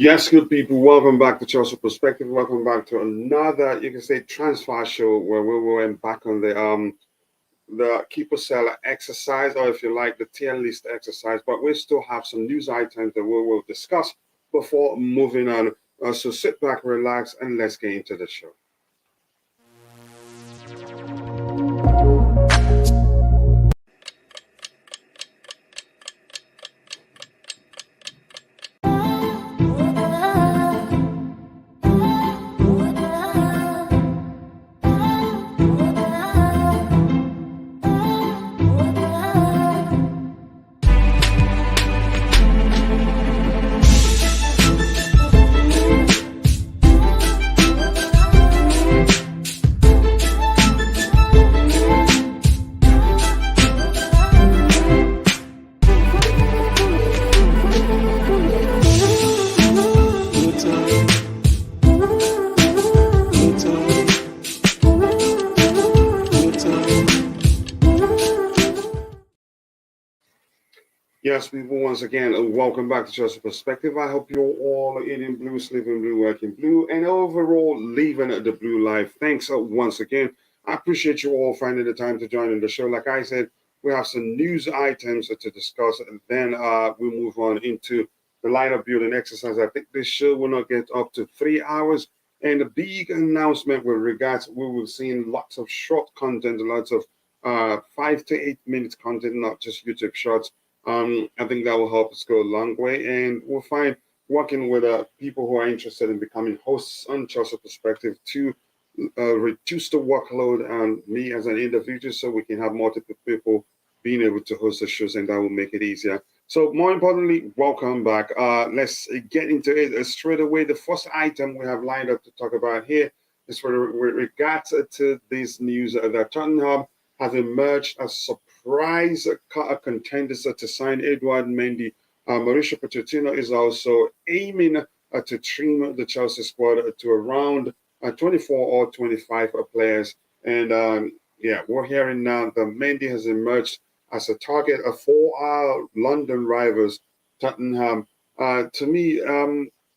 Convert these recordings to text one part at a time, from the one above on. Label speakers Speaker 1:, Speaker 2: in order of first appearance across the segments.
Speaker 1: Yes, good people. Welcome back to Chelsea Perspective. Welcome back to another, you can say, transfer show where we will embark on the keeper seller exercise, or if you like, the tier list exercise. But we still have some news items that we will discuss before moving on. So sit back, relax, and let's get into the show. Yes, people, once again, welcome back to Chelsea Perspective. I hope you're all eating blue, sleeping blue, working blue, and overall living the blue life. Thanks once again. I appreciate you all finding the time to join in the show. Like I said, we have some news items to discuss, and then we'll move on into the lineup building exercise. I think this show will not get up to 3 hours. And a big announcement with regards, we will see lots of short content, lots of 5 to 8 minutes content, not just YouTube shorts. I think that will help us go a long way, and we'll find working with people who are interested in becoming hosts on Chelsea Perspective to reduce the workload on me as an individual, so we can have multiple people being able to host the shows, and that will make it easier. So, more importantly, welcome back. Let's get into it straight away. The first item we have lined up to talk about here is with regards to this news that Tottenham have emerged as surprise contenders to sign Edouard Mendy. Mauricio Pochettino is also aiming to trim the Chelsea squad to around 24 or 25 players. And yeah, we're hearing now that Mendy has emerged as a target for our London rivals, Tottenham. To me,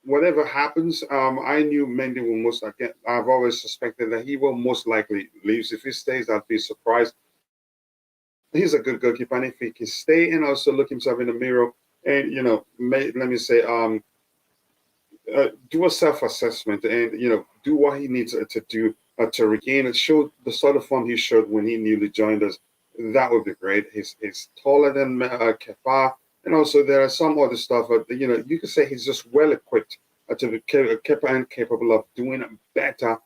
Speaker 1: whatever happens, I knew Mendy will most likely, I've always suspected that he will most likely leave. If he stays, I'd be surprised. He's a good goalkeeper, and if he can stay and also look himself in the mirror and, let me say, do a self-assessment and, do what he needs to do to regain and show the sort of form he showed when he newly joined us, that would be great. He's taller than Kepa, and also there are some other stuff. You could say he's just well equipped to be capable of doing better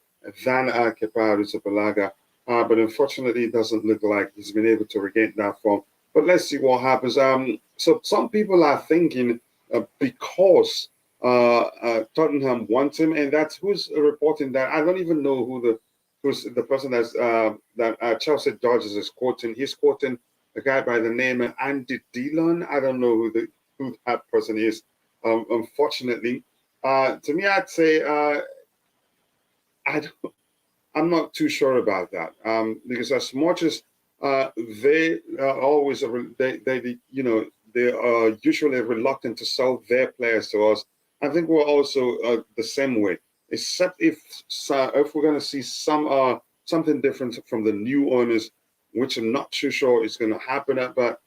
Speaker 1: than Kepa Arrizabalaga. But unfortunately, it doesn't look like he's been able to regain that form. But let's see what happens. So some people are thinking because Tottenham wants him, and that's who's reporting that. I don't even know who's the person that Chelsea Dodgers is quoting. He's quoting a guy by the name of Andy Dillon. I don't know who that person is. Unfortunately, to me, I'd say I don't. I'm not too sure about that because as much as they are always they are usually reluctant to sell their players to us. I think we're also the same way, except if we're going to see something different from the new owners, which I'm not too sure is going to happen. But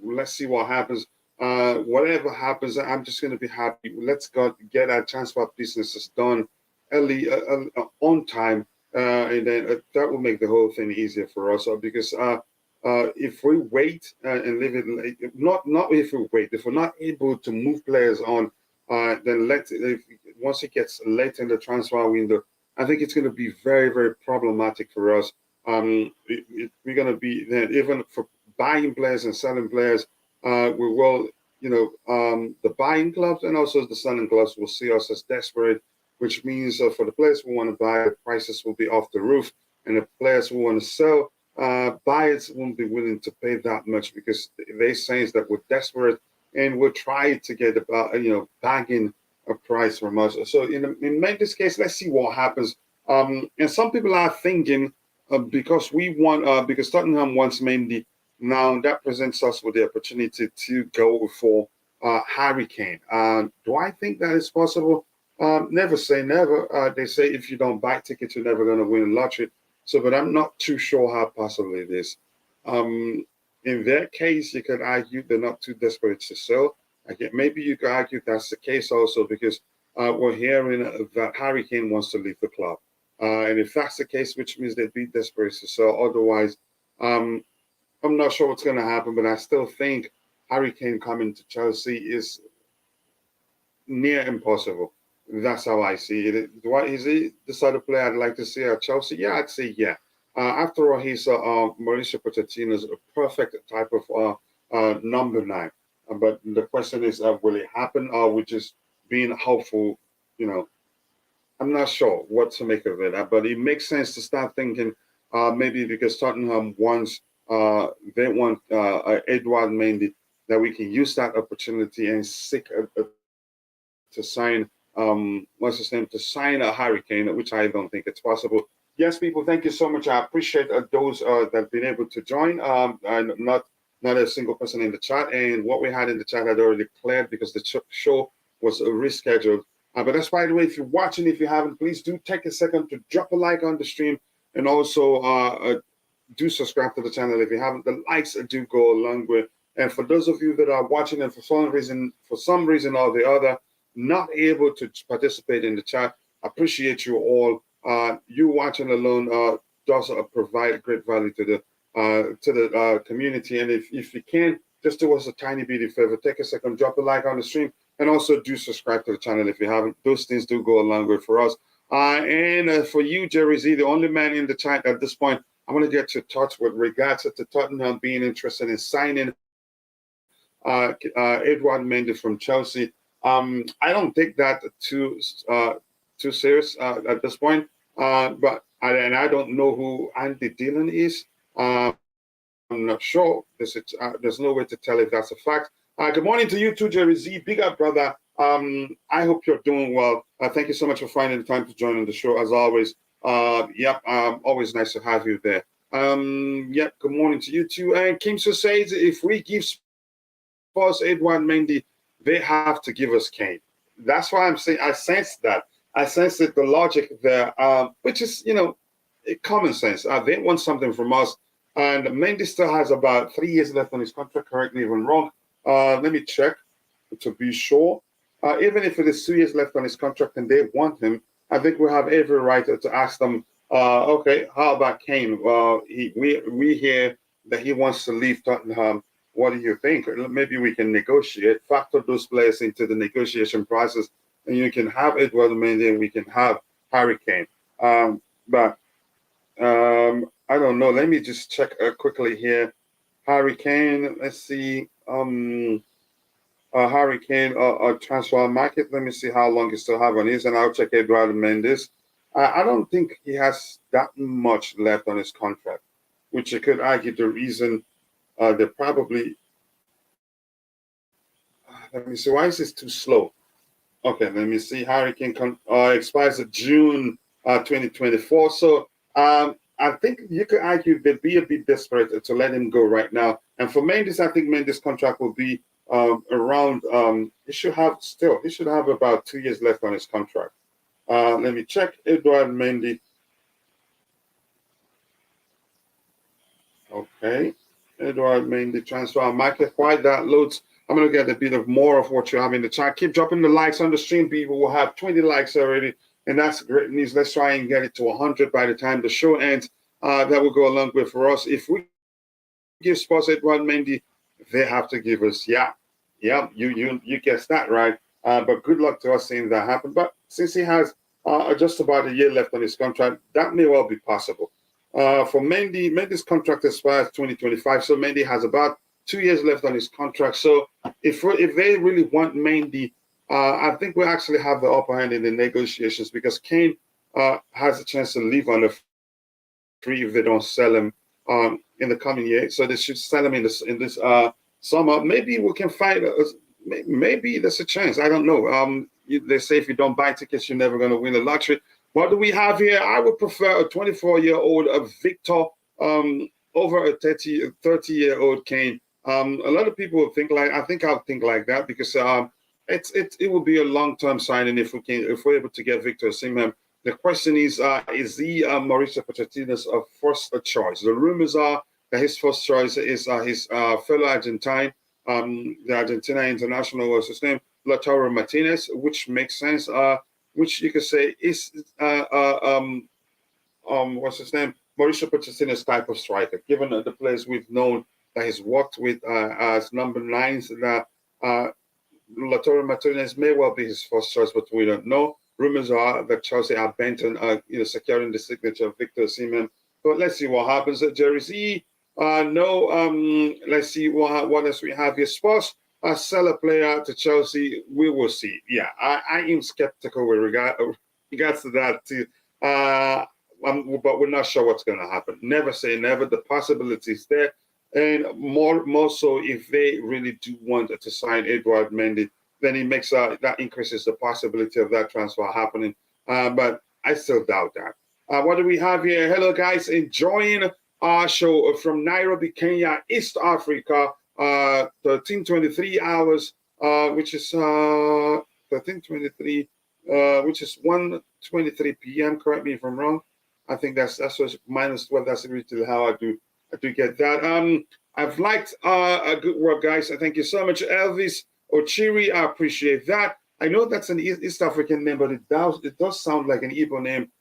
Speaker 1: let's see what happens. Whatever happens, I'm just going to be happy. Let's get our transfer businesses done early on time. And then that will make the whole thing easier for us. Because if we wait and leave it, not if we wait, if we're not able to move players on, then once it gets late in the transfer window, I think it's going to be very, very problematic for us. We're going to be then even for buying players and selling players. We will, the buying clubs and also the selling clubs will see us as desperate, which means for the players who want to buy, the prices will be off the roof, and the players who want to sell, buyers won't be willing to pay that much because they say that we're desperate and we're trying to get bagging a price from us. So in this case, let's see what happens. And some people are thinking because because Tottenham wants Mendy, now that presents us with the opportunity to go for Harry Kane. Do I think that is possible? Never say never. They say if you don't buy tickets, you're never going to win a lottery. So, but I'm not too sure how possible it is. In their case, you could argue they're not too desperate to sell. Again, maybe you could argue that's the case also because we're hearing that Harry Kane wants to leave the club. And if that's the case, which means they'd be desperate to sell. Otherwise, I'm not sure what's going to happen, but I still think Harry Kane coming to Chelsea is near impossible. That's how I see it. Is he the sort of player I'd like to see at Chelsea? Yeah, I'd say yeah. After all, he's Mauricio Pochettino's a perfect type of number 9. But the question is, will it happen? Or we just being hopeful? You know, I'm not sure what to make of it. But it makes sense to start thinking maybe because Tottenham wants they want Edouard Mendy, that we can use that opportunity and seek to sign what's his name, to sign a Harry Kane, which I don't think it's possible. Yes, people, thank you so much. I appreciate those that have been able to join. And not a single person in the chat, and what we had in the chat had already cleared because the show was rescheduled. But that's, by the way, if you're watching, if you haven't, please do take a second to drop a like on the stream, and also do subscribe to the channel if you haven't. The likes do go a long way. And for those of you that are watching and for some reason or the other, not able to participate in the chat, appreciate you all. You watching alone does provide great value to the community. And if you can, just do us a tiny bit of favor. Take a second, drop a like on the stream, and also do subscribe to the channel if you haven't. Those things do go a long way for us. And for you, Jerry Z, the only man in the chat at this point, I'm going to get your thoughts with regards to Tottenham being interested in signing Edouard Mendy from Chelsea. I don't take that too serious at this point. But I don't know who Andy Dillon is. I'm not sure. There's no way to tell if that's a fact. Good morning to you too, Jerry Z. Big up, brother. I hope you're doing well. Thank you so much for finding the time to join on the show, as always. Always nice to have you there. Good morning to you too. And Kimso says, if we give Spurs Edouard Mendy, they have to give us Kane. That's why I'm saying I sense that. I sense that the logic there, which is, common sense. They want something from us. And Mendy still has about 3 years left on his contract. Correct me if I'm wrong. Let me check to be sure. Even if it is 2 years left on his contract and they want him, I think we have every right to ask them, okay, how about Kane? We hear that he wants to leave Tottenham. What do you think? Maybe we can negotiate, factor those players into the negotiation process, and you can have Edouard Mendy and we can have Harry Kane. But I don't know. Let me just check quickly here. Harry Kane, let's see. Harry Kane transfer market. Let me see how long he still have on his, and I'll check Edouard Mendy. I don't think he has that much left on his contract, which you could argue the reason they probably. Let me see. Why is this too slow? Okay, let me see. Harry Kane expires in June 2024. So I think you could argue they'd be a bit desperate to let him go right now. And for Mendes, I think Mendes' contract will be around. He should have about 2 years left on his contract. Let me check. Edouard Mendy. Okay, Edouard Mendy transfer market. Why that loads? I'm going to get a bit of more of what you have in the chat. Keep dropping the likes on the stream. People will have 20 likes already, and that's great news. Let's try and get it to 100 by the time the show ends. That will go a long way for us. If we give Spurs Edouard Mendy, they have to give us, you guessed that right. But good luck to us seeing that happen. But since he has just about a year left on his contract, that may well be possible. For Mendy's contract expires 2025, so Mendy has about 2 years left on his contract. So if they really want Mendy, I think we actually have the upper hand in the negotiations because Kane has a chance to leave on a free if they don't sell him in the coming year. So they should sell him in this summer. Maybe we can find. Maybe there's a chance. I don't know. They say if you don't buy tickets, you're never going to win the lottery. What do we have here? I would prefer a 24-year-old Victor over a 30-year-old Kane. A lot of people think like I think I'll think like that because it will be a long-term signing if we're able to get Victor Osimhen. The question is he Mauricio Pochettino's first choice? The rumors are that his first choice is his fellow Argentine, the Argentina international, what's his name, Lautaro Martinez, which makes sense. Which you could say is what's his name, Mauricio Pochettino's type of striker. Given the players we've known that he's worked with as number nines, that Lautaro Martinez may well be his first choice, but we don't know. Rumors are that Chelsea are bent on securing the signature of Victor Osimhen. But let's see what happens. Jerry Z, no. Let's see what else we have here. Spurs sell a player to Chelsea. We will see. Yeah, I am skeptical with regards to that too. But we're not sure what's going to happen. Never say never. The possibility is there. And more so, if they really do want to sign Edouard Mendy, then it makes that increases the possibility of that transfer happening. But I still doubt that. What do we have here? Hello, guys, enjoying our show from Nairobi, Kenya, East Africa. 13:23 hours, which is 13:23, which is 1:23 p.m. Correct me if I'm wrong. I think that's minus 12. That's really how I do get that. I've liked a good work, guys. Thank you so much, Elvis Ochiri. I appreciate that. I know that's an East African name, but it does sound like an Igbo name,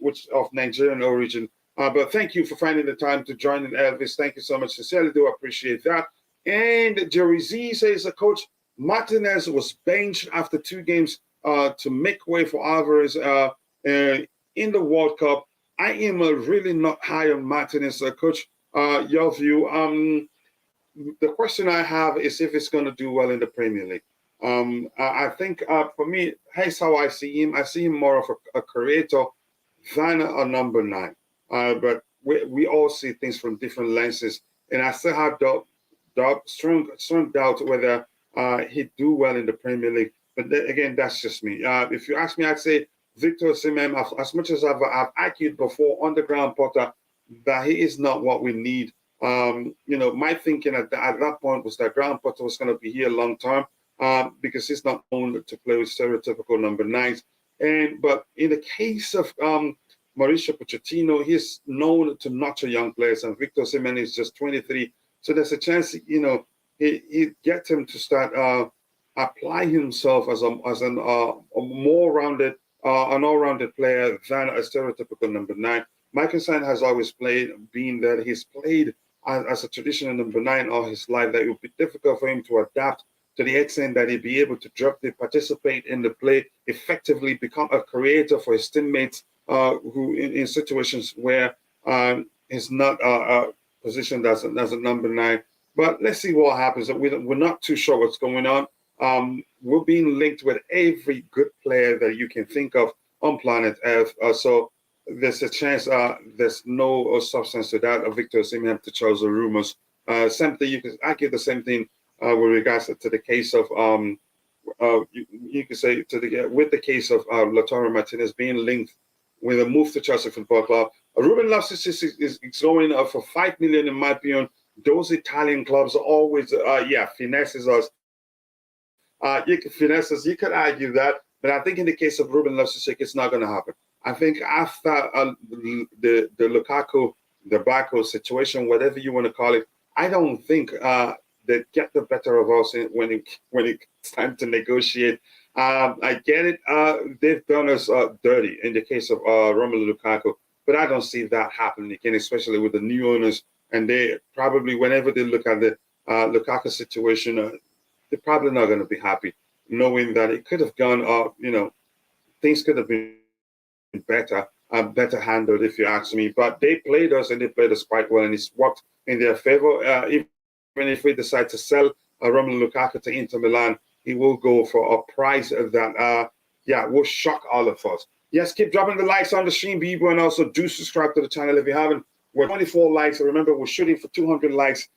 Speaker 1: which of Nigerian origin. But thank you for finding the time to join in, Elvis. Thank you so much. Sincerely do appreciate that. And Jerry Z says the coach Martinez was benched after 2 games to make way for Alvarez in the World Cup. I am really not high on Martinez, Coach. Your view. The question I have is if it's going to do well in the Premier League. I think for me, here's how I see him. I see him more of a creator than a number 9. But we all see things from different lenses, and I still have strong doubt whether he'd do well in the Premier League. But again, that's just me. If you ask me, I'd say Victor Osimhen, as much as I've argued before on the ground, Potter, that he is not what we need. My thinking at that point was that Graham Potter was going to be here long term because he's not known to play with stereotypical number 9s. But in the case of Mauricio Pochettino, he's known to nurture young players, and Victor Osimhen is just 23. So there's a chance, he get him to start apply himself as a more rounded, an all-rounded player than a stereotypical number 9. My concern has always been that he's played as a traditional number 9 all his life, that it would be difficult for him to adapt to the extent that he'd be able to participate in the play effectively, become a creator for his teammates who in situations where he's not positioned as a number 9. But let's see what happens. We're not too sure what's going on. We're being linked with every good player that you can think of on planet Earth. So there's a chance there's no substance to that of Victor Osimhen to Chelsea rumors. Same thing, you could argue the same thing with regards to the case of you could say with the case of Lautaro Martinez being linked with a move to Chelsea Football Club. Ruben Loftus is going for $5 million, in my opinion. Those Italian clubs always finesses us. You could argue that, but I think in the case of Ruben Loftus, it's not going to happen. I think after the Lukaku debacle situation, whatever you want to call it, I don't think they get the better of us when it's time to negotiate. I get it. They've done us dirty in the case of Romelu Lukaku, but I don't see that happening again, especially with the new owners. And they probably, whenever they look at the Lukaku situation, they're probably not going to be happy, knowing that it could have gone, things could have been better handled, if you ask me. But they played us, and they played us quite well, and it's worked in their favor. Even if we decide to sell Romelu Lukaku to Inter Milan, he will go for a price that, will shock all of us. Yes, keep dropping the likes on the stream, people, and also do subscribe to the channel if you haven't. We're 24 likes. Remember, we're shooting for 200 likes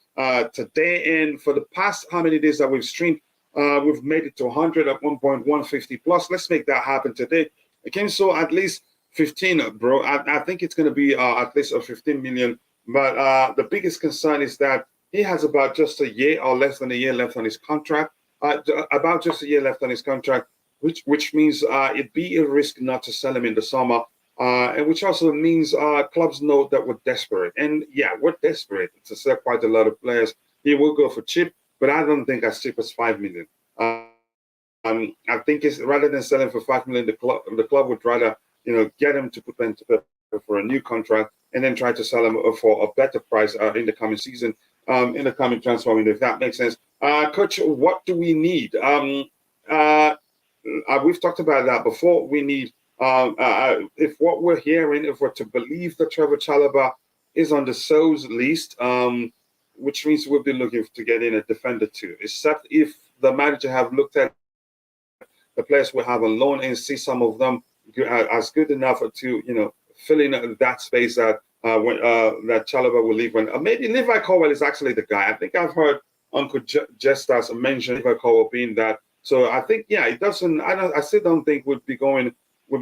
Speaker 1: today. And for the past how many days that we've streamed, we've made it to 100 at 1.150 plus. Let's make that happen today. Again, so at least 15, bro. I think it's going to be at least a 15 million. But the biggest concern is that he has about just a year or less than a year left on his contract. About just a year left on his contract, which means it'd be a risk not to sell him in the summer. And which also means clubs know that we're desperate. And yeah, we're desperate to sell quite a lot of players. He will go for cheap, but I don't think as cheap as 5 million. I think it's rather than selling for 5 million, the club would rather get him to put pen to paper for a new contract and then try to sell him for a better price in the coming season, in the coming transfer window, if that makes sense. Coach, what do we need? We've talked about that before. We need, if what we're hearing, if we're to believe that Trevor Chalobah is on the sales list, which means we'll be looking to get in a defender too, except if the manager have looked at the players we have on loan and see some of them as good enough to, fill in that space that that Chalobah will leave. When maybe Levi Colwell is actually the guy. I think I've heard Uncle Justas mention Levi Colwell being that. So I think, yeah, it doesn't. I still don't think we'll be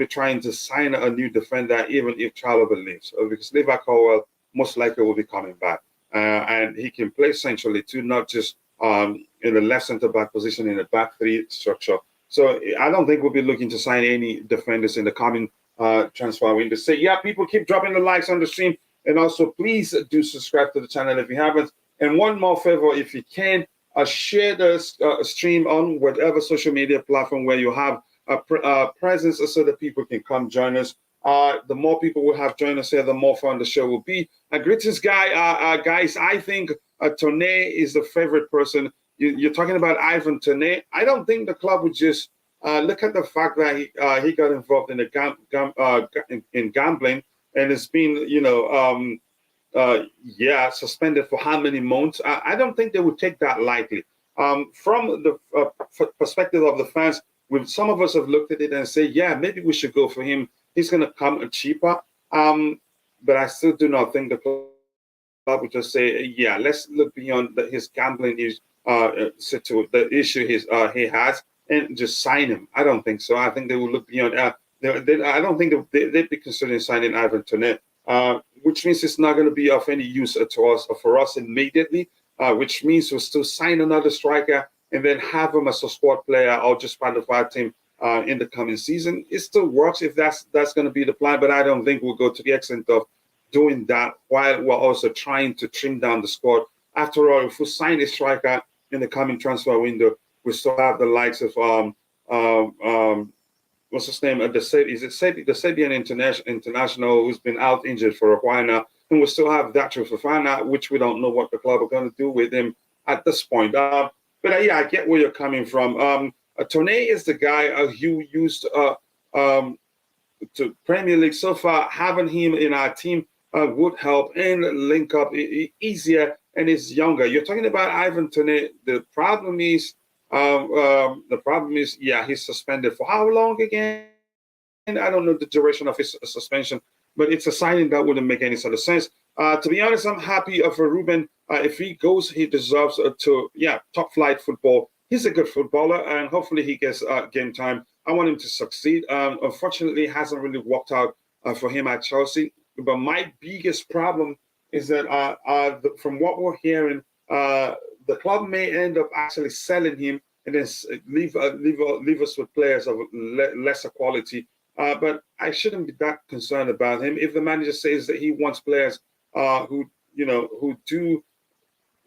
Speaker 1: trying to sign a new defender even if Chalobah leaves, because Levi Colwell most likely will be coming back, and he can play centrally too, not just in the left centre back position in the back three structure. So I don't think we'll be looking to sign any defenders in the coming transfer window. So yeah, people keep dropping the likes on the stream, and also please do subscribe to the channel if you haven't. And one more favor, if you can, share the stream on whatever social media platform where you have a presence, so that people can come join us. The more people will have join us here, the more fun the show will be. Greetings, guys. I think Tone is the favorite person. You're talking about Ivan Tone. I don't think the club would just look at the fact that he got involved in in gambling, and it's been suspended for how many months. I don't think they would take that lightly. From the perspective of the fans, some of us have looked at it and say, yeah, maybe we should go for him. He's going to come cheaper. But I still do not think the club would just say, yeah, let's look beyond his gambling the issue he has and just sign him. I don't think so. I think they will look beyond. I don't think they'd be considering signing Ivan Toney, which means it's not going to be of any use to us or for us immediately, which means we'll still sign another striker and then have him as a squad player or just part of our team in the coming season. It still works if that's going to be the plan, but I don't think we'll go to the extent of doing that while we're also trying to trim down the squad. After all, if we sign a striker in the coming transfer window, we still have the likes of what's his name? The Serbian international who's been out injured for a while now, and we still have Dacho Fofana, which we don't know what the club are going to do with him at this point. But yeah, I get where you're coming from. Tone is the guy who used to Premier League so far. Having him in our team would help and link up easier, and is younger. You're talking about Ivan Tone. The problem is, yeah, he's suspended for how long again? And I don't know the duration of his suspension, but it's a signing that wouldn't make any sort of sense. To be honest, I'm happy for Ruben. If he goes, he deserves top flight football. He's a good footballer, and hopefully he gets game time. I want him to succeed. Unfortunately, it hasn't really worked out for him at Chelsea. But my biggest problem is that from what we're hearing, the club may end up actually selling him and then leave us with players of lesser quality. But I shouldn't be that concerned about him. If the manager says that he wants players who do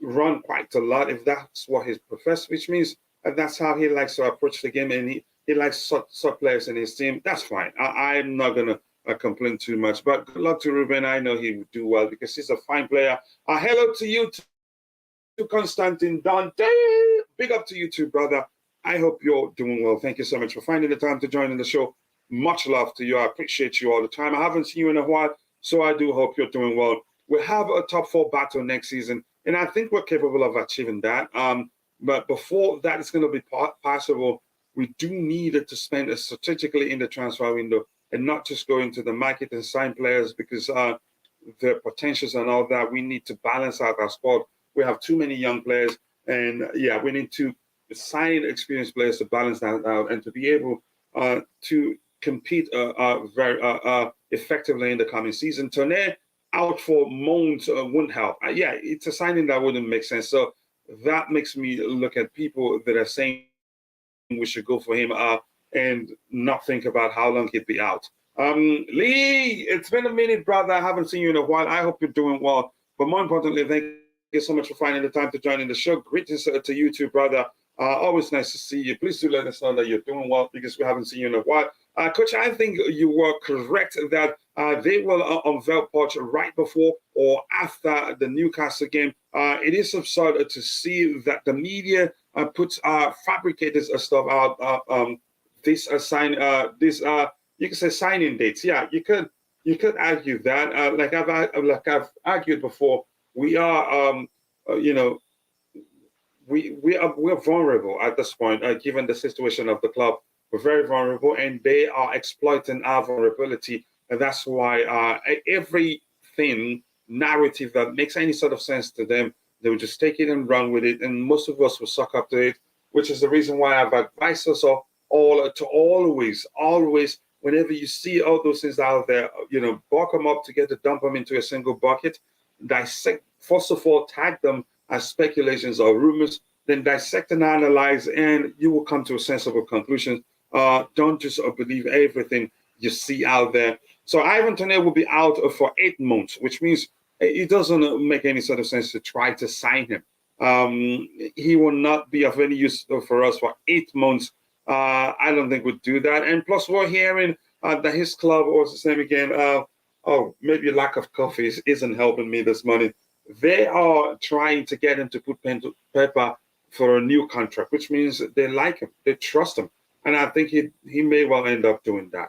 Speaker 1: run quite a lot, if that's what he prefers, which means that's how he likes to approach the game, and he likes such players in his team, that's fine. I'm not going to complain too much. But good luck to Ruben. I know he would do well because he's a fine player. Hello to you, to Constantine Dante. Big up to you too, brother. I hope you're doing well. Thank you so much for finding the time to join in the show. Much love to you. I appreciate you all the time. I haven't seen you in a while, so I do hope you're doing well. We have a top 4 battle next season, and I think we're capable of achieving that. But before that is going to be possible, we do need to spend strategically in the transfer window and not just go into the market and sign players because their potentials and all that. We need to balance out our squad. We have too many young players, and yeah, we need to sign experienced players to balance that out and to be able to compete very effectively in the coming season. Tone, out for months wouldn't help. Yeah, it's a signing that wouldn't make sense. So that makes me look at people that are saying we should go for him and not think about how long he'd be out. Lee, it's been a minute, brother. I haven't seen you in a while. I hope you're doing well. But more importantly, thank you so much for finding the time to join in the show. Greetings to you too, brother. Always nice to see you. Please do let us know that you're doing well because we haven't seen you in a while. Coach, I think you were correct that they will unveil Poch right before or after the Newcastle game. It is absurd to see that the media puts fabricated stuff out. This you can say signing dates. Yeah, you could argue that. Like I've argued before, we are you know we're vulnerable at this point, given the situation of the club. We're very vulnerable, and they are exploiting our vulnerability, and that's why everything narrative that makes any sort of sense to them, they will just take it and run with it, and most of us will suck up to it, which is the reason why I've advised us all to always, whenever you see all those things out there, bulk them up together, dump them into a single bucket, dissect, first of all, tag them as speculations or rumors, then dissect and analyze, and you will come to a sensible conclusion. Don't just believe everything you see out there. So Ivan Toney will be out for 8 months, which means it doesn't make any sort of sense to try to sign him. He will not be of any use for us for 8 months. I don't think we'd do that. And plus, we're hearing that his club, or the same again, maybe lack of coffee isn't helping me this morning. They are trying to get him to put pen to paper for a new contract, which means they like him, they trust him, and I think he may well end up doing that.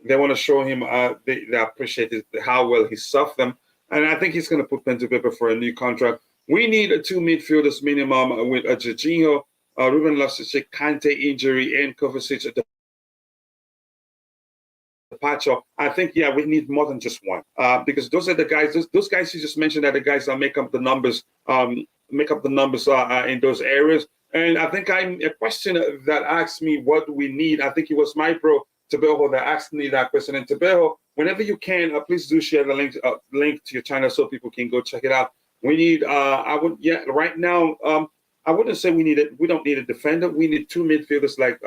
Speaker 1: They want to show him they appreciate how well he served them, and I think he's going to put pen to paper for a new contract. We need 2 midfielders minimum with a Jorginho, Ruben Loftus-Cheek, Kante injury, and Kovacic departure. I think, yeah, we need more than just one, because those are the guys. Those guys you just mentioned are the guys that make up the numbers. In those areas. And I think I'm a question that asked me what do we need. I think it was my bro Tabejo that asked me that question. And Tabejo, whenever you can, please do share the link to your channel so people can go check it out. We need. Right now, I wouldn't say we need it. We don't need a defender. We need 2 midfielders, like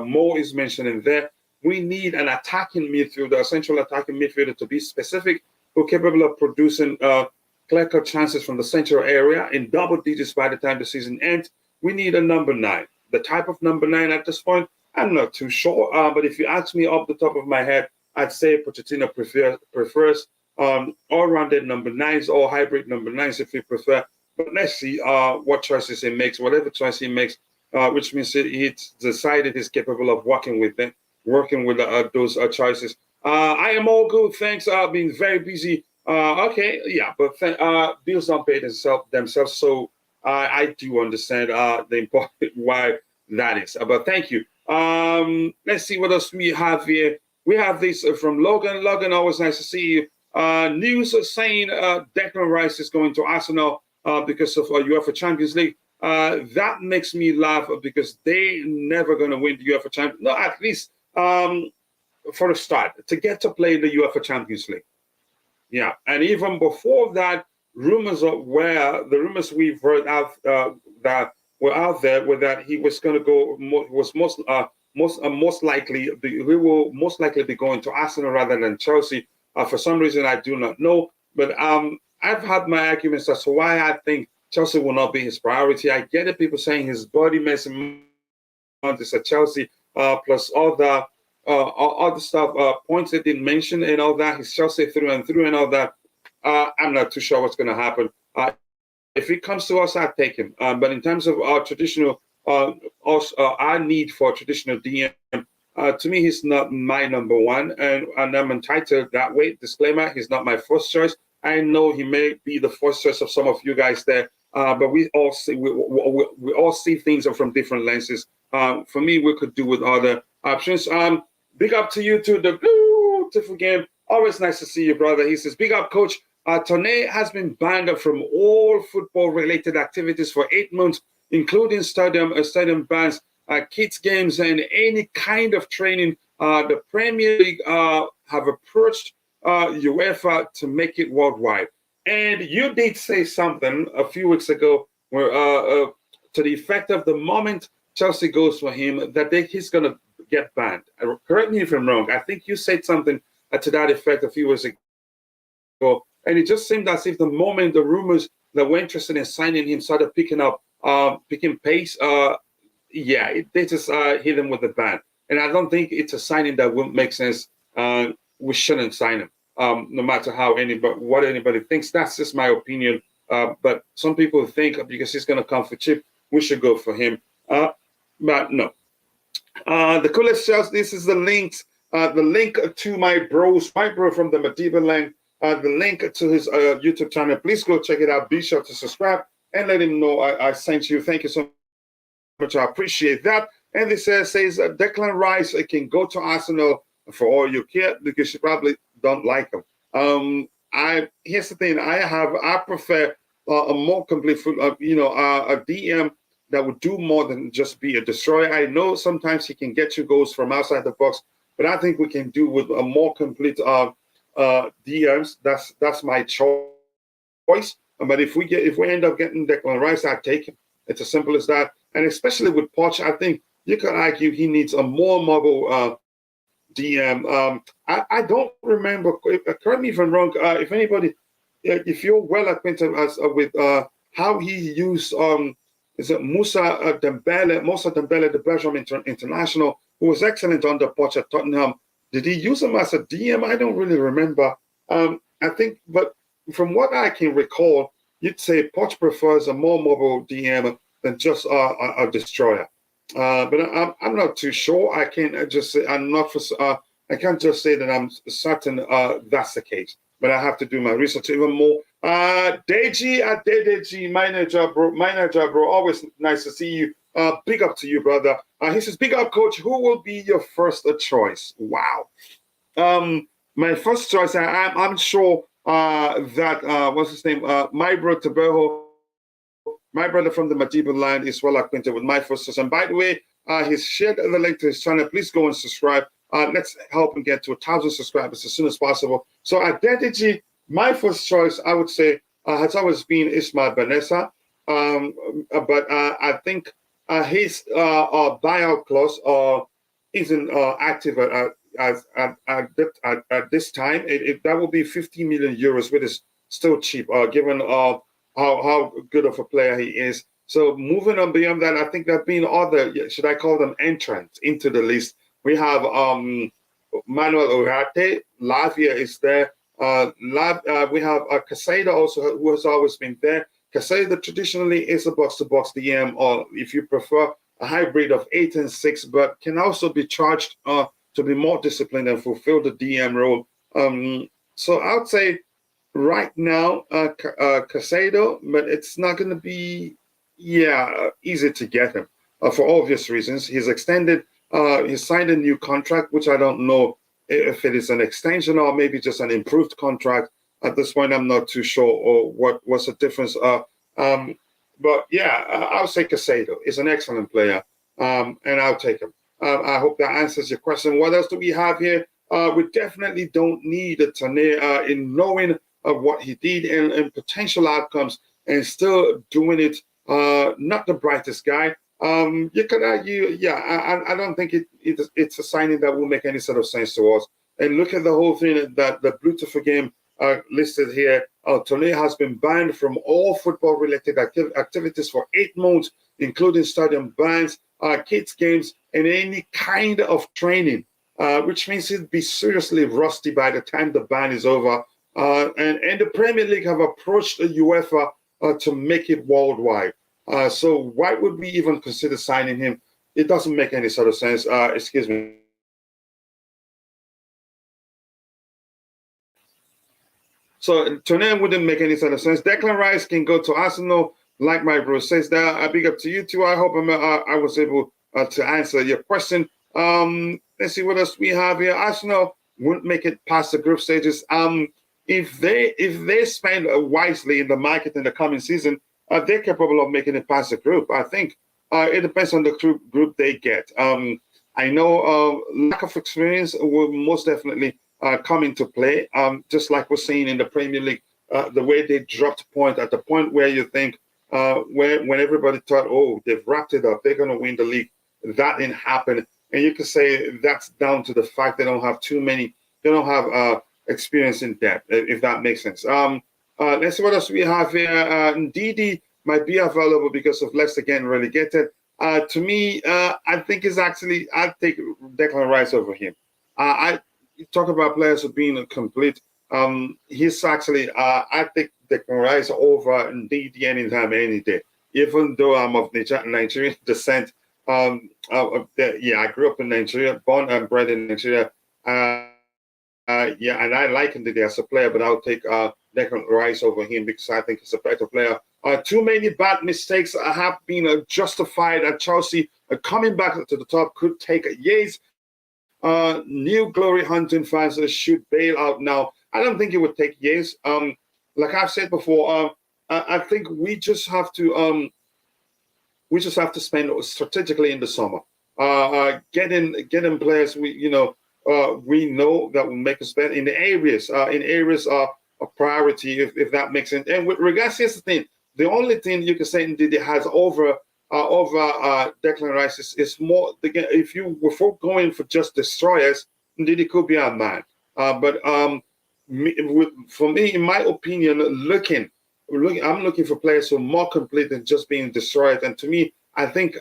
Speaker 1: Mo is mentioning there. We need an attacking midfielder, a central attacking midfielder, to be specific, who are capable of producing clear-cut chances from the central area in double digits by the time the season ends. We need a number 9. The type of number 9 at this point, I'm not too sure. But if you ask me off the top of my head, I'd say Pochettino prefers all-rounded number 9s or hybrid number 9s if you prefer. But let's see what choices he makes. Whatever choice he makes, which means he's decided he's capable of working with those choices. I am all good. Thanks. I've been very busy. Okay, yeah, but bills don't pay themselves, so I do understand the important why that is. But thank you. Let's see what else we have here. We have this from Logan. Logan, always nice to see you. News saying Declan Rice is going to Arsenal because of UEFA Champions League. That makes me laugh because they never going to win the UEFA Champions League. No, at least for a start, to get to play in the UEFA Champions League. Yeah, and even before that, rumors we've heard out that were out there were that he was going to go. Most likely he will most likely be going to Arsenal rather than Chelsea. For some reason, I do not know, but I've had my arguments as to why I think Chelsea will not be his priority. I get it, people saying his body messing is at Chelsea, plus all the other stuff, points they didn't mention and all that. He's Chelsea through and through and all that. I'm not too sure what's going to happen. If it comes to us, I'd take him. But in terms of our traditional, our need for traditional DM, to me, he's not my number one, and I'm entitled that way. Disclaimer: he's not my first choice. I know he may be the first choice of some of you guys there, but we all see things from different lenses. For me, we could do with other options. Big up to you too, the beautiful game. Always nice to see you, brother. He says, big up, coach. Toney has been banned from all football-related activities for 8 months, including stadium bans, kids games, and any kind of training. The Premier League have approached UEFA to make it worldwide. And you did say something a few weeks ago where to the effect of the moment Chelsea goes for him, that he's going to get banned. Correct me if I'm wrong. I think you said something to that effect a few weeks ago. And it just seemed as if the moment the rumors that were interested in signing him started picking pace, they just hit him with the ban. And I don't think it's a signing that wouldn't make sense. We shouldn't sign him, no matter what anybody thinks. That's just my opinion. But some people think because he's going to come for cheap, we should go for him. But no. The coolest shells. This is the links. The link to my bro from the Madiba Land. The link to his YouTube channel. Please go check it out. Be sure to subscribe and let him know I sent you. Thank you so much. I appreciate that. And this says Declan Rice can go to Arsenal for all you care because you probably don't like him. Here's the thing. I prefer a more complete, a DM that would do more than just be a destroyer. I know sometimes he can get you goals from outside the box, but I think we can do with a more complete DMs. That's my choice. But if we end up getting Declan Rice, I'd take him. It's as simple as that. And especially with Poch, I think you could argue he needs a more mobile DM. I don't remember. Correct me if I'm wrong. If anybody, if you're well acquainted with how he used is it Moussa Dembele, the Belgium international, who was excellent under Poch at Tottenham. Did he use him as a DM? I don't really remember. I think, but from what I can recall, you'd say Poch prefers a more mobile DM than just a destroyer. But I'm not too sure. I can't just say I can't just say that I'm certain that's the case. But I have to do my research even more. Deji, manager, bro. Always nice to see you. Big up to you, brother. He says, big up, coach. Who will be your first choice? Wow. My first choice, I'm sure that, what's his name? My brother from the Madiba line is well acquainted with my first choice. And by the way, he's shared the link to his channel. Please go and subscribe. Let's help him get to 1,000 subscribers as soon as possible. So at Deji, my first choice, I would say, has always been Ismail Benessa. But I think his buyout clause isn't active at this time. That will be 50 million euros, which is still cheap, given how good of a player he is. So moving on beyond that, I think there have been other, should I call them entrants into the list. We have Manuel Ugarte, Lavia is there. We have Casado also, who has always been there. Casado traditionally is a box-to-box DM, or if you prefer, a hybrid of 8 and 6, but can also be charged to be more disciplined and fulfill the DM role. So I would say right now, Casado, but it's not going to be, easy to get him for obvious reasons. He's extended. He signed a new contract, which I don't know if it is an extension or maybe just an improved contract. At this point, I'm not too sure or what's the difference. But yeah, I'll say Casado is an excellent player, and I'll take him. I hope that answers your question. What else do we have here? We definitely don't need a Tane in knowing what he did and potential outcomes and still doing it. Not the brightest guy. You could argue, I don't think it's a signing that will make any sort of sense to us. And look at the whole thing that the beautiful game listed here. Tone has been banned from all football-related activities for 8 months, including stadium bans, kids games, and any kind of training, which means he'd be seriously rusty by the time the ban is over. And the Premier League have approached the UEFA to make it worldwide. So why would we even consider signing him? It doesn't make any sort of sense. Excuse me. So Toné wouldn't make any sort of sense. Declan Rice can go to Arsenal, like my bro says there. I big up to you too. I hope I was able to answer your question. Let's see what else we have here. Arsenal wouldn't make it past the group stages. If they spend wisely in the market in the coming season, they're capable of making it past the group. I think it depends on the group they get. I know lack of experience will most definitely come into play. Just like we're seeing in the Premier League, the way they dropped point at the point where you think when everybody thought, oh, they've wrapped it up, they're going to win the league. That didn't happen. And you could say that's down to the fact they don't have they don't have experience in depth, if that makes sense. Let's see what else we have here. Ndidi might be available because of Leicester getting relegated. To me, I think I'd take Declan Rice over him. I talk about players who being complete. He's actually, I think Declan Rice over Ndidi anytime, any day. Even though I'm of Nigerian descent, I grew up in Nigeria, born and bred in Nigeria. And I like Ndidi as a player, but I'll take Declan Rice over him because I think he's a better player. Too many bad mistakes have been justified at Chelsea. Coming back to the top could take years. New glory hunting fans should bail out now. I don't think it would take years. Like I've said before, I think we just have to spend strategically in the summer. Getting players we know that will make us better in areas of priority, if that makes sense. And with regards, here's the thing: the only thing you can say Ndidi has over Declan Rice is more. If you were going for just destroyers, Ndidi could be our man. But for me, in my opinion, I'm looking for players who are more complete than just being destroyed. And to me, I think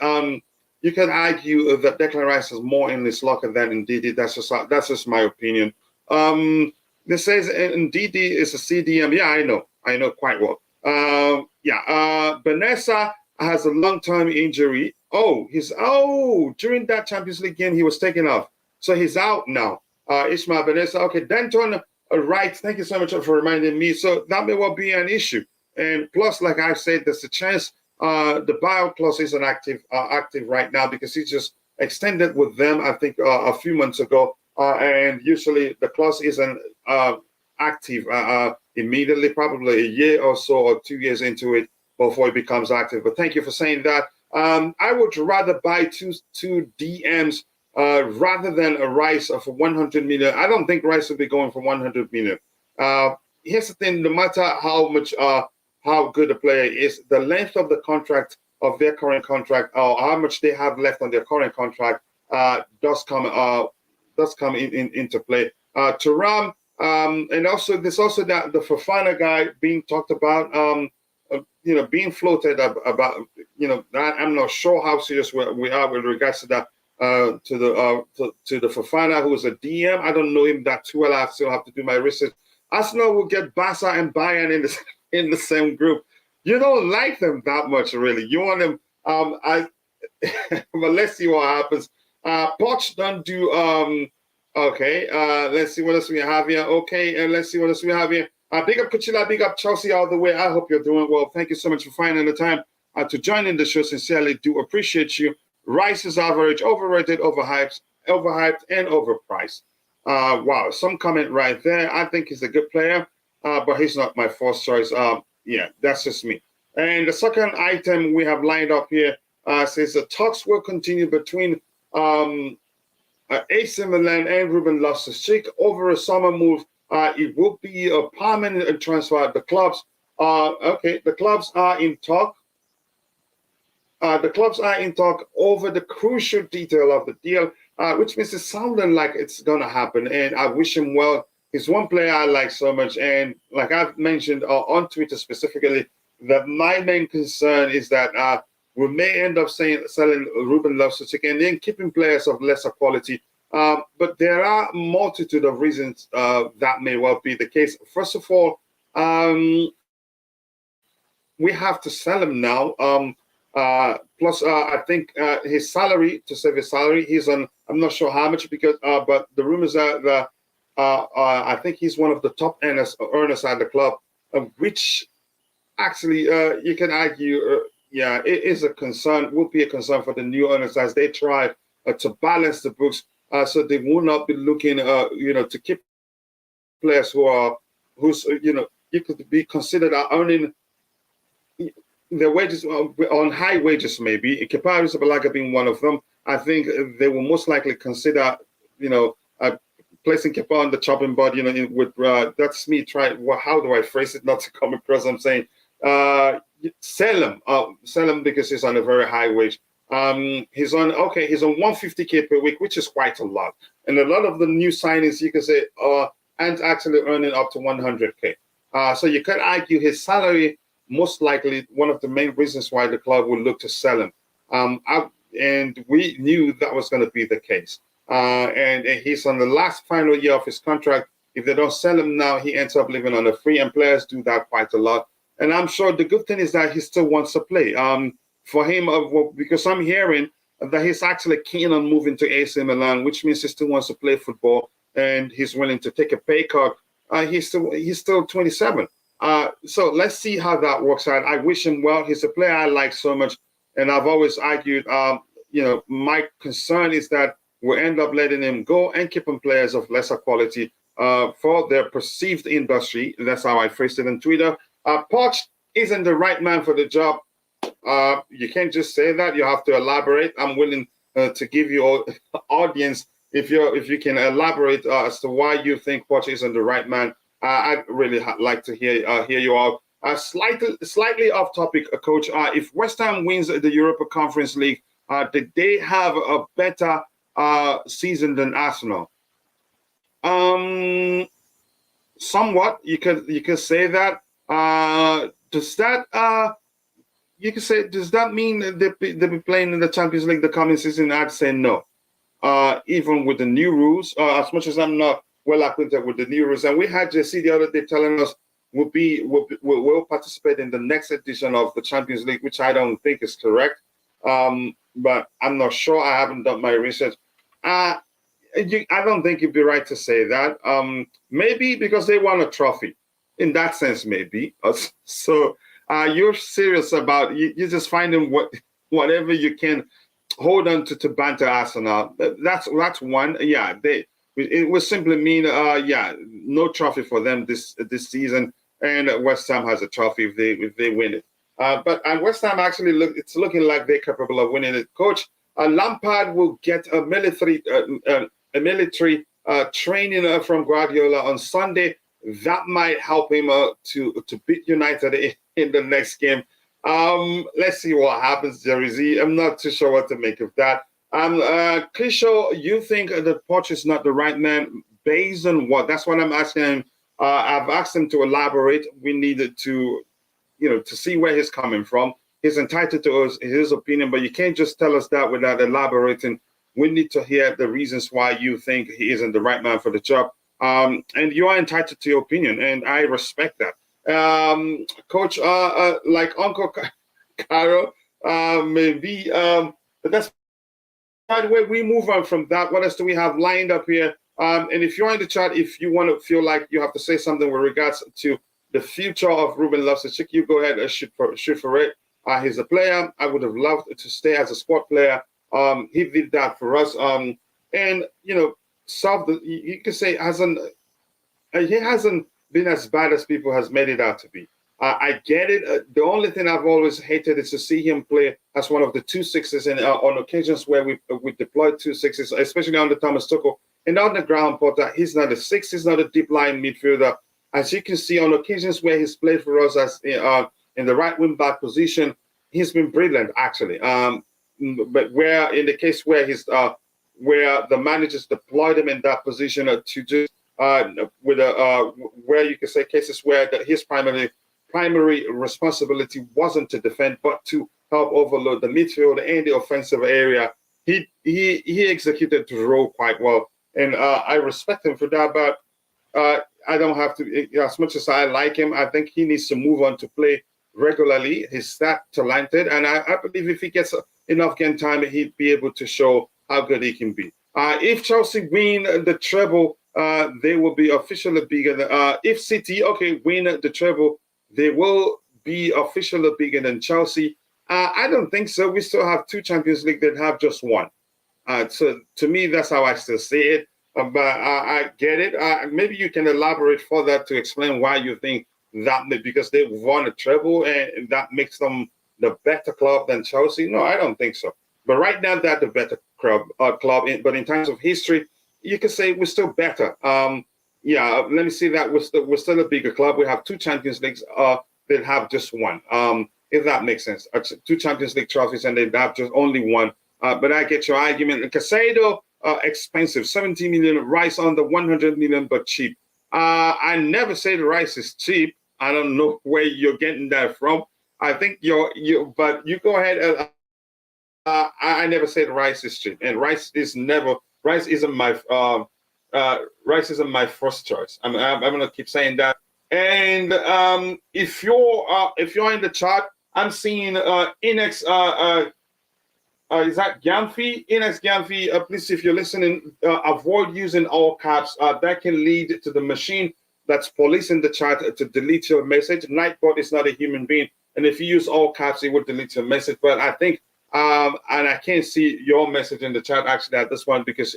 Speaker 1: you can argue that Declan Rice has more in his locker than Ndidi. That's just my opinion. This says Ndidi is a CDM. Yeah, I know quite well. Vanessa has a long-term injury. During that Champions League game, he was taken off. So he's out now. Ismail Vanessa. Okay, Denton Wright, thank you so much for reminding me. So that may well be an issue. And plus, like I said, there's a chance the buyout clause isn't active right now because he just extended with them, I think, a few months ago. And usually the clause isn't active immediately, probably a year or so or 2 years into it before it becomes active. But thank you for saying that. I would rather buy two DMs rather than a Rice for 100 million. I don't think Rice will be going for 100 million. Here's the thing: no matter how much, how good a player is, the length of the contract of their current contract, or how much they have left on their current contract, does come into play. Thuram, and also there's also that the Fofana guy being talked about, being floated about. I'm not sure how serious we are with regards to that. To the Fofana, who is a DM. I don't know him that too well. I still have to do my research. Arsenal will get Barca and Bayern in the same group. You don't like them that much, really. You want them. But let's see what happens. Poch don't do. Okay. Let's see what else we have here. Okay, and let's see what else we have here. Big up Kuchila, big up Chelsea all the way. I hope you're doing well. Thank you so much for finding the time to join in the show. Sincerely, do appreciate you. Rice is average, overrated, overhyped, and overpriced. Wow, some comment right there. I think he's a good player, but he's not my first choice. That's just me. And the second item we have lined up here says the talks will continue between AC Milan and Ruben Loftus-Cheek over a summer move. It will be a permanent transfer. The clubs are in talk. The clubs are in talk over the crucial detail of the deal, which means it's sounding like it's going to happen. And I wish him well. He's one player I like so much. And like I've mentioned on Twitter specifically, that my main concern is that we may end up selling Ruben Loftus-Cheek and then keeping players of lesser quality. But there are a multitude of reasons that may well be the case. First of all, we have to sell him now. Plus, I think his salary, to save his salary, he's on, I'm not sure how much, because but the rumors are that I think he's one of the top earners at the club, which actually you can argue, it is a concern, would be a concern for the new owners as they try to balance the books, so they will not be looking, to keep players who's you could be considered earning their wages on high wages, maybe. Kepa Arrizabalaga being one of them. I think they will most likely consider, placing Kepa on the chopping board, with that's me trying. Well, how do I phrase it? Not to come across. I'm saying sell him because he's on a very high wage. He's on 150K per week, which is quite a lot. And a lot of the new signings, you can say, and actually earning up to 100K. So you could argue his salary, most likely one of the main reasons why the club would look to sell him. And we knew that was going to be the case. And he's on the final year of his contract. If they don't sell him now, he ends up living on a free, and players do that quite a lot. And I'm sure the good thing is that he still wants to play. For him, because I'm hearing that he's actually keen on moving to AC Milan, which means he still wants to play football and he's willing to take a pay cut. He's still 27. So let's see how that works out. I wish him well. He's a player I like so much, and I've always argued, my concern is that we'll end up letting him go and keeping players of lesser quality for their perceived industry. That's how I phrased it on Twitter. Poch isn't the right man for the job. You can't just say that. You have to elaborate. I'm willing to give you audience if you can elaborate as to why you think Poch isn't the right man. I'd really like to hear you out. Slightly off topic, Coach. If West Ham wins the Europa Conference League, did they have a better season than Arsenal? Somewhat. You could say that. Does that mean they'll be playing in the Champions League the coming season? I'd say no. Even with the new rules, as much as I'm not well acquainted with the new rules, and we had JC the other day telling us we'll participate in the next edition of the Champions League, which I don't think is correct. But I'm not sure. I haven't done my research. I don't think it'd be right to say that. Maybe because they won a trophy. In that sense, maybe. So you're serious about you're just finding whatever you can hold on to banter Arsenal. That's one. Yeah, it would simply mean no trophy for them this season, and West Ham has a trophy if they win it. But West Ham actually it's looking like they're capable of winning it. Coach, Lampard will get a military training from Guardiola on Sunday. That might help him to beat United in the next game. Let's see what happens, Jerry Z. I'm not too sure what to make of that. Kisho, you think that Poch is not the right man based on what? That's what I'm asking him. I've asked him to elaborate. We needed to see where he's coming from. He's entitled to his opinion, but you can't just tell us that without elaborating. We need to hear the reasons why you think he isn't the right man for the job. And you are entitled to your opinion, and I respect that. Coach, like Uncle Caro, maybe, but that's by the way, we move on from that. What else do we have lined up here? And if you're in the chat, if you want to feel like you have to say something with regards to the future of Ruben Loftus-Cheek, you go ahead and shoot for it. He's a player. I would have loved to stay as a squad player. He did that for us. And you could say he hasn't been as bad as people has made it out to be. I get it. The only thing I've always hated is to see him play as one of the 2-6s, and on occasions where we deployed 2-6s, especially under Thomas Tuchel. And on the ground, Potter, he's not a 6. He's not a deep line midfielder. As you can see, on occasions where he's played for us as in the right wing back position, he's been brilliant actually. But where in the case where where the managers deployed him in that position to just where you can say cases where his primary responsibility wasn't to defend but to help overload the midfield and the offensive area, he executed the role quite well, and I respect him for that. But I don't have to, as much as I like him, I think he needs to move on to play regularly. He's that talented, and I believe if he gets enough game time, he'd be able to show how good he can be. If Chelsea win the treble, they will be officially bigger than, if City, win the treble, they will be officially bigger than Chelsea. I don't think so. We still have 2 Champions League that have just one. So to me, that's how I still see it. But I get it. Maybe you can elaborate further to explain why you think that, because they've won a treble and that makes them the better club than Chelsea. No, I don't think so. But right now, they're the better club. But in terms of history, you could say we're still better. Yeah, let me see that we're still a bigger club. We have two Champions Leagues. They have just one. If that makes sense, two Champions League trophies, and they have just only one. But I get your argument. Casado, expensive, 70 million. Rice on the 100 million, but cheap. I never say the Rice is cheap. I don't know where you're getting that from. I think but you go ahead. I never said Rice is cheap, and Rice isn't my Rice isn't my first choice. I'm gonna keep saying that. And if you're in the chart, I'm seeing Inex. Is that Gamfi? Inex Gamfi. Please, if you're listening, avoid using all caps. That can lead to the machine that's policing the chat to delete your message. Nightbot is not a human being, and if you use all caps, it would delete your message. But I think, and I can't see your message in the chat actually at this one because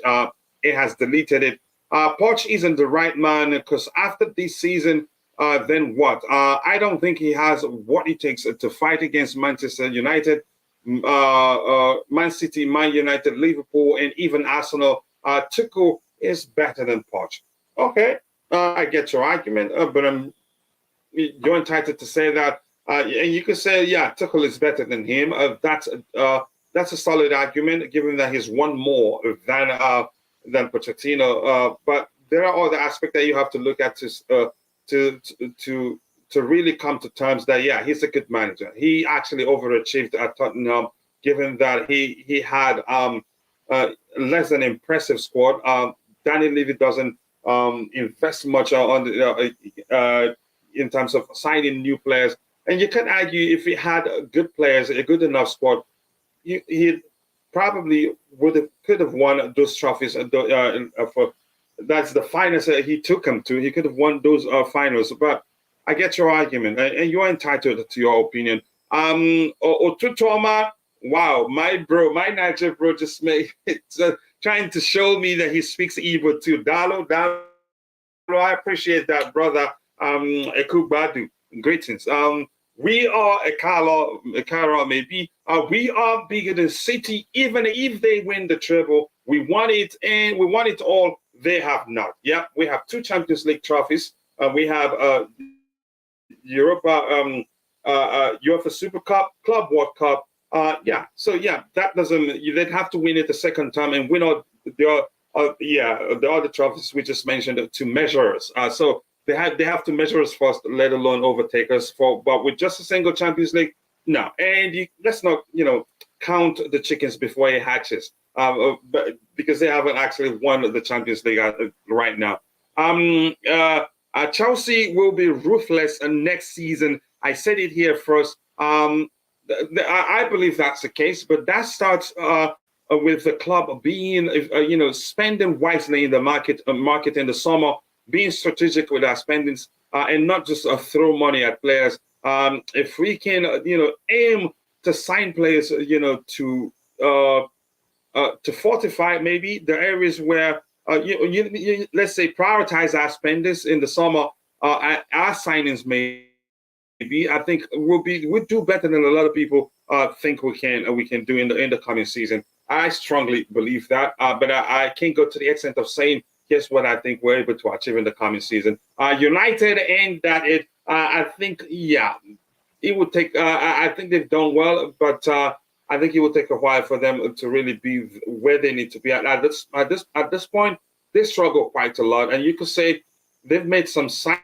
Speaker 1: it has deleted it. Poch isn't the right man because after this season, then what? I don't think he has what it takes to fight against Manchester United, Man City, Man United, Liverpool, and even Arsenal. Tuchel is better than Poch. Okay, I get your argument, but you're entitled to say that. And you could say, yeah, Tuchel is better than him. That's a solid argument, given that he's won more than Pochettino. But there are other aspects that you have to look at to really come to terms that yeah, he's a good manager. He actually overachieved at Tottenham, given that he had less than impressive squad. Danny Levy doesn't invest much in terms of signing new players. And you can argue if he had good players, a good enough squad, he probably could have won those trophies. That's the finals he took him to. He could have won those finals. But I get your argument, and you're entitled to your opinion. Otutoma, wow, my Niger bro just made trying to show me that he speaks Igbo too. Dalo, I appreciate that, brother. Ekubadu, greetings. We are a Kara maybe. We are bigger than City, even if they win the treble. We want it, and we want it all. They have not. Yeah, we have two Champions League trophies. We have UEFA Super Cup, Club World Cup. Yeah, so yeah, that doesn't. They'd have to win it the second time and win all the other trophies we just mentioned to measure us. So they have to measure us first, let alone overtake us. But with just a single Champions League, no. And let's not count the chickens before it hatches. But because they haven't actually won the Champions League right now. Chelsea will be ruthless next season. I said it here first. I believe that's the case, but that starts with the club being, spending wisely in the market in the summer, being strategic with our spendings, and not just throw money at players. If we can, aim to sign players, to fortify maybe the areas where let's say prioritize our spendings in the summer, our signings maybe I think we'll do better than a lot of people think we can do in the coming season. I strongly believe that, but I can't go to the extent of saying here's what I think we're able to achieve in the coming season. United and that I think it would take. I think they've done well, but I think it will take a while for them to really be where they need to be. At this point, they struggle quite a lot, and you could say they've made some signings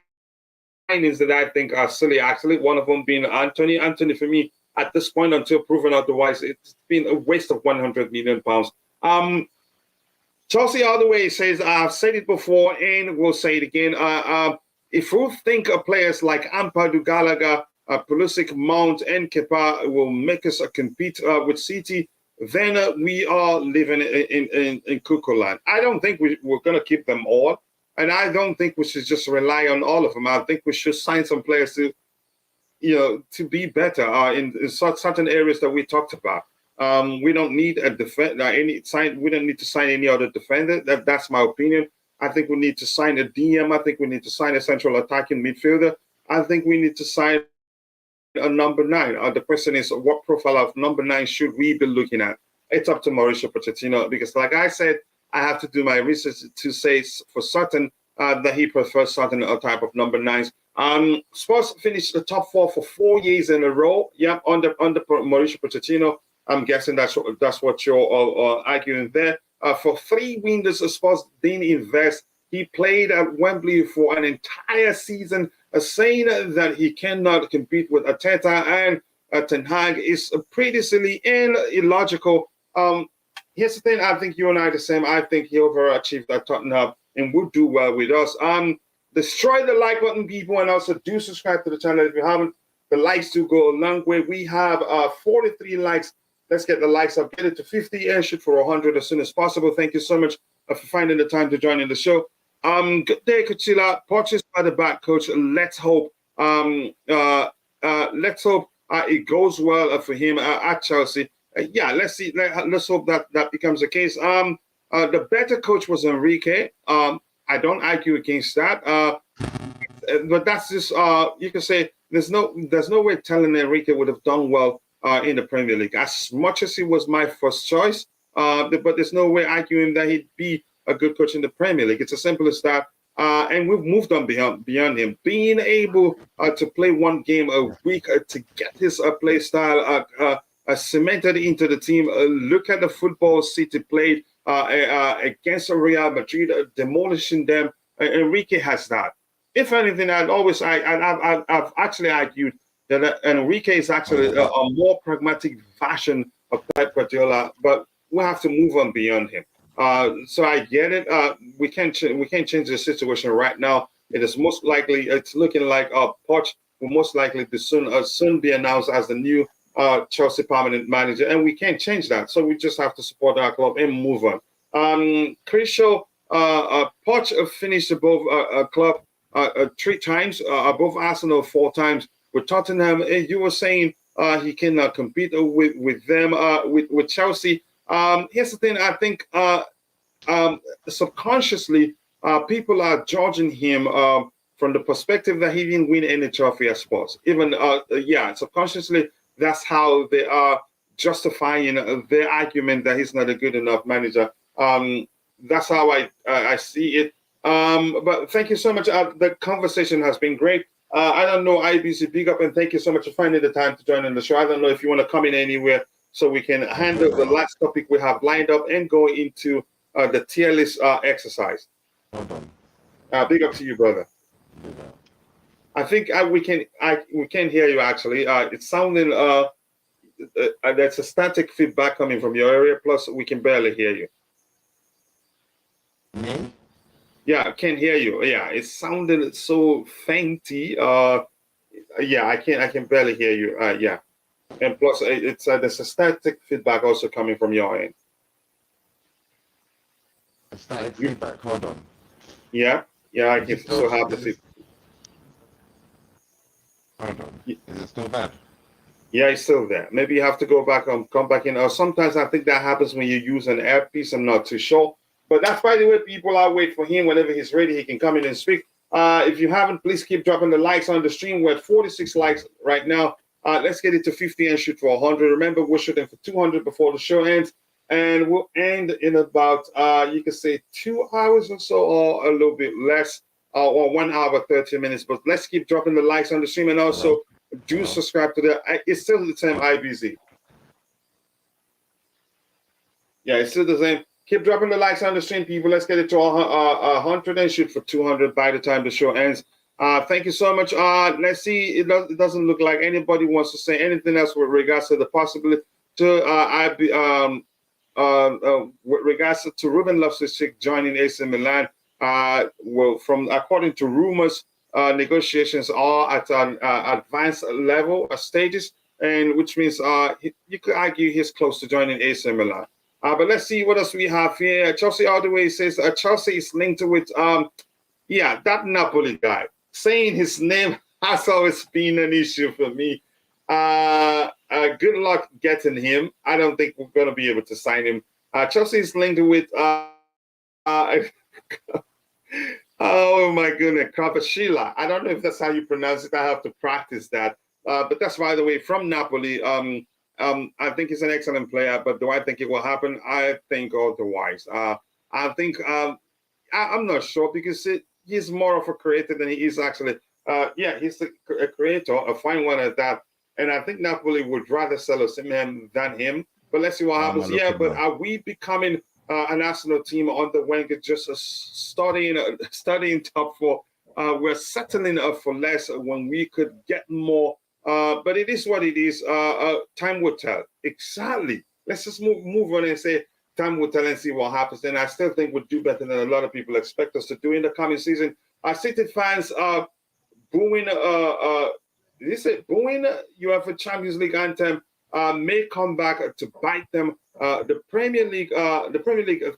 Speaker 1: that I think are silly. Actually, one of them being Anthony. Anthony, for me, at this point, until proven otherwise, it's been a waste of £100 million. Chelsea all the way says, I've said it before and we'll say it again. If we think of players like Ampadu Gallagher, Pulisic, Mount, and Kepa will make us compete with City, then we are living in cuckoo land. I don't think we're going to keep them all, and I don't think we should just rely on all of them. I think we should sign some players to be better in certain areas that we talked about. We don't need a we don't need to sign any other defender. That's my opinion. I think we need to sign a DM. I think we need to sign a central attacking midfielder. I think we need to sign a number 9. The question is, what profile of number 9 should we be looking at? It's up to Mauricio Pochettino because, like I said, I have to do my research to say for certain that he prefers certain type of number 9s. Spurs finished the top 4 for 4 years in a row. Yeah, under Mauricio Pochettino. I'm guessing that's what you're arguing there. For 3 wins, Spurs didn't invest. He played at Wembley for an entire season, saying that he cannot compete with Arteta and Ten Hag is pretty silly and illogical. Here's the thing. I think you and I are the same. I think he overachieved at Tottenham and would do well with us. Destroy the like button, people, and also do subscribe to the channel if you haven't. The likes do go a long way. We have 43 likes. Let's get the likes up, get it to 50, and shoot for 100 as soon as possible. Thank you so much for finding the time to join in the show. Good day, Kachila. Purchased by the back, coach. Let's hope. Let's hope it goes well for him at Chelsea. Yeah, let's see. Let's hope that becomes the case. The better coach was Enrique. I don't argue against that. But that's just you can say there's no way telling Enrique would have done well in the Premier League. As much as he was my first choice, but there's no way arguing that he'd be a good coach in the Premier League. It's as simple as that. And we've moved on beyond him. Being able to play one game a week to get his play style cemented into the team. Look at the football City played against Real Madrid, demolishing them. Enrique has that. If anything, I've actually argued that Enrique is actually a more pragmatic version of Pep Guardiola, but we have to move on beyond him. So I get it. We can't change the situation right now. It is most likely. It's looking like Poch will most likely soon be announced as the new Chelsea permanent manager, and we can't change that. So we just have to support our club and move on. Crucial. Poch finished above a club 3 times, above Arsenal 4 times. With Tottenham, you were saying he can compete with them, with Chelsea. Here's the thing. I think subconsciously people are judging him from the perspective that he didn't win any trophy at Spurs. Even subconsciously that's how they are justifying their argument that he's not a good enough manager. That's how I see it. But thank you so much. The conversation has been great. I don't know, IBC, big up, and thank you so much for finding the time to join in the show. I don't know if you want to come in anywhere so we can handle the last topic we have lined up and go into the tier list exercise. Big up to you, brother. I think we can hear you actually. It's sounding there's a static feedback coming from your area. Plus, we can barely hear you.
Speaker 2: Me?
Speaker 1: Yeah, I can't hear you. Yeah, it sounded so fainty. Yeah, I can barely hear you. Yeah, and plus it's there's a static feedback also coming from your end.
Speaker 2: A static feedback. Hold on.
Speaker 1: Yeah, I can still have the feedback.
Speaker 2: Hold on. Is it still bad?
Speaker 1: Yeah, it's still there. Maybe you have to go back and come back in. Or sometimes I think that happens when you use an earpiece. I'm not too sure. But that's, by the way, people. I'll wait for him. Whenever he's ready, he can come in and speak. If you haven't, please keep dropping the likes on the stream. We're at 46 likes right now. Let's get it to 50 and shoot for 100. Remember, we're shooting for 200 before the show ends. And we'll end in about, you can say 2 hours or so, or a little bit less, or 1 hour, 30 minutes. But let's keep dropping the likes on the stream. And also, do subscribe to it's still the same IBZ. Yeah, it's still the same. Keep dropping the likes on the stream, people. Let's get it to 100 and shoot for 200 by the time the show ends. Thank you so much. Let's see. It doesn't look like anybody wants to say anything else with regards to the possibility to with regards to Ruben Loftus-Cheek joining AC Milan. Well, according to rumors, negotiations are at an advanced level stages, and which means you could argue he's close to joining AC Milan. But let's see what else we have here. Chelsea all the way says Chelsea is linked with that Napoli guy. Saying his name has always been an issue for me. Good luck getting him. I don't think we're going to be able to sign him. Chelsea is linked with oh my goodness, Kovacic. I don't know if that's how you pronounce it. I have to practice that. But that's, by the way, from Napoli. I think he's an excellent player, but do I think it will happen? I think otherwise. I think I'm not sure because he's more of a creator than he is actually. He's a creator, a fine one at that. And I think Napoli would rather sell Osimhen than him. But let's see what
Speaker 2: How am I
Speaker 1: happens. Yeah,
Speaker 2: looking
Speaker 1: but
Speaker 2: now?
Speaker 1: are we becoming an Arsenal team under Wenger just studying top four? We're settling for less when we could get more. But it is what it is. Time will tell. Exactly. Let's just move on and say time will tell and see what happens. And I still think we'll do better than a lot of people expect us to do in the coming season. Our City fans are booing. Did you say booing UEFA Champions League anthem? May come back to bite them. The Premier League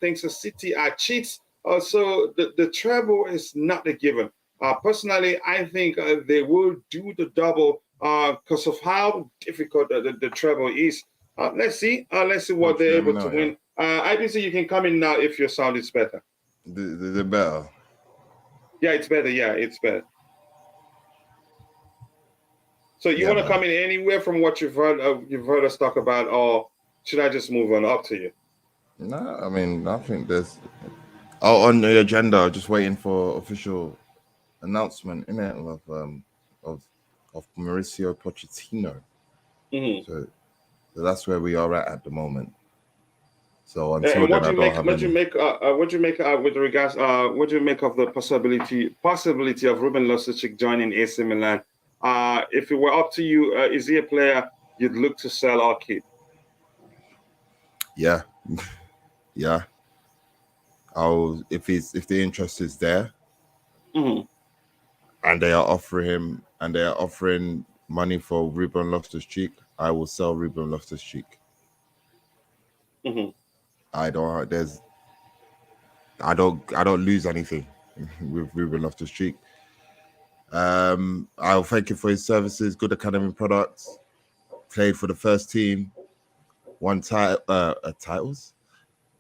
Speaker 1: thinks the City are cheats. So the treble is not a given. Personally, I think they will do the double because of how difficult the treble is. Let's see. Let's see what
Speaker 2: Coach,
Speaker 1: they're
Speaker 2: let me
Speaker 1: able to
Speaker 2: know, yeah.
Speaker 1: win. IBC, you can come in now if your sound is better.
Speaker 2: The better.
Speaker 1: Yeah, it's better. Yeah, it's better. So you
Speaker 2: Yeah,
Speaker 1: want to
Speaker 2: man.
Speaker 1: come in anywhere from what you've heard us talk about, or should I just move on? Up to you.
Speaker 2: No, I mean, I think there's on the agenda, just waiting for official announcement in it of of Mauricio Pochettino.
Speaker 1: Mm-hmm.
Speaker 2: So that's where we are at the moment. So until
Speaker 1: And
Speaker 2: then, I don't have
Speaker 1: what you
Speaker 2: any.
Speaker 1: make, what you make with regards, what you make of the possibility of Ruben Loftus-Cheek joining AC Milan? If it were up to you, is he a player you'd look to sell or keep?
Speaker 2: Yeah, yeah. I'll if the interest is there
Speaker 1: Mm-hmm.
Speaker 2: and they are offering money for Ruben Loftus-Cheek, I will sell Ruben Loftus-Cheek.
Speaker 1: Mm-hmm.
Speaker 2: I don't I don't lose anything with Ruben Loftus-Cheek. I'll thank him for his services, good academy products, played for the first team, won titles.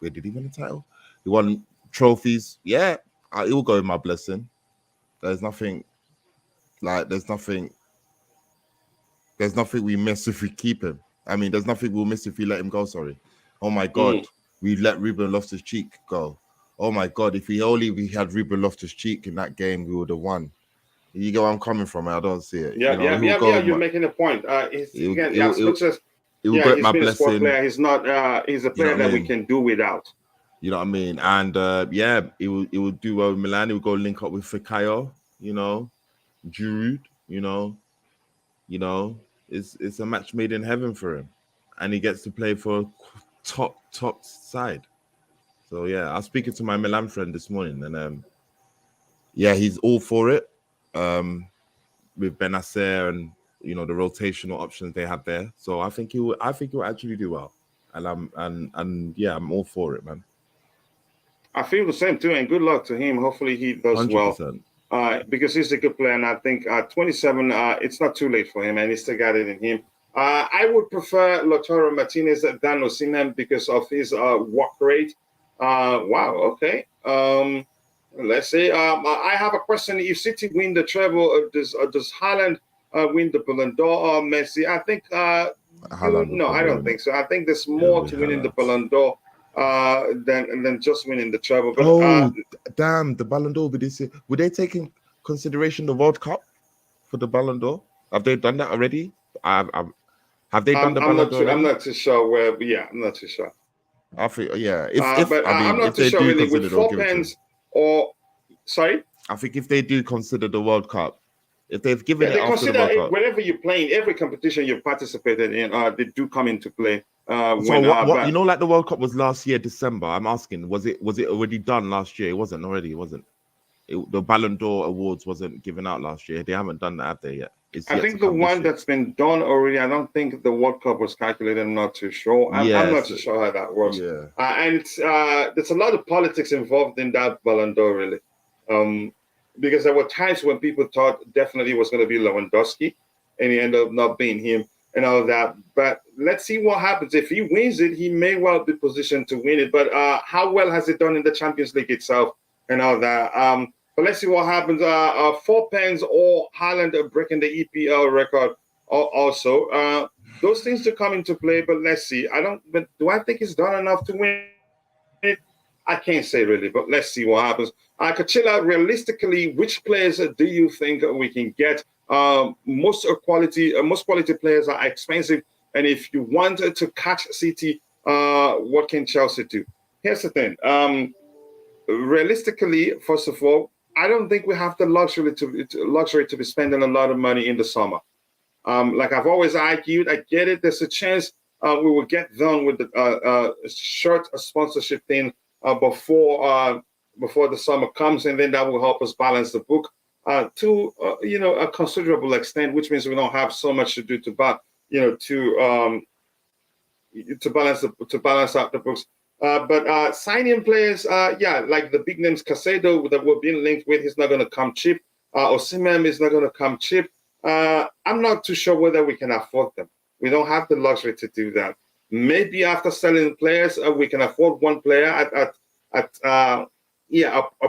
Speaker 2: Where did he win a title? He won trophies. Yeah, it will go in my blessing. There's nothing like there's nothing we miss if we keep him. I mean, there's nothing we'll miss if we let him go. Sorry. Oh my God,
Speaker 1: Mm-hmm.
Speaker 2: we let Ruben Loftus-Cheek go. Oh my God, if we had Ruben Loftus-Cheek in that game, we would have won. You get where I'm coming from? I don't see it.
Speaker 1: Yeah,
Speaker 2: You know,
Speaker 1: yeah,
Speaker 2: he will
Speaker 1: yeah,
Speaker 2: go.
Speaker 1: yeah. You're making a point. Again, as much as
Speaker 2: It will
Speaker 1: yeah,
Speaker 2: go at
Speaker 1: he's
Speaker 2: my
Speaker 1: been a squad
Speaker 2: blessing.
Speaker 1: player. He's not. He's a
Speaker 2: You know
Speaker 1: player
Speaker 2: what I
Speaker 1: that we
Speaker 2: mean?
Speaker 1: can do without.
Speaker 2: You know what I mean? And yeah, it will do well with Milan. It will go link up with Fikayo, you know, Giroud, you know, it's a match made in heaven for him. And he gets to play for a top side. So yeah, I was speaking to my Milan friend this morning and yeah, he's all for it. With Benacer and the rotational options they have there. So I think he'll actually do well. And yeah, I'm all for it, man.
Speaker 1: I feel the same too, and good luck to him. Hopefully, he does well
Speaker 2: 100%.
Speaker 1: because he's a good player. And I think 27, it's not too late for him, and he still got it in him. I would prefer Lautaro Martinez than Osimhen because of his work rate. Wow, okay. Let's say I have a question. If City win the treble, does Haaland win the Ballon d'Or or Messi? I think
Speaker 2: Haaland will
Speaker 1: no, I
Speaker 2: probably
Speaker 1: don't
Speaker 2: win it.
Speaker 1: think so. I think there's
Speaker 2: It'll
Speaker 1: more
Speaker 2: be
Speaker 1: to winning the
Speaker 2: Haaland.
Speaker 1: Ballon d'Or than just winning the treble. But
Speaker 2: Oh, damn, the Ballon d'Or. Would they take in consideration the World Cup for the Ballon d'Or? Have they done that already? Have they done the Ballon d'Or
Speaker 1: I'm
Speaker 2: already?
Speaker 1: not too sure where. But yeah, I'm not too sure.
Speaker 2: I think, yeah. If
Speaker 1: But
Speaker 2: I
Speaker 1: I'm
Speaker 2: mean,
Speaker 1: not
Speaker 2: if
Speaker 1: too
Speaker 2: they
Speaker 1: sure
Speaker 2: do
Speaker 1: really with
Speaker 2: consider, they'll
Speaker 1: four
Speaker 2: give it to him.
Speaker 1: pens or sorry.
Speaker 2: I think if they do consider the World Cup, if they've given
Speaker 1: Yeah,
Speaker 2: it
Speaker 1: they
Speaker 2: after the
Speaker 1: consider
Speaker 2: World
Speaker 1: it
Speaker 2: Cup.
Speaker 1: whenever you're playing, every competition you've participated in, they do come into play.
Speaker 2: So what
Speaker 1: But
Speaker 2: like the World Cup was last year, December. I'm asking, was it already done last year? It wasn't already, it wasn't. The Ballon d'Or awards wasn't given out last year. They haven't done that, have they yet? It's
Speaker 1: I
Speaker 2: yet to
Speaker 1: think the
Speaker 2: come this
Speaker 1: one
Speaker 2: year.
Speaker 1: that's been done already, I don't think the World Cup was calculated. I'm not too sure. I'm not
Speaker 2: Yes,
Speaker 1: too sure how that works.
Speaker 2: yeah.
Speaker 1: And it's, there's a lot of politics involved in that Ballon d'Or, really. Because there were times when people thought definitely it was going to be Lewandowski, and he ended up not being him and all that. But let's see what happens. If he wins it, he may well be positioned to win it. But how well has it done in the Champions League itself and all that? But let's see what happens. 4 pens or Haaland breaking the EPL record also. Those things to come into play, but let's see. But do I think he's done enough to win it? I can't say really, but let's see what happens. Kachila, realistically, which players do you think we can get? Most quality players are expensive, and if you want to catch City, what can Chelsea do? Here's the thing. Realistically, first of all, I don't think we have the luxury to be spending a lot of money in the summer. Like I've always argued, I get it. There's a chance we will get done with the shirt sponsorship thing before the summer comes, and then that will help us balance the book to a considerable extent, which means we don't have so much to do to balance out the books. But signing players, like the big names, Casado that we're being linked with, he's not going to come cheap. Osimhen is not going to come cheap. I'm not too sure whether we can afford them. We don't have the luxury to do that. Maybe after selling players, we can afford one player at a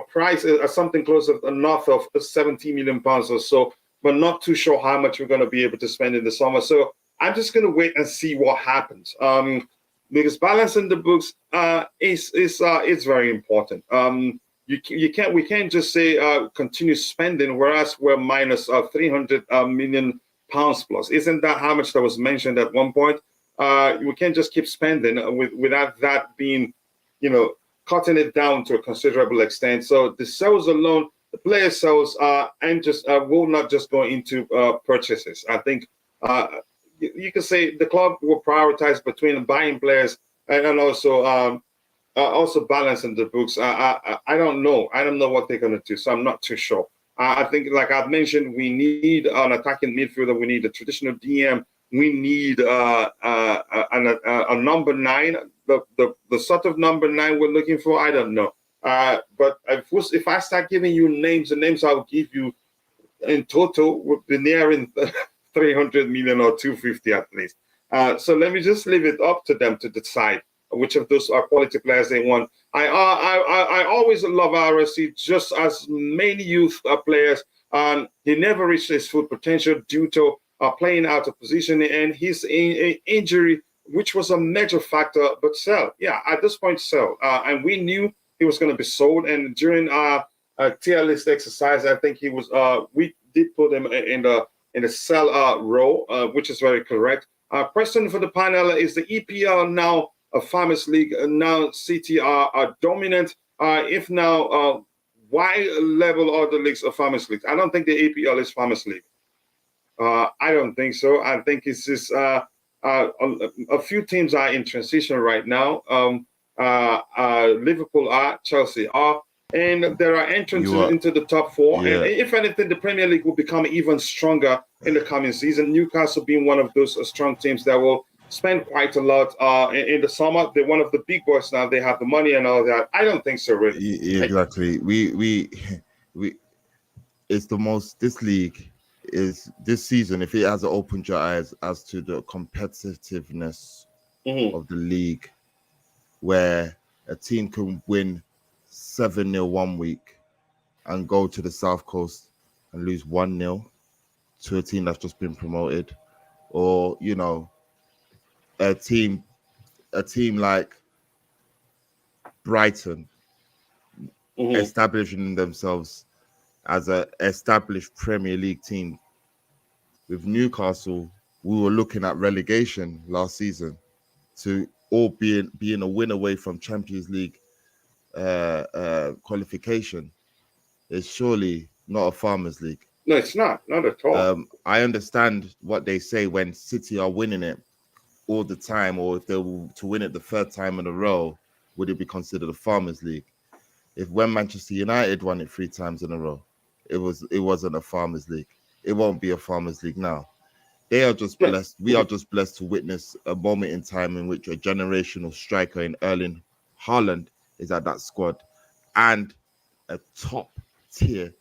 Speaker 1: price something close to north of 70 million pounds or so, but not too sure how much we're going to be able to spend in the summer. So I'm just going to wait and see what happens. Because balancing the books is very important. We can't just say continue spending, whereas we're minus 300 million pounds plus. Isn't that how much that was mentioned at one point? We can't just keep spending without that being, cutting it down to a considerable extent. So the sales alone, the player sales, and just will not just go into purchases. I think you can say the club will prioritize between buying players and also balancing the books. I don't know. I don't know what they're going to do, so I'm not too sure. I think, like I've mentioned, we need an attacking midfielder. We need a traditional DM. We need a number 9. The sort of number 9 we're looking for, I don't know. But if I start giving you names, the names I'll give you in total would be nearing 300 million or 250 at least. So let me just leave it up to them to decide which of those quality players they want. I always love RSC just as many youth players. He never reached his full potential due to playing out of position and his injury, which was a major factor. But sell, at this point, sell. And we knew he was going to be sold. And during our tier list exercise, I think he was. We did put him in the sell row, which is very correct. Question for the panel: is the EPL now a Farmers League? Now City are dominant. If now, why level other leagues of Farmers League? I don't think the EPL is Farmers League. I don't think so. I think it's just a few teams are in transition right now. Liverpool are, Chelsea are, and there are entrants into the top 4.
Speaker 2: Yeah.
Speaker 1: And if anything, the Premier League will become even stronger in the coming season. Newcastle being one of those strong teams that will spend quite a lot in the summer. They're one of the big boys now. They have the money and all that. I don't think so, really.
Speaker 2: Yeah, exactly. We it's the most. This league is this season. If it has opened your eyes as to the competitiveness of the league, where a team can win 7-0 one week and go to the South Coast and lose 1-0 to a team that's just been promoted, or a team like Brighton establishing themselves as an established Premier League team. With Newcastle, we were looking at relegation last season to all being a win away from Champions League qualification. It's surely not a Farmers League.
Speaker 1: No, it's not at all.
Speaker 2: I understand what they say when City are winning it all the time, or if they were to win it the third time in a row, would it be considered a Farmers League? If when Manchester United won it 3 times in a row, it wasn't a Farmers League. It won't be a Farmers League now. They are just blessed. We are just blessed to witness a moment in time in which a generational striker in Erling Haaland is at that squad, and a top tier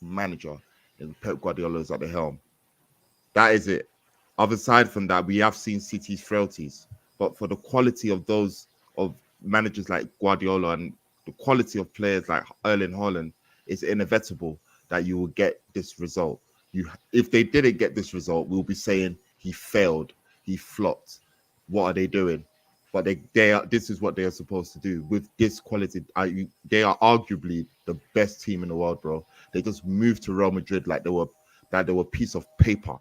Speaker 2: manager in Pep Guardiola is at the helm. That is it. Aside from that, we have seen City's frailties, but for the quality of those of managers like Guardiola and the quality of players like Erling Haaland, it's inevitable that you will get this result. If they didn't get this result, we'll be saying he failed, he flopped. What are they doing? but they are. This is what they are supposed to do with this quality. They are arguably the best team in the world, bro. They just moved to Real Madrid like they were a piece of paper.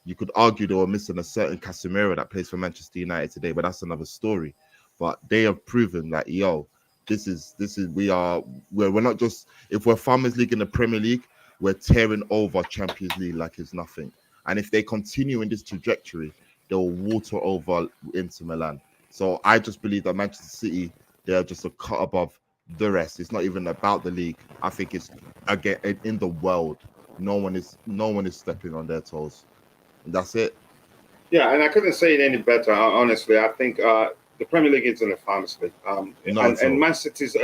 Speaker 2: You could argue they were missing a certain Casemiro that plays for Manchester United today, but that's another story. But they have proven that this is we're not just, if we're Farmers League in the Premier League, we're tearing over Champions League like it's nothing. And if they continue in this trajectory, they'll water over Inter Milan. So I just believe that Manchester City, they're just a cut above the rest. It's not even about the league. I think it's, again, in the world, no one is stepping on their toes. And that's it.
Speaker 1: Yeah, and I couldn't say it any better. Honestly, I think the Premier League is in a farmers league. And Man City's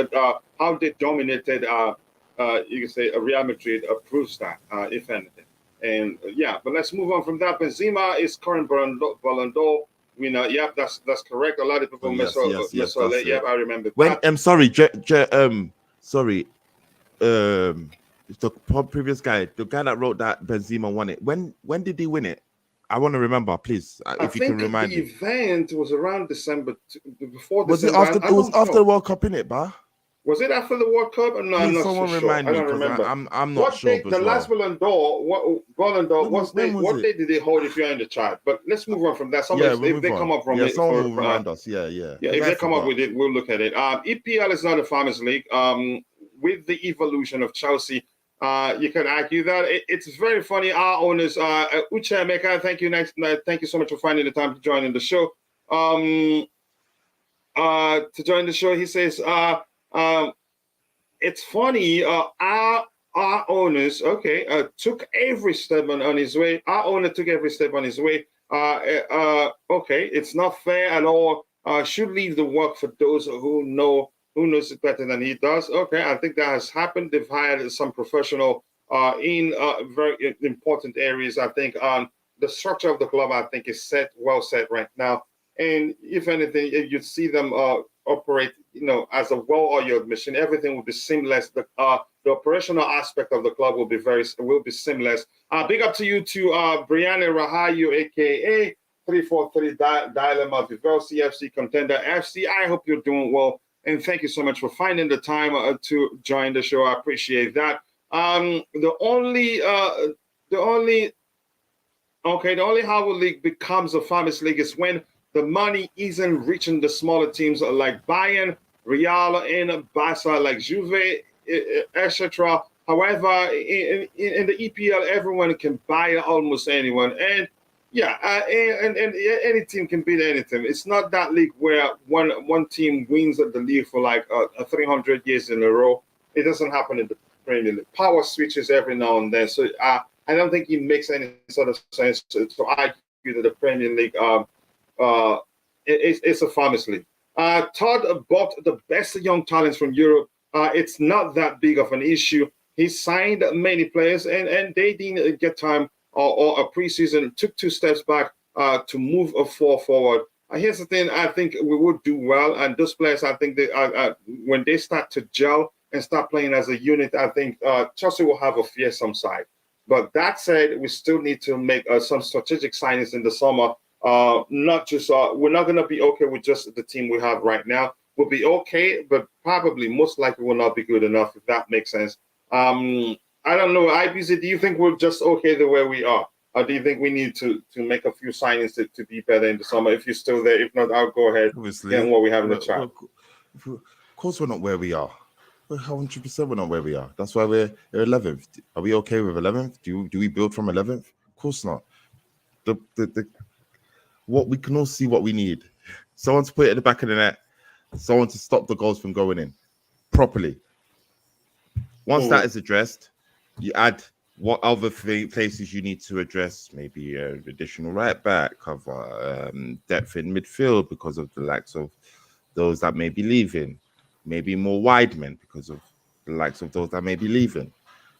Speaker 1: how they dominated. You can say Real Madrid proves that, if anything. And but let's move on from that. Benzema is current Ballon d'Or winner. Yep, that's correct. A lot of people
Speaker 2: yes,
Speaker 1: Yep, I remember.
Speaker 2: I'm sorry, sorry. The previous guy, the guy that wrote that Benzema won it. When did he win it? I want to remember, please. If you can remind me.
Speaker 1: The event was around December. Before
Speaker 2: was
Speaker 1: December.
Speaker 2: It after? It was after the World Cup, innit, bah?
Speaker 1: Was it after the World Cup? No, I'm not so sure. I don't remember.
Speaker 2: I'm not sure.
Speaker 1: The last Ballon d'Or, what day did they hold if you're in the chat? But let's move on from that. If they come up from it,
Speaker 2: someone will remind us. Yeah.
Speaker 1: If they come up with it, we'll look at it. EPL is not a Farmers League. With the evolution of Chelsea, you can argue that it's very funny. Our owners, Uche Emeka, thank you so much for finding the time to join in the show. He says, it's funny. Our owners, took every step on his way. Our owner took every step on his way. It's not fair at all. Should leave the work for those who knows it better than he does. Okay, I think that has happened. They've hired some professional in very important areas. I think the structure of the club, I think, is well set right now. And if anything, if you see them operate, as a well-oiled machine, everything will be seamless. The operational aspect of the club will be seamless. Big up to you to Brianna Rahayu, aka 343 Dilemma Chelsea F.C. Contender FC. I hope you're doing well. And thank you so much for finding the time to join the show. I appreciate that. The only Howard League becomes a Farmers League is when the money isn't reaching the smaller teams like Bayern, Real, and Barca, like Juve, etc. However, in the EPL, everyone can buy almost anyone. And and any team can beat any team. It's not that league where one team wins the league for like 300 years in a row. It doesn't happen in the Premier League. Power switches every now and then. So I don't think it makes any sort of sense to argue that the Premier League it's a Farmers League. Todd bought the best young talents from Europe. It's not that big of an issue. He signed many players and they didn't get time or a preseason, took 2 steps back to move forward. Here's the thing, I think we would do well. And those players, I think, when they start to gel and start playing as a unit, I think Chelsea will have a fearsome side. But that said, we still need to make some strategic signings in the summer. Not just we're not going to be okay with just the team we have right now. We'll be okay, but probably most likely will not be good enough, if that makes sense. I don't know. IBZ, do you think we're just okay the way we are? Or do you think we need to make a few signings to be better in the summer? If you're still there, if not, I'll go ahead.
Speaker 2: Obviously,
Speaker 1: and what we have in the chat.
Speaker 2: Of course, we're not where we are. 100% we're not where we are. That's why we're 11th. Are we okay with 11th? Do we build from 11th? Of course not. What we can all see what we need. Someone to put it at the back of the net. Someone to stop the goals from going in properly. Once that is addressed, you add what other places you need to address. Maybe additional right back, cover depth in midfield because of the likes of those that may be leaving. Maybe more wide men because of the likes of those that may be leaving.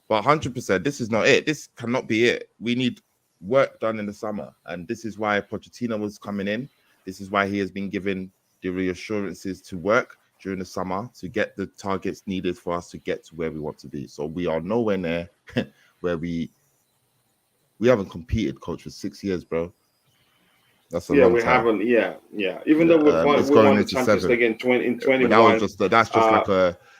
Speaker 2: But 100%, this is not it. This cannot be it. We need work done in the summer. And this is why Pochettino was coming in. This is why he has been given the reassurances to work during the summer to get the targets needed for us to get to where we want to be. So we are nowhere near where we haven't competed, coach, for 6 years, bro. That's a
Speaker 1: Yeah,
Speaker 2: long
Speaker 1: we
Speaker 2: time.
Speaker 1: haven't. Yeah, yeah. Even
Speaker 2: Yeah,
Speaker 1: though
Speaker 2: it's
Speaker 1: we
Speaker 2: going
Speaker 1: won the
Speaker 2: into
Speaker 1: Champions
Speaker 2: 7.
Speaker 1: League in
Speaker 2: But that was
Speaker 1: 21.
Speaker 2: just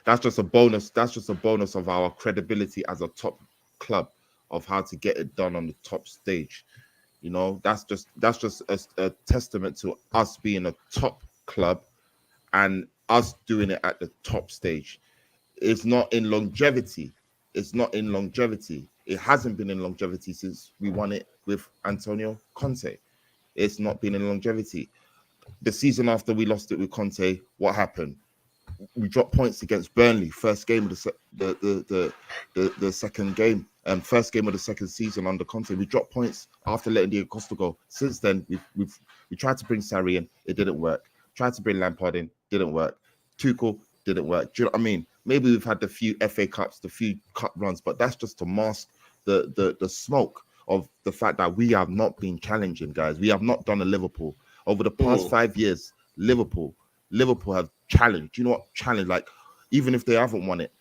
Speaker 2: that's just a bonus. That's just a bonus of our credibility as a top club of how to get it done on the top stage. You know, that's just a testament to us being a top club and us doing it at the top stage. It's not in longevity. It's not in longevity. It hasn't been in longevity since we won it with Antonio Conte. It's not been in longevity. The season after we lost it with Conte, what happened? We dropped points against Burnley, first game of the second game, first game of the second season under Conte. We dropped points after letting Diego Costa go. Since then, we tried to bring Sarri in, it didn't work. Tried to bring Lampard in, didn't work. Tuchel didn't work. Do you know what I mean? Maybe we've had the few FA Cups, the few cup runs, but that's just to mask the smoke of the fact that we have not been challenging, guys. We have not done a Liverpool over the past 5 years. Liverpool have challenged. You know what? Challenge, like, even if they haven't won it,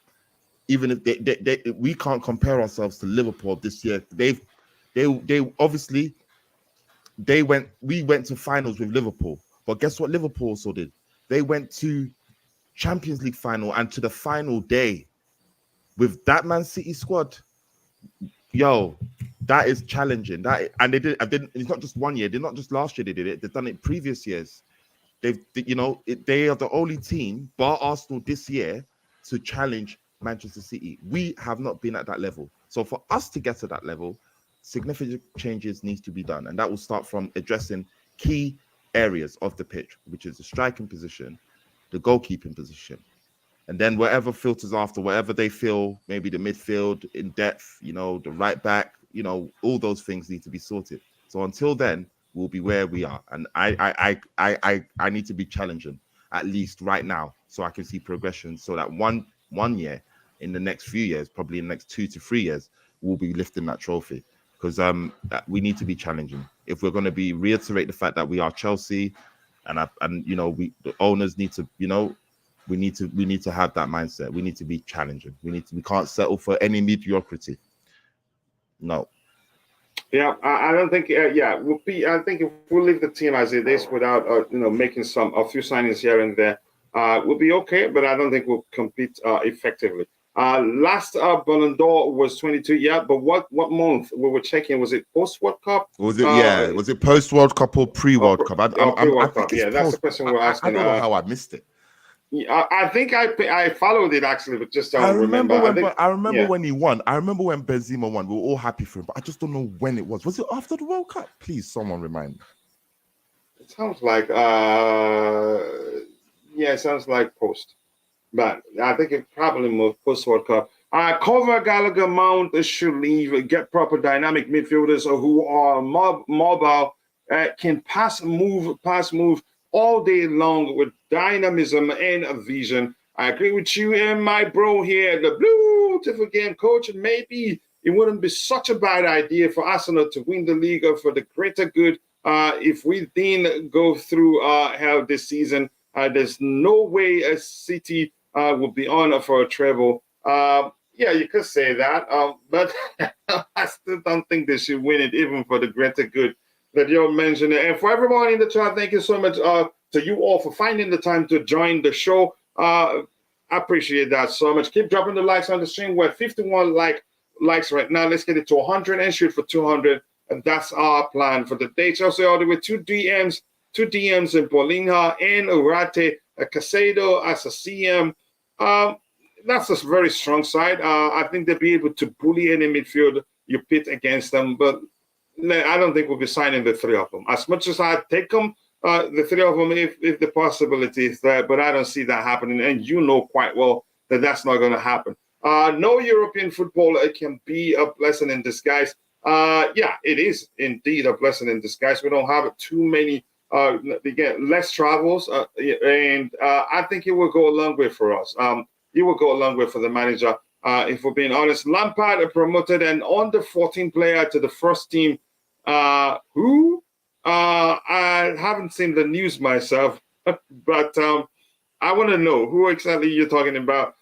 Speaker 2: even if they we can't compare ourselves to Liverpool this year. They obviously we went to finals with Liverpool, but guess what Liverpool also did? They went to Champions League final and to the final day with that Man City squad. Yo, that is challenging. That, and they did. It's not just 1 year. They're not just last year. They did it. They've done it previous years. They are the only team, bar Arsenal this year, to challenge Manchester City. We have not been at that level. So for us to get to that level, significant changes needs to be done, and that will start from addressing key areas of the pitch, which is the striking position, the goalkeeping position, and then whatever filters after, whatever they feel, maybe the midfield in depth, the right back, all those things need to be sorted. So until then, we'll be where we are, and I need to be challenging at least right now, so I can see progression. So that one year, in the next few years, probably in the next 2 to 3 years, we'll be lifting that trophy, because we need to be challenging if we're going to be reiterate the fact that we are Chelsea, and the owners need to we need to have that mindset. We need to be challenging. We can't settle for any mediocrity. No.
Speaker 1: Yeah, I don't think. I think if we leave the team as it is without, making a few signings here and there, we'll be okay. But I don't think we'll compete effectively. Last Ballon d'Or was 22. Yeah, but what month we were checking? Was it post World Cup?
Speaker 2: Was it Was it post World Cup or pre World Cup?
Speaker 1: Pre World
Speaker 2: think
Speaker 1: Cup.
Speaker 2: it's
Speaker 1: Yeah, that's the
Speaker 2: post.
Speaker 1: question we're asking.
Speaker 2: I don't know how I missed it.
Speaker 1: I think I followed it actually, but just don't
Speaker 2: I remember
Speaker 1: remember.
Speaker 2: When he won. I remember when Benzema won. We were all happy for him, but I just don't know when it was. Was it after the World Cup? Please, someone remind me.
Speaker 1: It sounds like it sounds like post, but I think it probably moved post World Cup. Cover Gallagher Mount should leave. Get proper dynamic midfielders who are mobile, can pass, move all day long with dynamism and vision. I agree with you and my bro here, the beautiful game coach. Maybe it wouldn't be such a bad idea for Arsenal to win the league for the greater good. If we didn't go through hell this season, there's no way a City will be on for a treble. Yeah, you could say that, but I still don't think they should win it, even for the greater good that you're mentioning. And for everyone in the chat, thank you so much to you all for finding the time to join the show. I appreciate that so much. Keep dropping the likes on the stream. We're at 51 likes right now. Let's get it to 100 and shoot for 200. And that's our plan for the day. Chelsea all the way two DMs in Paulina and Urate, Casado as a CM. That's a very strong side. I think they'll be able to bully any midfield you pit against them, but I don't think we'll be signing the three of them. As much as I take them, the three of them, if the possibility is there, but I don't see that happening. And you know quite well that that's not going to happen. No European football can be a blessing in disguise. Yeah, it is indeed a blessing in disguise. We don't have too many, less travels, and I think it will go a long way for us. It will go a long way for the manager. If we're being honest, Lampard promoted an under 14 player to the first team. Who? I haven't seen the news myself, but I want to know who exactly you're talking about.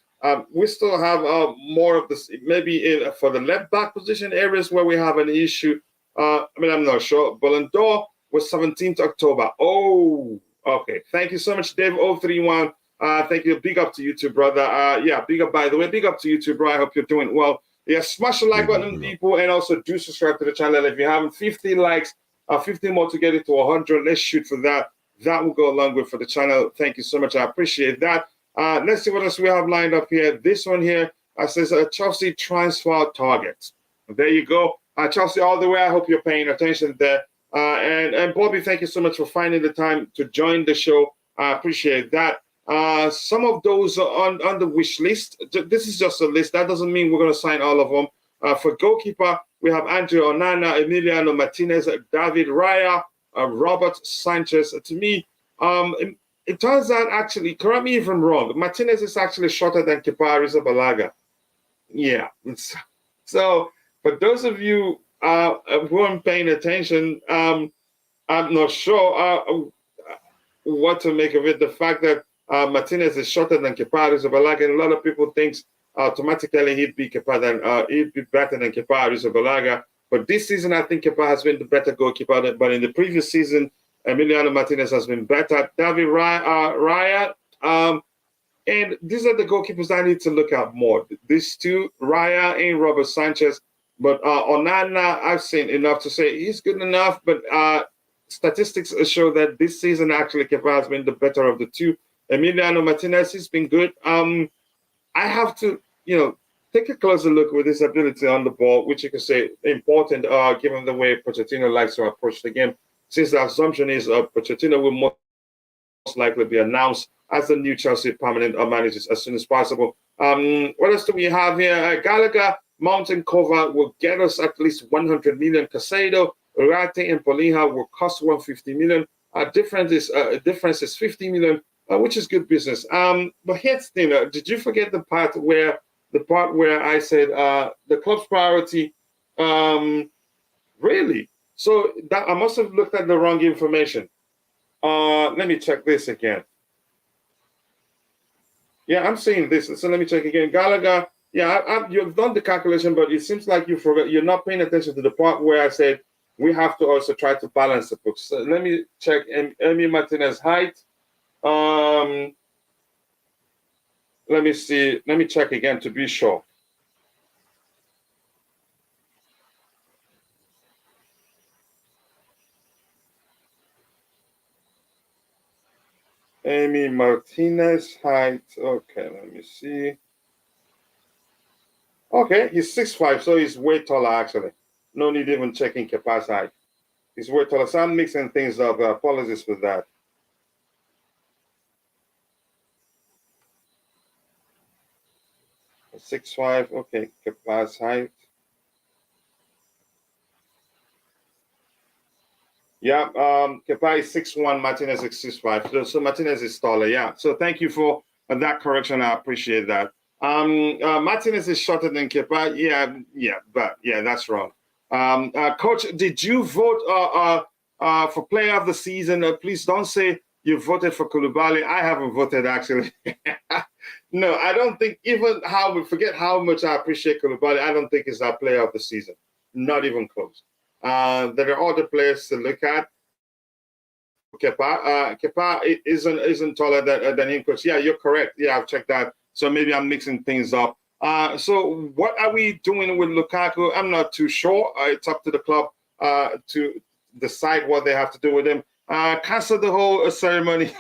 Speaker 1: We still have more of this, maybe for the left back position areas where we have an issue. I'm not sure. Ballon d'Or was 17th October. Oh, okay. Thank you so much, Dave 031. Thank you. Big up to you too, brother. Yeah, big up, by the way. Big up to you too, bro. I hope you're doing well. Yeah, smash the like button, people, and also do subscribe to the channel if you haven't. 50 likes, 50 more to get it to 100. Let's shoot for that. That will go a long way for the channel. Thank you so much. I appreciate that. Let's see what else we have lined up here. This one here says Chelsea transfer targets. There you go. Chelsea all the way. I hope you're paying attention there. And Bobby, thank you so much for finding the time to join the show. I appreciate that. Some of those are on the wish list. This is just a list. That doesn't mean we're going to sign all of them. For goalkeeper, we have Andrew Onana, Emiliano Martinez, David Raya, Robert Sanchez. To me, it turns out, actually, correct me if I'm wrong, Martinez is actually shorter than Kepa Arrizabalaga. Yeah. So, for those of you who aren't paying attention, I'm not sure what to make of it. The fact that Martinez is shorter than Kepa Arrizabalaga, and a lot of people think automatically he'd be better than Kepa Arrizabalaga. But this season, I think Kepa has been the better goalkeeper. But in the previous season, Emiliano Martinez has been better. David Raya, and these are the goalkeepers I need to look at more. These two, Raya and Robert Sanchez. But Onana, I've seen enough to say he's good enough. But statistics show that this season, actually, Kepa has been the better of the two. Emiliano Martinez has been good. I have to, take a closer look with his ability on the ball, which you can say important, given the way Pochettino likes to approach the game. Since the assumption is Pochettino will most likely be announced as the new Chelsea permanent manager as soon as possible. What else do we have here? Gallagher, Mountain Cover will get us at least 100 million. Casado, Urate, and Poliha will cost 150 million. Difference is 50 million, which is good business. But here's the thing: did you forget the part where I said the club's priority? Really? So that I must have looked at the wrong information. Let me check this again. Yeah, I'm seeing this. So let me check again. Gallagher. Yeah, you've done the calculation, but it seems like you forgot. You're not paying attention to the part where I said we have to also try to balance the books. So let me check Emi Martinez's height. Let me see. Let me check again to be sure. Emi Martinez height. Okay, let me see. Okay, he's 6'5", so he's way taller, actually. No need even checking Kepa's height. He's way taller. So I'm mixing things up. Apologies for that. 6'5", okay, Kepa's height. Yeah, Kepa is 6'1", Martinez is 6'5". So Martinez is taller, yeah. So thank you for that correction. I appreciate that. Martinez is shorter than Kepa. Yeah, that's wrong. Coach, did you vote for player of the season? Please don't say you voted for Koulibaly. I haven't voted, actually. No, I don't think, forget how much I appreciate Koulibaly, I don't think he's our player of the season. Not even close. There are other players to look at. Kepa isn't taller than him, coach. Yeah, you're correct. Yeah, I've checked that. So maybe I'm mixing things up. So what are we doing with Lukaku? I'm not too sure. It's up to the club to decide what they have to do with him. Cancel the whole ceremony.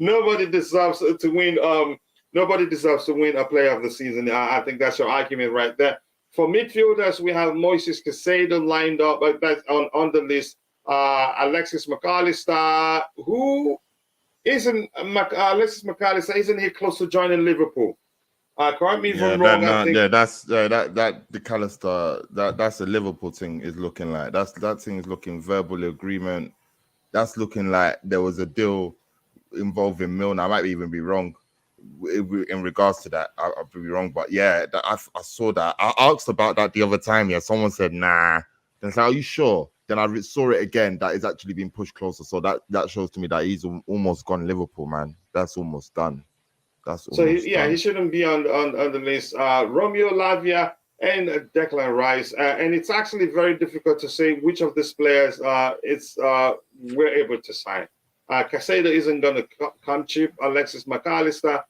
Speaker 1: Nobody deserves to win. Nobody deserves to win a player of the season. I think that's your argument right there. For midfielders, we have Moises Caicedo lined up, but that's on the list. Alexis McAllister, who isn't Alexis McAllister? Isn't he close to joining Liverpool? Correct me if I'm wrong.
Speaker 2: That's the McAllister. That's a Liverpool thing is looking like. That thing is looking verbal agreement. That's looking like there was a deal involving Milner. I might even be wrong in regards to that. I'll be wrong, but yeah, I saw that. I asked about that the other time. Yeah, someone said nah. Then I said, "Are you sure?" Then I saw it again. That is actually being pushed closer. So that shows to me that he's almost gone Liverpool, man. That's almost done. He shouldn't
Speaker 1: be on the list. Romeo Lavia, and Declan Rice. And it's actually very difficult to say which of these players we're able to sign. Casado isn't going to come cheap. Alexis McAllister,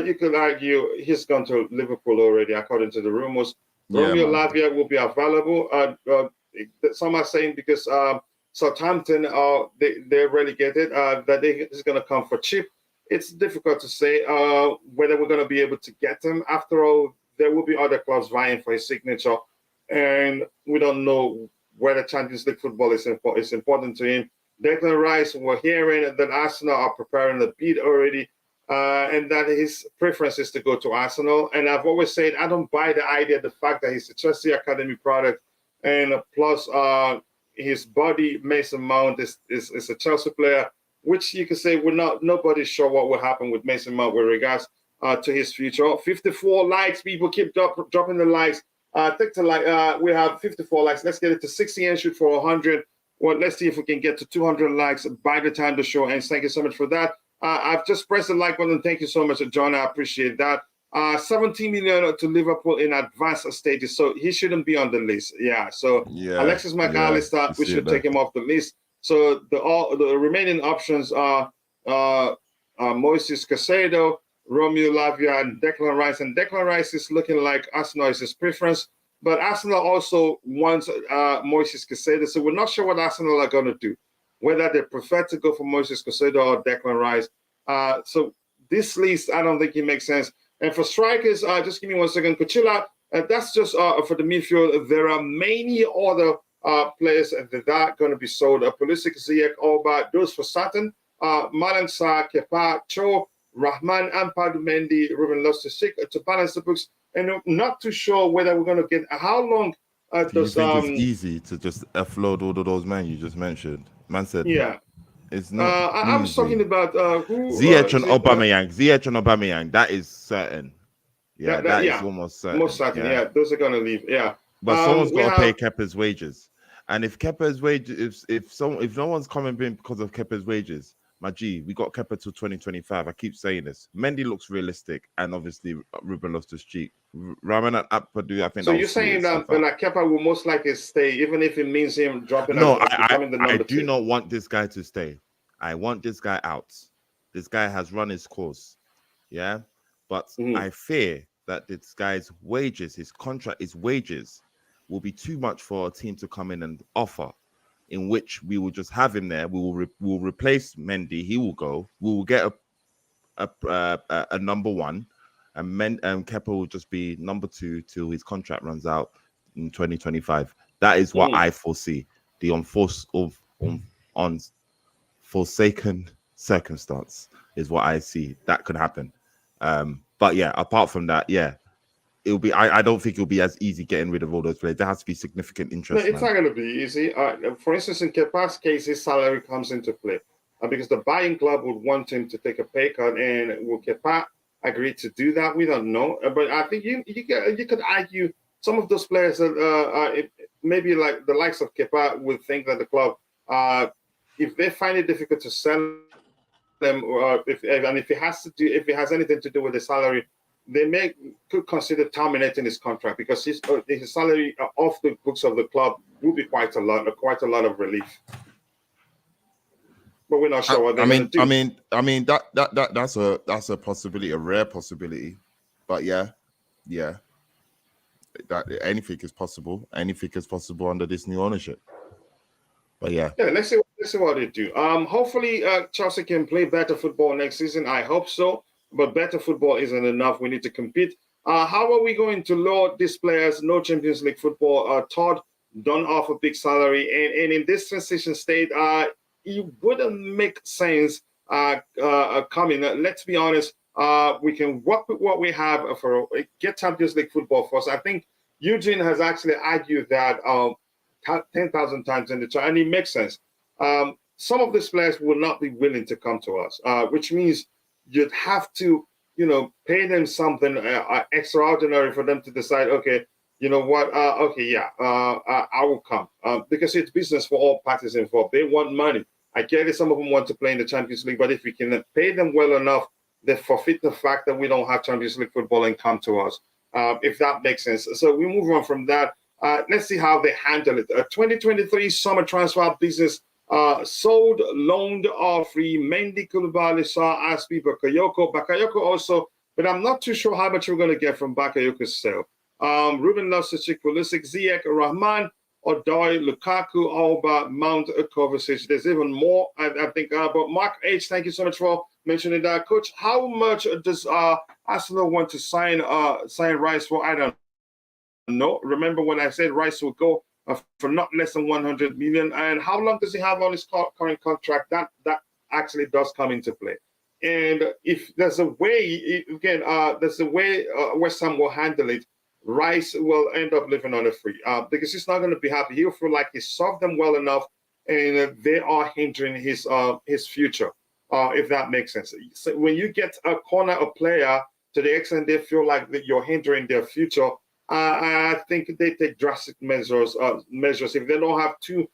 Speaker 1: you could argue he's gone to Liverpool already, according to the rumors.
Speaker 2: Yeah,
Speaker 1: Romeo
Speaker 2: man.
Speaker 1: Lavia will be available. Some are saying because Southampton they're relegated, that he's going to come for cheap. It's difficult to say whether we're going to be able to get him. After all, there will be other clubs vying for his signature, and we don't know whether Champions League football is important to him. Declan Rice, we're hearing that Arsenal are preparing a bid already, and that his preference is to go to Arsenal. And I've always said I don't buy the idea, the fact that he's a Chelsea Academy product, and plus his body, Mason Mount, is a Chelsea player, which you could say nobody's sure what will happen with Mason Mount with regards to his future. 54 likes, people keep dropping the likes. Take the like. We have 54 likes. Let's get it to 60 and shoot for 100. Well, let's see if we can get to 200 likes by the time the show ends. Thank you so much for that. I've just pressed the like button. Thank you so much, John. I appreciate that. 17 million to Liverpool in advanced stages, so he shouldn't be on the list. Yeah. So Alexis McAllister, we should take him off the list. So the remaining options are Moises Caicedo, Romeo Lavia, and Declan Rice. And Declan Rice is looking like Arsenal is his preference. But Arsenal also wants Moises Caicedo. So we're not sure what Arsenal are going to do, whether they prefer to go for Moises Caicedo or Declan Rice. So this list, I don't think it makes sense. And for strikers, just give me 1 second. Kuchila, that's just for the midfield. There are many other players that are going to be sold. Pulisic, Ziyech, Alba, those for certain. Malang Sarr, Kepa, Cho, Rahman, Ampadu Mendy, Ruben Loftus-Cheek to balance the books. And I'm not too sure whether we're going to get how long.
Speaker 2: Do you think it's easy to just offload all of those men you just mentioned? Man said,
Speaker 1: yeah,
Speaker 2: it's not.
Speaker 1: I was talking about who
Speaker 2: Ziyech and Aubameyang. Ziyech and Aubameyang. That is certain. Yeah, that is almost certain.
Speaker 1: Most certain. Yeah, those are going to leave. Yeah,
Speaker 2: but someone's got to pay Kepa's wages, and if Kepa's wages, if no one's coming in because of Kepa's wages, my G, we got Kepa till 2025. I keep saying this. Mendy looks realistic, and obviously Ruben Loftus-Cheek. Rahman and Ampadu, I think.
Speaker 1: So you're saying that Kepa will most likely stay, even if it means him dropping?
Speaker 2: No, I do not want this guy to stay. I want this guy out. This guy has run his course. Yeah, but I fear that this guy's wages, his contract, his wages, will be too much for a team to come in and offer. In which we will just have him there. We will replace Mendy. He will go. We will get a number one, and Kepa will just be number two till his contract runs out in 2025. That is what I foresee. The unforsaken circumstance is what I see that could happen. But yeah, apart from that, yeah, it'll be. I don't think it'll be as easy getting rid of all those players. There has to be significant interest.
Speaker 1: No, it's not going to be easy. For instance, in Kepa's case, his salary comes into play because the buying club would want him to take a pay cut, and will Kepa agree to do that? We don't know. But I think you could argue some of those players that maybe like the likes of Kepa would think that the club, if they find it difficult to sell them, if it has anything to do with the salary, they could consider terminating his contract because his salary off the books of the club will be quite a lot of relief. But we're not sure what they're going to do.
Speaker 2: I mean that's a possibility, a rare possibility. But yeah, that anything is possible. Anything is possible under this new ownership. But yeah,
Speaker 1: let's see what they do. Hopefully, Chelsea can play better football next season. I hope so. But better football isn't enough. We need to compete. How are we going to lure these players? No Champions League football. Todd don't offer big salary, and in this transition state, it wouldn't make sense coming. Let's be honest. We can work with what we have for get Champions League football first. I think Eugene has actually argued that 10,000 times in the chat, and it makes sense. Some of these players will not be willing to come to us, which means you'd have to, pay them something extraordinary for them to decide, okay, you know what, I will come. Because it's business for all parties involved. They want money. I get it, some of them want to play in the Champions League, but if we can pay them well enough, they forfeit the fact that we don't have Champions League football and come to us. if that makes sense. So we move on from that. Let's see how they handle it. 2023 summer transfer business sold, loaned, or free Mendy, Koulibaly, Sarr, Aspi, Bakayoko. Bakayoko also, but I'm not too sure how much we're going to get from Bakayoko's sale. Ruben Loftus-Cheek, Pulisic, Ziyech, Rahman, Odoi, Lukaku, Alba, Mount, Kovacic. There's even more, I think. But Mark H, thank you so much for mentioning that. Coach, how much does Arsenal want to sign Rice for? I don't know. Remember when I said Rice will go for not less than 100 million? And how long does he have on his current contract? That actually does come into play. And if there's a way, again, there's a way West Ham will handle it, Rice will end up living on a free because he's not going to be happy. He'll feel like he served them well enough, and they are hindering his future, if that makes sense. So when you get a player to the extent they feel like that you're hindering their future, I think they take drastic measures. If they don't have too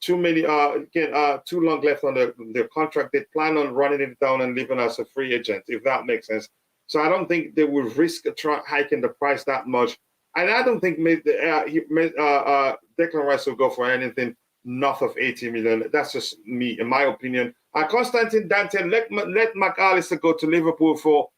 Speaker 1: long left on their contract, they plan on running it down and leaving as a free agent, if that makes sense. So I don't think they will risk hiking the price that much. And I don't think Declan Rice will go for anything north of 80 million. That's just me, in my opinion. Constantine Dante, let McAllister go to Liverpool for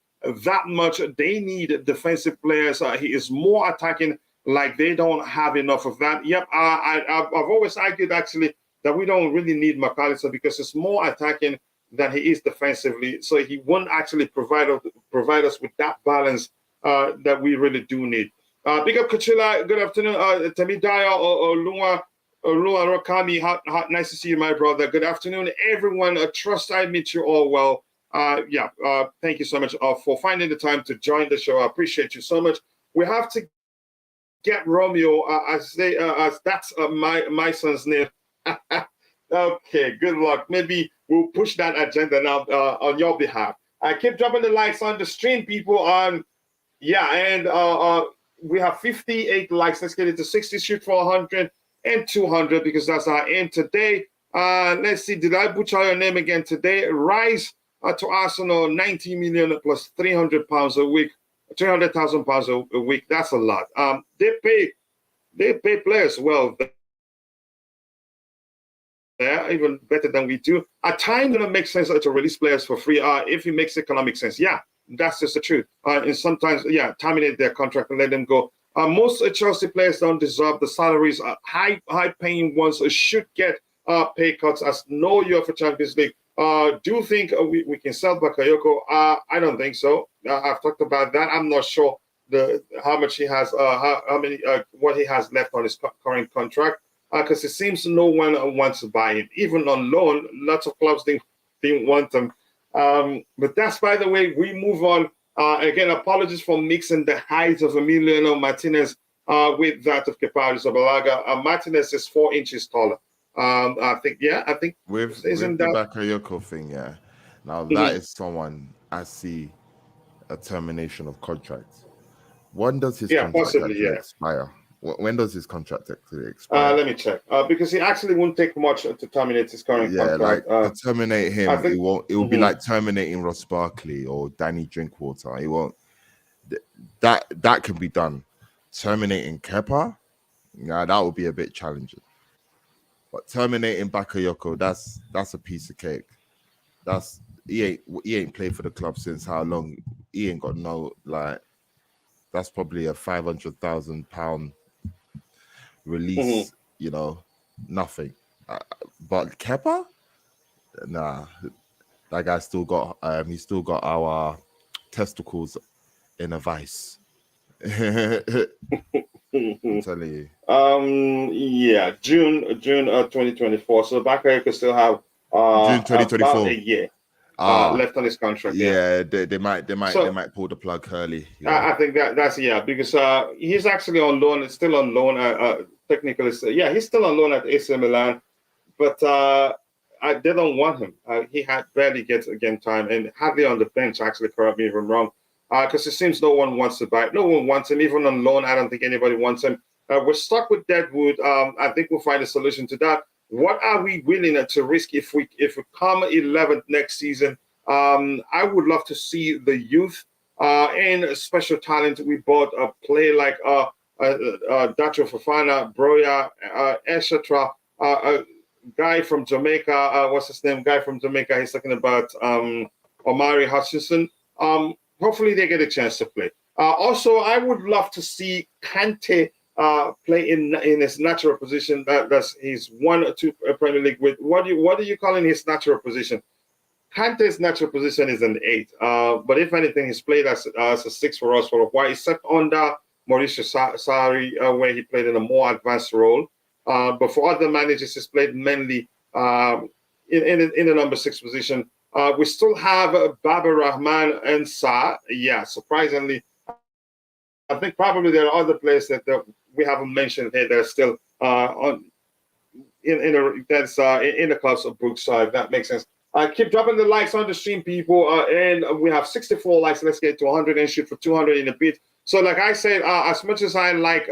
Speaker 1: that much. They need defensive players. He is more attacking, like they don't have enough of that. Yep, I've always argued, actually, that we don't really need McAllister because it's more attacking than he is defensively, so he won't actually provide us with that balance that we really do need. Big up Kachila, good afternoon. Tamidaya or Lua Rokami, nice to see you, my brother. Good afternoon, everyone. Trust I meet you all well. Thank you so much for finding the time to join the show. I appreciate you so much. We have to get Romeo, as that's my son's name. Okay, good luck. Maybe we'll push that agenda now on your behalf. I keep dropping the likes on the stream, people. We have 58 likes. Let's get it to 60. Shoot for 100 and 200 because that's our aim today. Let's see. Did I butcher your name again today? Rise to Arsenal, 90 million plus 300 pounds a week, 300,000 pounds a week. That's a lot. They pay players well. Even better than we do. At times, it makes sense to release players for free if it makes economic sense. Yeah, that's just the truth. And sometimes, terminate their contract and let them go. Most Chelsea players don't deserve the salaries. High-paying ones should get pay cuts as no UEFA Champions League. Do you think we can sell Bakayoko? I don't think so. I've talked about that. I'm not sure how much he has, what he has left on his current contract. Because it seems no one wants to buy him. Even on loan, lots of clubs didn't want him. But that's, by the way, we move on. Again, apologies for mixing the height of Emiliano Martinez with that of Kepa Arrizabalaga. Martinez is 4 inches taller. I think
Speaker 2: with the Bakayoko thing, yeah. Now that is someone I see a termination of contract. When does his contract expire? When does his contract actually expire?
Speaker 1: Let me check. Because he actually won't take much to terminate his current contract.
Speaker 2: To terminate him, it will be like terminating Ross Barkley or Danny Drinkwater. It won't. That can be done. Terminating Kepa, that would be a bit challenging. But terminating Bakayoko, that's a piece of cake. He ain't played for the club since how long? He ain't got that's probably a £500,000 release, nothing. But Kepa, that guy still got he's still got our testicles in a vice. I'm telling you.
Speaker 1: June 2024. So Bakayoko still have
Speaker 2: June 2024,
Speaker 1: about a year left on his contract.
Speaker 2: They might pull the plug early.
Speaker 1: I think that's because he's actually on loan. It's still on loan. Technically, he's still on loan at AC Milan, but they don't want him. He barely gets game time and hardly on the bench. Actually, correct me if I'm wrong, because it seems no one wants to buy. No one wants him, even on loan. I don't think anybody wants him. We're stuck with Deadwood. I think we'll find a solution to that. What are we willing to risk if we come 11th next season? I would love to see the youth In special talent, we bought a player like Dacho Fofana, Broya, etc. A guy from Jamaica, what's his name? Guy from Jamaica. He's talking about Omari Hutchinson. Hopefully, they get a chance to play. Also, I would love to see Kante play in his natural position. That's he's 1 or 2 Premier League with. What are you calling his natural position? Kante's natural position is an 8. But if anything, he's played as a 6 for us for a while, except under Mauricio Sarri, where he played in a more advanced role. But for other managers, he's played mainly in the number 6 position. We still have Babar Rahman and Sa. Yeah, surprisingly, I think probably there are other players that we haven't mentioned here that are still in the clubs of Brookside. That makes sense. Keep dropping the likes on the stream, people. And we have 64 likes. Let's get to 100 and shoot for 200 in a bit. So, like I said, as much as I like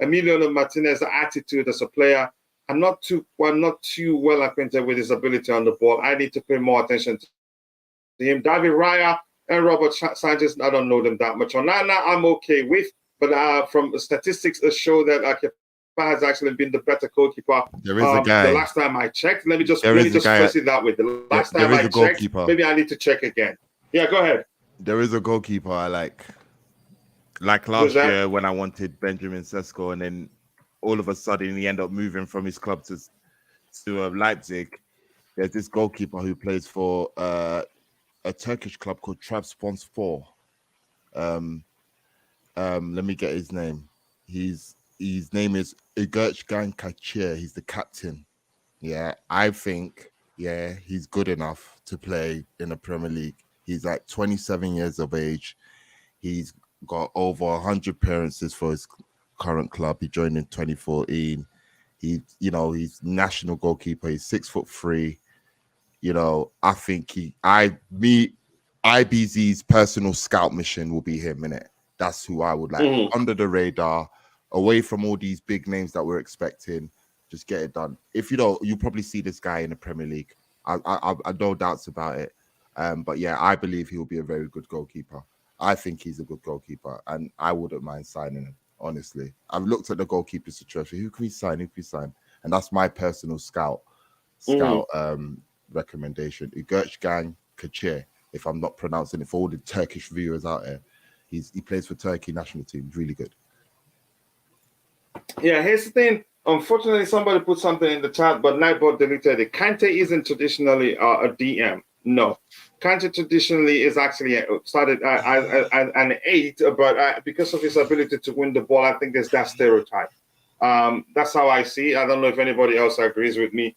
Speaker 1: Emiliano Martinez's attitude as a player, I'm not too well acquainted with his ability on the ball. I need to pay more attention to him. David Raya and Robert Sanchez, I don't know them that much. Onana, I'm okay with, but from statistics that show that Kepa has actually been the better goalkeeper.
Speaker 2: There is a guy.
Speaker 1: The last time I checked, let me just stress it that way. The last time I checked, maybe I need to check again. Yeah, go ahead.
Speaker 2: There is a goalkeeper I like. Like last year when I wanted Benjamin Sesko, and then all of a sudden he ended up moving from his club to Leipzig. There's this goalkeeper who plays for a Turkish club called Trabzonspor. Let me get his name. His name is Igurçgan Kaçır. He's the captain. Yeah, I think he's good enough to play in the Premier League. He's like 27 years of age. He's got over 100 appearances for his current club. He joined in 2014. He's national goalkeeper. He's 6'3". I think IBZ's personal scout mission will be him, innit? That's who I would like. Under the radar, away from all these big names that we're expecting. Just get it done. If you don't, you'll probably see this guy in the Premier League. I no doubts about it. But yeah, I believe he'll be a very good goalkeeper. I think he's a good goalkeeper, and I wouldn't mind signing him, honestly. I've looked at the goalkeeper situation. Who can we sign? And that's my personal scout recommendation. Igurçgan Kaçır, if I'm not pronouncing it, for all the Turkish viewers out there. He plays for Turkey national team. Really good.
Speaker 1: Yeah, here's the thing. Unfortunately, somebody put something in the chat, but Nightbot deleted it. Kante isn't traditionally a DM. No. Kante traditionally is actually started as an 8, but because of his ability to win the ball, I think there's that stereotype. That's how I see it. I don't know if anybody else agrees with me.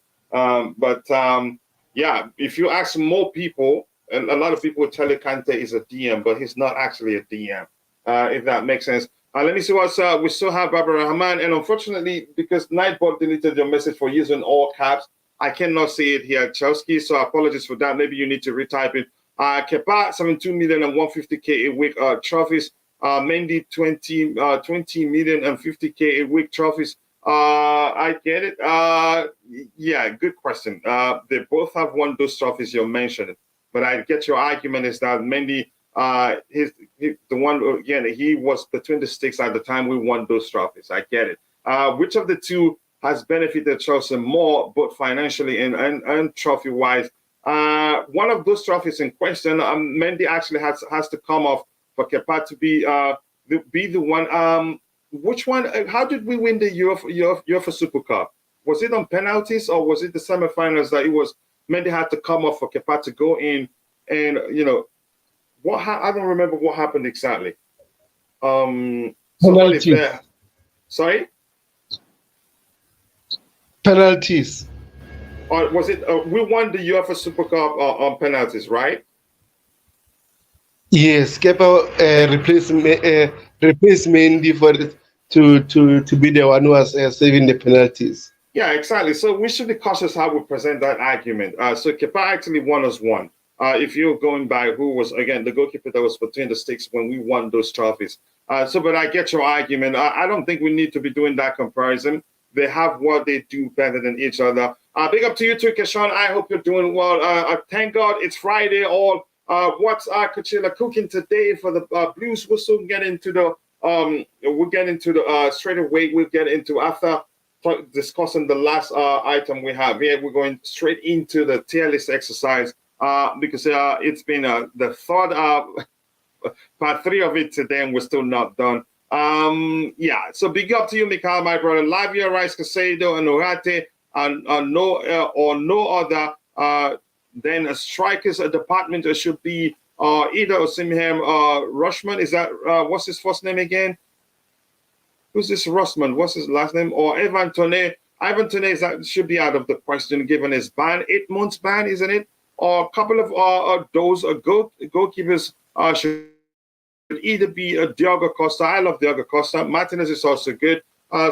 Speaker 1: Yeah, if you ask more people, a lot of people will tell you Kante is a DM, but he's not actually a DM, if that makes sense. Let me see what's we still have Babar Rahman, and unfortunately, because Nightbot deleted your message for using all caps, I cannot see it here, Chelsea. So apologies for that. Maybe you need to retype it. Kepa, 72 million and 150K a week trophies. Mendy, 20 million and 50K a week trophies. I get it. Yeah, good question. They both have won those trophies you're mentioning, but I get your argument is that Mendy, he's the one again. He was between the sticks at the time we won those trophies. I get it. Which of the two has benefited Chelsea more, both financially and trophy-wise? One of those trophies in question, Mendy actually has to come off for Kepa to be the one. Which one? How did we win the UEFA Super Cup? Was it on penalties or was it the semifinals that it was Mendy had to come off for Kepa to go in? And what? I don't remember what happened exactly. Somebody there. Sorry.
Speaker 3: Penalties.
Speaker 1: Or was it? We won the UEFA Super Cup on penalties, right?
Speaker 3: Yes, Kepa replaced Mendy to be the one who was saving the penalties.
Speaker 1: Yeah, exactly. So we should be cautious how we present that argument. So Kepa actually won us one. If you're going by who was, again, the goalkeeper that was between the sticks when we won those trophies. But I get your argument. I don't think we need to be doing that comparison. They have what they do better than each other. Big up to you too, Keshawn. I hope you're doing well. Thank God it's Friday all. what's Kuchela cooking today for the Blues. We'll soon get into the straight away. We'll get into after discussing the last item we have here. We're going straight into the tier list exercise because it's been the third part 3 of it today, and we're still not done. So big up to you, Mikhail, my brother. Lavia, Rice, Casado, and Orate, and no other. Then a strikers department should be either Osimhen or Rushman. Is that what's his first name again? Who's this Rushman? What's his last name? Or Ivan Toney? Ivan Toney should be out of the question given his ban, 8 months ban, isn't it? Or a couple of those goalkeepers should either be Diogo Costa. I love Diogo Costa. Martinez is also good.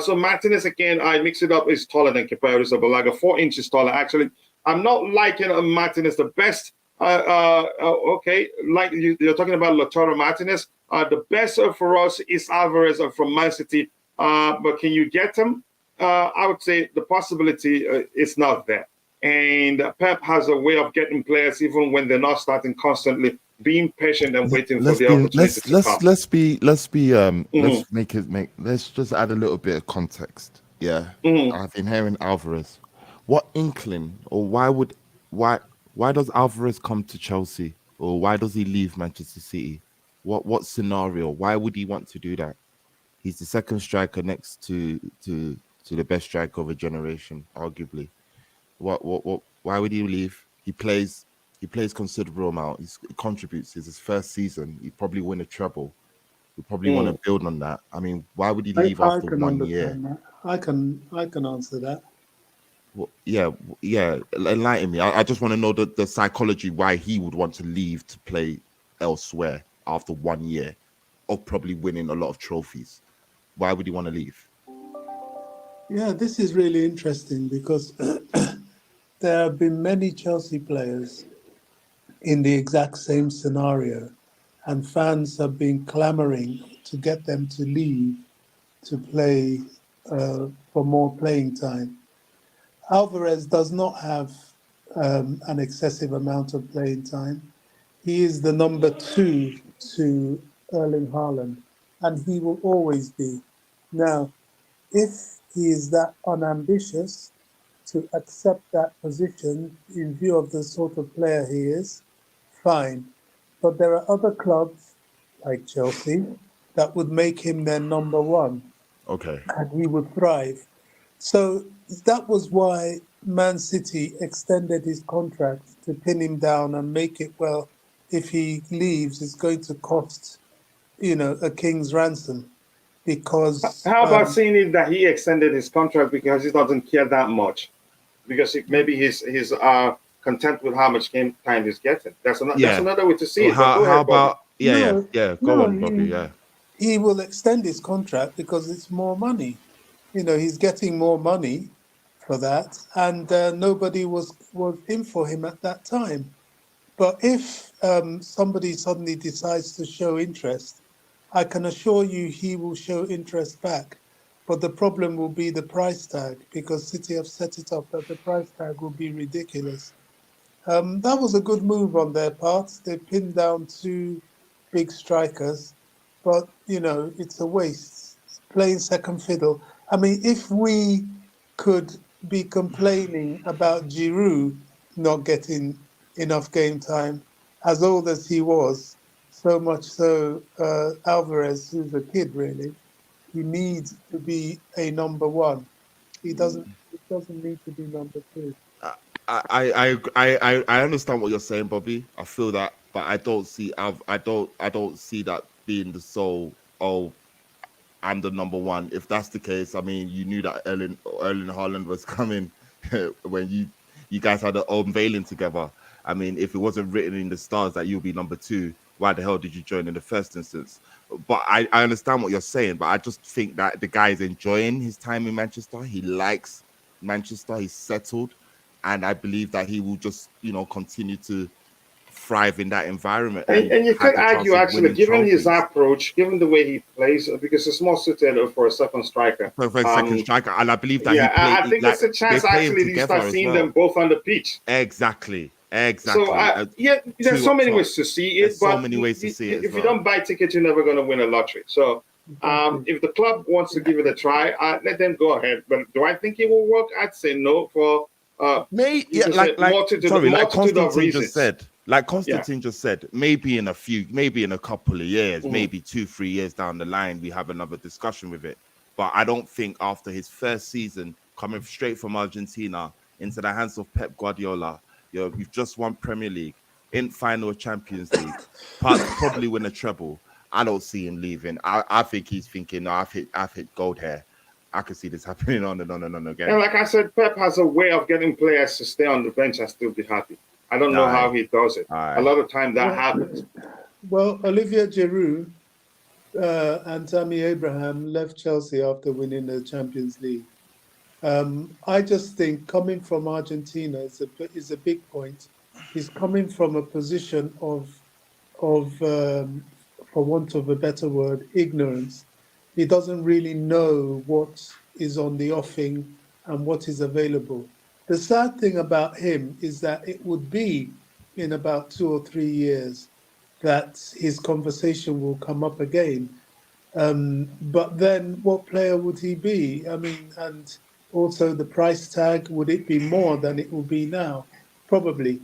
Speaker 1: So Martinez, again, I mix it up, is taller than Kepa Arrizabalaga, 4 inches taller, actually. I'm not liking Martinez the best. Okay, like you're talking about Lautaro Martinez. The best for us is Alvarez from Man City. But can you get him? I would say the possibility is not there. And Pep has a way of getting players even when they're not starting constantly, being patient and waiting for the opportunity to come.
Speaker 2: Let's just add a little bit of context. Yeah. I've been hearing Alvarez. What inkling or why does Alvarez come to Chelsea, or why does he leave Manchester City? What scenario? Why would he want to do that? He's the second striker next to the best striker of a generation, arguably. Why would he leave? He plays considerable amount. He contributes. It's his first season. He probably win a treble. We probably want to build on that. I mean, why would he leave after 1 year?
Speaker 4: That. I can answer that.
Speaker 2: Well, yeah. Enlighten me. I just want to know the psychology why he would want to leave to play elsewhere after 1 year of probably winning a lot of trophies. Why would he want to leave?
Speaker 4: Yeah, this is really interesting because there have been many Chelsea players in the exact same scenario, and fans have been clamoring to get them to leave to play for more playing time. Alvarez does not have an excessive amount of playing time. He is the number 2 to Erling Haaland, and he will always be. Now, if he is that unambitious to accept that position in view of the sort of player he is, fine. But there are other clubs, like Chelsea, that would make him their number 1.
Speaker 2: Okay.
Speaker 4: And he would thrive. So that was why Man City extended his contract to pin him down and make it, well, if he leaves, it's going to cost, a king's ransom. Because
Speaker 1: how about seeing it that he extended his contract because he doesn't care that much, because maybe he's content with how much game time he's getting. That's another way to see it.
Speaker 2: How about go on, Bobby.
Speaker 4: He will extend his contract because it's more money. He's getting more money for that, and nobody was in for him at that time. But if somebody suddenly decides to show interest, I can assure you he will show interest back. But the problem will be the price tag, because City have set it up that the price tag will be ridiculous. That was a good move on their part. They pinned down 2 big strikers, but, it's a waste. It's playing second fiddle. I mean, if we could be complaining about Giroud not getting enough game time, as old as he was, so much so Alvarez, who's a kid really, he needs to be a number 1. He doesn't need to be number 2.
Speaker 2: I understand what you're saying, Bobby. I feel that, but I don't see that being the sole. Oh, I'm the number 1. If that's the case, I mean, you knew that Erling Haaland was coming when you guys had an unveiling together. I mean, if it wasn't written in the stars that you'll be number 2, why the hell did you join in the first instance? But I understand what you're saying, but I just think that the guy is enjoying his time in Manchester. He likes Manchester. He's settled. And I believe that he will just, continue to thrive in that environment.
Speaker 1: And you could argue, actually, given his approach, given the way he plays, because it's more suited for a second striker.
Speaker 2: For a second striker. And I believe that
Speaker 1: I think there's a chance, actually, you start seeing them both on the pitch.
Speaker 2: Exactly. Exactly.
Speaker 1: So yeah, there's
Speaker 2: two
Speaker 1: so
Speaker 2: up
Speaker 1: many
Speaker 2: top.
Speaker 1: ways to see it,
Speaker 2: There's so
Speaker 1: but
Speaker 2: many ways to see it as
Speaker 1: if you
Speaker 2: well.
Speaker 1: don't buy tickets, you're never going to win a lottery. So
Speaker 4: Exactly.
Speaker 1: if the club wants to give it a try, let them go ahead. But do I think it will work? I'd say no for you can say
Speaker 2: like
Speaker 1: multitude of
Speaker 2: Constantine just
Speaker 1: reasons.
Speaker 2: said, like
Speaker 1: Yeah.
Speaker 2: Constantine just said, maybe in a couple of years,
Speaker 1: Mhm.
Speaker 2: maybe 2-3 years down the line, we have another discussion with it. But I don't think after his first season coming straight from Argentina into the hands of Pep Guardiola, you've just won Premier League, in final of Champions League, probably win a treble. I don't see him leaving. I think he's thinking, no, I've hit gold here. I can see this happening on and on and on again.
Speaker 1: And like I said, Pep has a way of getting players to stay on the bench and still be happy. I don't know how he does it. A lot of time that happens.
Speaker 4: Well, Olivier Giroud and Tammy Abraham left Chelsea after winning the Champions League. I just think coming from Argentina is a big point. He's coming from a position of for want of a better word, ignorance. He doesn't really know what is on the offing and what is available. The sad thing about him is that it would be in about 2 or 3 years that his conversation will come up again. But then what player would he be? I mean, and also the price tag, would it be more than it will be now? Probably.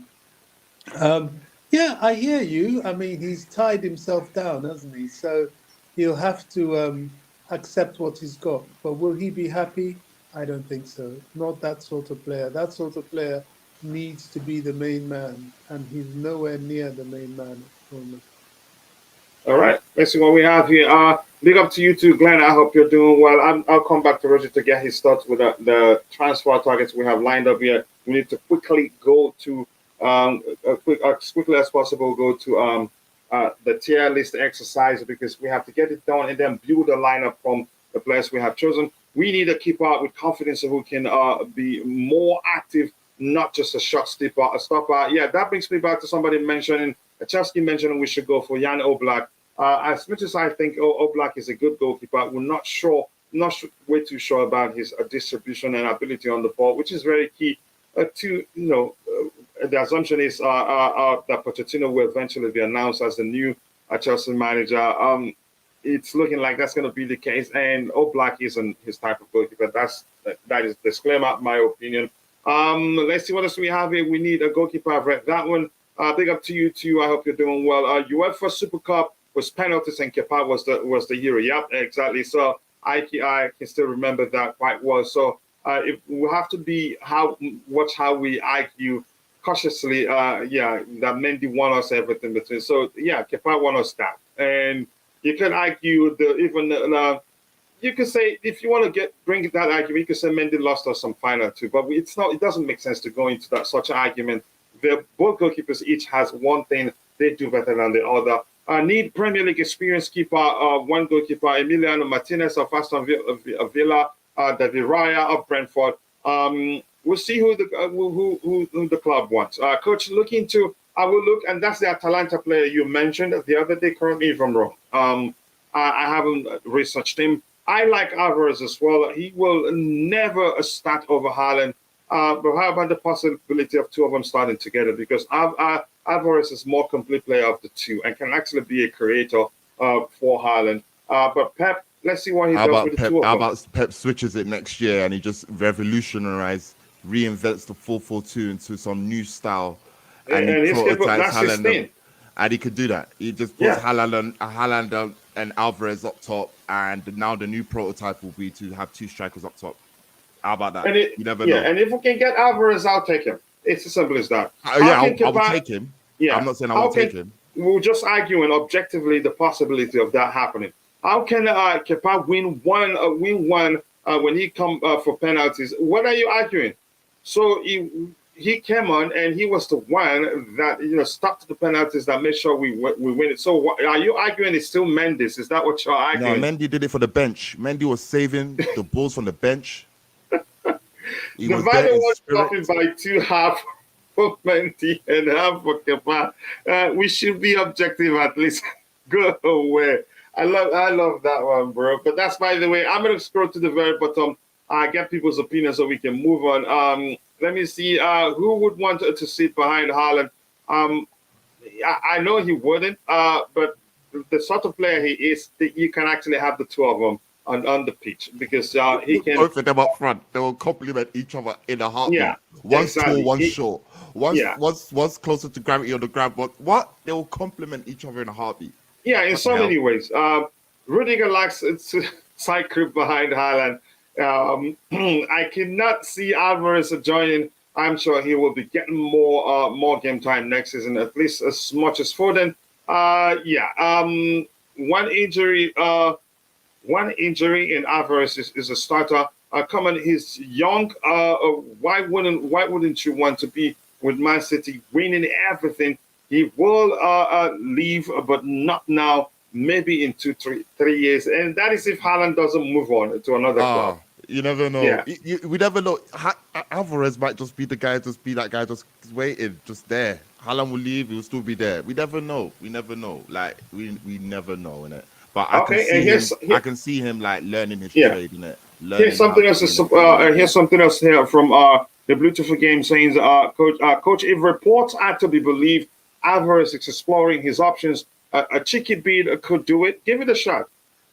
Speaker 4: Yeah, I hear you. I mean, he's tied himself down, hasn't he? So he'll have to accept what he's got. But will he be happy? I don't think so. Not that sort of player. That sort of player needs to be the main man, and he's nowhere near the main man at the moment.
Speaker 1: All right, let's see what we have here. Big up to you too, Glenn. I hope you're doing well. I'll come back to Roger to get his thoughts with the transfer targets we have lined up here. We need to quickly go to as quickly as possible go to the tier list exercise because we have to get it done and then build a lineup from the players we have chosen. We need a keeper with confidence who can be more active, not just a shot stopper. Yeah, that brings me back to somebody mentioning. Chelsea mentioned we should go for Jan Oblak. As much as I think Oblak is a good goalkeeper, we're way too sure about his distribution and ability on the ball, which is very key to, the assumption is that Pochettino will eventually be announced as the new Chelsea manager. It's looking like that's going to be the case, and Oblak isn't his type of goalkeeper. That is disclaimer, my opinion. Let's see what else we have here. We need a goalkeeper. I've read that one. Big up to you too. I hope you're doing well. UEFA Super Cup was penalties and Kepa was the hero. Yep, exactly. So I can still remember that quite well. So if we have to watch how we argue cautiously. That Mendy won us everything between. So yeah, Kepa won us that, and you can argue you could say if you want to bring that argument, you could say Mendy lost us some final too. But it's not. It doesn't make sense to go into such an argument. Both goalkeepers each has one thing they do better than the other. Need Premier League experience keeper, one goalkeeper, Emiliano Martinez of Aston Villa, David Raya of Brentford. We'll see who the club wants. Coach, I will look, and that's the Atalanta player you mentioned the other day. Correct me if I'm wrong. I haven't researched him. I like Alvarez as well. He will never start over Haaland. But how about the possibility of two of them starting together? Because Alvarez is more complete player of the two and can actually be a creator for Haaland. But Pep, let's see what he does with the two of them.
Speaker 2: How about Pep switches it next year and he just reinvents the 4-4-2 into some new style and he prototypes Haaland. And he could do that. He just puts Haaland and Alvarez up top, and now the new prototype will be to have two strikers up top. How about that? You never know.
Speaker 1: And if we can get Alvarez, I'll take him. It's as simple as that.
Speaker 2: I will take him. Yeah. I'm not saying I won't take him.
Speaker 1: We're just arguing objectively the possibility of that happening. How can Kepa win one when he come for penalties? What are you arguing? So he came on and he was the one that stopped the penalties that made sure we win it. So are you arguing it's still Mendes? Is that what you're arguing?
Speaker 2: No, Mendy did it for the bench. Mendy was saving the balls from the bench.
Speaker 1: The value was dropping by 2 half for Mendy and half for Kepa. We should be objective at least. Go away. I love that one, bro. But that's, by the way, I'm going to scroll to the very bottom. Get people's opinions so we can move on. Let me see. Who would want to sit behind Haaland? I know he wouldn't, but the sort of player he is, you can actually have the two of them on the pitch because he
Speaker 2: Put
Speaker 1: can.
Speaker 2: both of them up front. They will complement each other in a heartbeat.
Speaker 1: Yeah,
Speaker 2: One's tall,
Speaker 1: exactly.
Speaker 2: one's short.
Speaker 1: Yeah,
Speaker 2: One's closer to gravity on the ground. But what? They will complement each other in a heartbeat.
Speaker 1: yeah, in
Speaker 2: What the
Speaker 1: so
Speaker 2: hell?
Speaker 1: many ways. Rudiger likes to side creep behind Haaland. I cannot see Alvarez joining. I'm sure he will be getting more game time next season, at least as much as Foden. Yeah. One injury. One injury in Alvarez is a starter. Come on, he's young. Why wouldn't you want to be with Man City winning everything? He will leave, but not now. Maybe in 3 years, and that is if Haaland doesn't move on to another club.
Speaker 2: You never know.
Speaker 1: Yeah.
Speaker 2: We never know. Alvarez might just be the guy, just be that guy, just waiting, just there. Haaland will leave, he will still be there. We never know. We never know. Like we never know, innit? But I can
Speaker 1: Okay, and
Speaker 2: see him. I can see him like learning his
Speaker 1: yeah.
Speaker 2: trade, innit?
Speaker 1: Here's
Speaker 2: Learning how
Speaker 1: something
Speaker 2: to
Speaker 1: else.
Speaker 2: play in the Premier League.
Speaker 1: Here's something else here from the Beautiful Game saying, Coach, if reports are to be believed, Alvarez is exploring his options. A cheeky bid could do it. Give it a shot.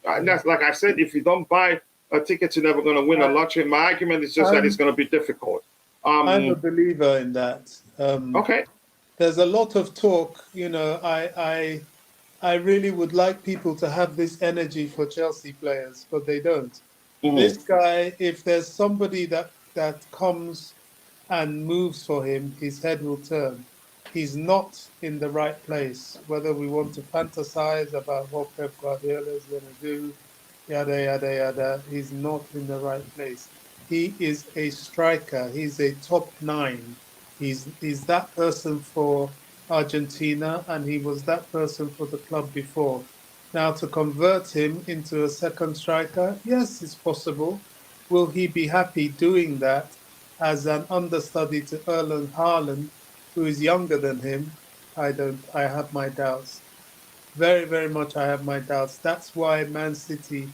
Speaker 1: That's like I said. If you don't buy a ticket, you're never going to win a lottery. My argument is just that it's going to be difficult.
Speaker 4: I'm a believer in that.
Speaker 1: Okay.
Speaker 4: There's a lot of talk. I really would like people to have this energy for Chelsea players, but they don't.
Speaker 1: Mhm.
Speaker 4: This guy, if there's somebody that comes and moves for him, his head will turn. He's not in the right place. Whether we want to fantasize about what Pep Guardiola is going to do, yada, yada, yada, he's not in the right place. He is a striker. He's a top 9. He's that person for Argentina, and he was that person for the club before. Now, to convert him into a second striker, yes, it's possible. Will he be happy doing that as an understudy to Erling Haaland, who is younger than him? I don't. I have my doubts. Very, very much I have my doubts. That's why Man City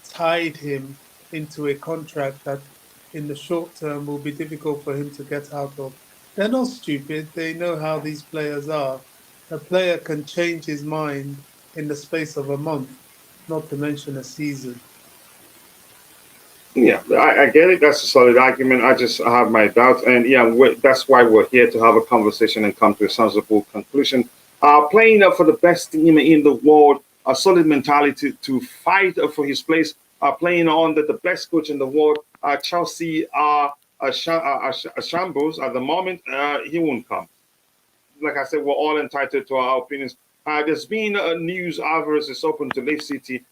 Speaker 4: tied him into a contract that in the short term will be difficult for him to get out of. They're not stupid. They know how these players are. A player can change his mind in the space of a month, not to mention a season.
Speaker 1: Yeah, I get it. That's a solid argument. I just have my doubts, and yeah, that's why we're here to have a conversation and come to a sensible conclusion. Playing for the best team in the world, a solid mentality to fight for his place. Playing on the best coach in the world. Chelsea are a shambles at the moment. He won't come. Like I said, we're all entitled to our opinions. There's been news Alvarez is open to leave City,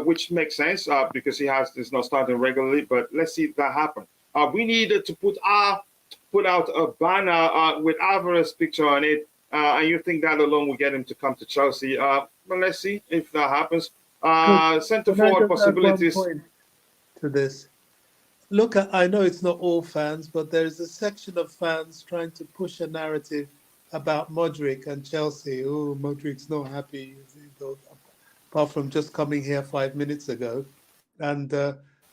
Speaker 1: which makes sense because he's not starting regularly. But let's see if that happen. We needed to put out a banner with Alvarez picture on it, and you think that alone will get him to come to Chelsea? But let's see if that happens. Centre
Speaker 4: Can I
Speaker 1: forward
Speaker 4: just add one
Speaker 1: possibilities.
Speaker 4: point to this? Look, I know it's not all fans, but there is a section of fans trying to push a narrative about Modric and Chelsea. Oh, Modric's not happy, apart from just coming here 5 minutes ago. And,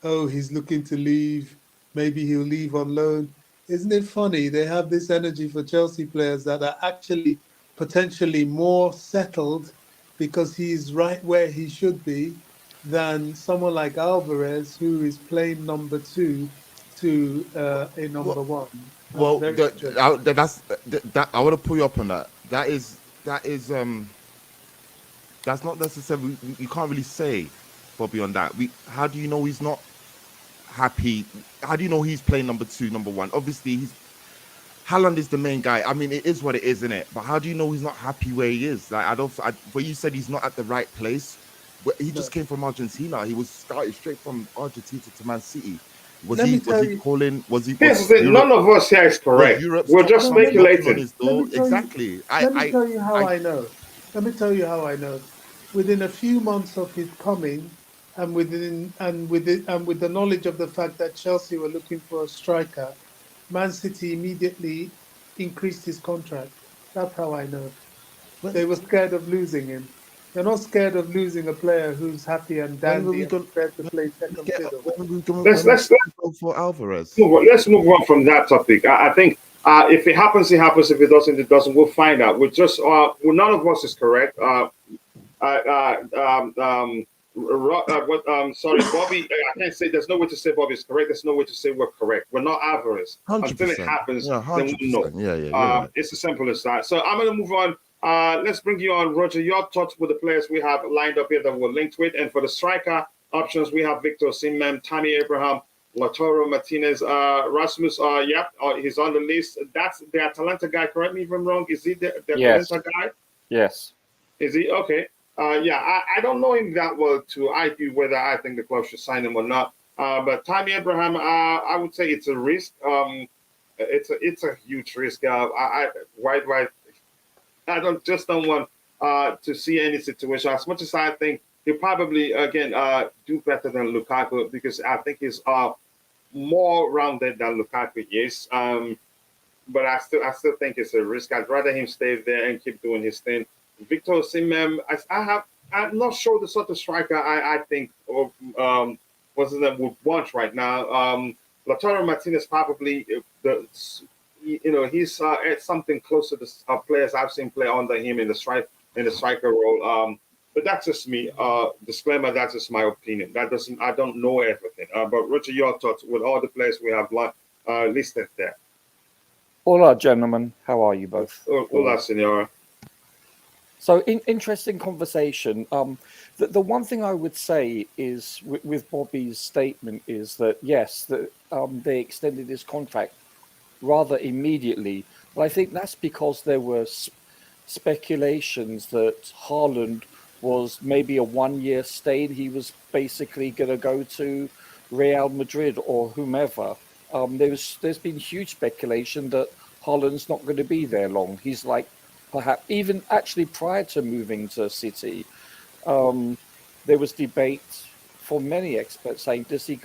Speaker 4: he's looking to leave. Maybe he'll leave on loan. Isn't it funny? They have this energy for Chelsea players that are actually potentially more settled because he's right where he should be than someone like Alvarez, who is playing number 2 to a number 1.
Speaker 2: Well,
Speaker 4: Very interesting.
Speaker 2: I want to pull you up on that. That's not necessarily. You can't really say, Bobby, on that. How do you know he's not happy? How do you know he's playing number 2, number 1? Obviously, Haaland is the main guy. I mean, it is what it is, isn't it? But how do you know he's not happy where he is? Like, where you said he's not at the right place. He just came from Argentina. He was started straight from Argentina to Man City. Was he calling? Was he?
Speaker 1: None of us here is correct. We're just speculating.
Speaker 2: Exactly.
Speaker 4: Let me tell you how I know. Let me tell you how I know. Within a few months of his coming, and with the knowledge of the fact that Chelsea were looking for a striker, Man City immediately increased his contract. That's how I know. They were scared of losing him. You're not scared of losing a player who's happy and
Speaker 2: When were
Speaker 4: dandy
Speaker 2: we
Speaker 4: and
Speaker 2: going?
Speaker 4: prepared to play second fiddle.
Speaker 1: Let's
Speaker 2: Go for Alvarez?
Speaker 1: let's move on from that topic. I think if it happens, it happens. If it doesn't, it doesn't. We'll find out. We're just none of us is correct. Sorry, Bobby. I can't say. There's no way to say Bobby is correct. There's no way to say we're correct. We're not avarice. Until it
Speaker 2: 100%.
Speaker 1: happens,
Speaker 2: Yeah,
Speaker 1: then we know.
Speaker 2: 100%. Yeah, you're right.
Speaker 1: It's as simple as that. So I'm going to move on. Let's bring you on, Roger. Your thoughts with the players we have lined up here that we're linked with. And for the striker options, we have Victor Osimhen, Tammy Abraham, Lautaro, Martinez, Rasmus. He's on the list. That's the Atalanta guy. Correct me if I'm wrong. Is he the Atalanta guy?
Speaker 5: Yes.
Speaker 1: Is he? Okay. I don't know him that well to argue whether I think the club should sign him or not. But Tammy Abraham, I would say it's a risk. It's a huge risk. I don't want to see any situation. As much as I think he'll probably again do better than Lukaku, because I think he's more rounded than Lukaku is. But I still think it's a risk. I'd rather him stay there and keep doing his thing. Victor Osimhen, I'm not sure the sort of striker I think would want right now. Lautaro Martinez probably he's at something close to the players I've seen play under him in the striker role. But that's just me. Disclaimer: that's just my opinion. I don't know everything. But Richard, your thoughts with all the players we have listed there.
Speaker 5: Hola, gentlemen. How are you both?
Speaker 1: Hola, senora.
Speaker 5: So, interesting conversation. The one thing I would say is with Bobby's statement is that yes, they extended his contract rather immediately, but I think that's because there were speculations that Haaland was maybe a 1-year stay. He was basically going to go to Real Madrid or whomever. There's been huge speculation that Haaland's not going to be there long. He's like, perhaps even actually prior to moving to City, there was debate for many experts saying, does he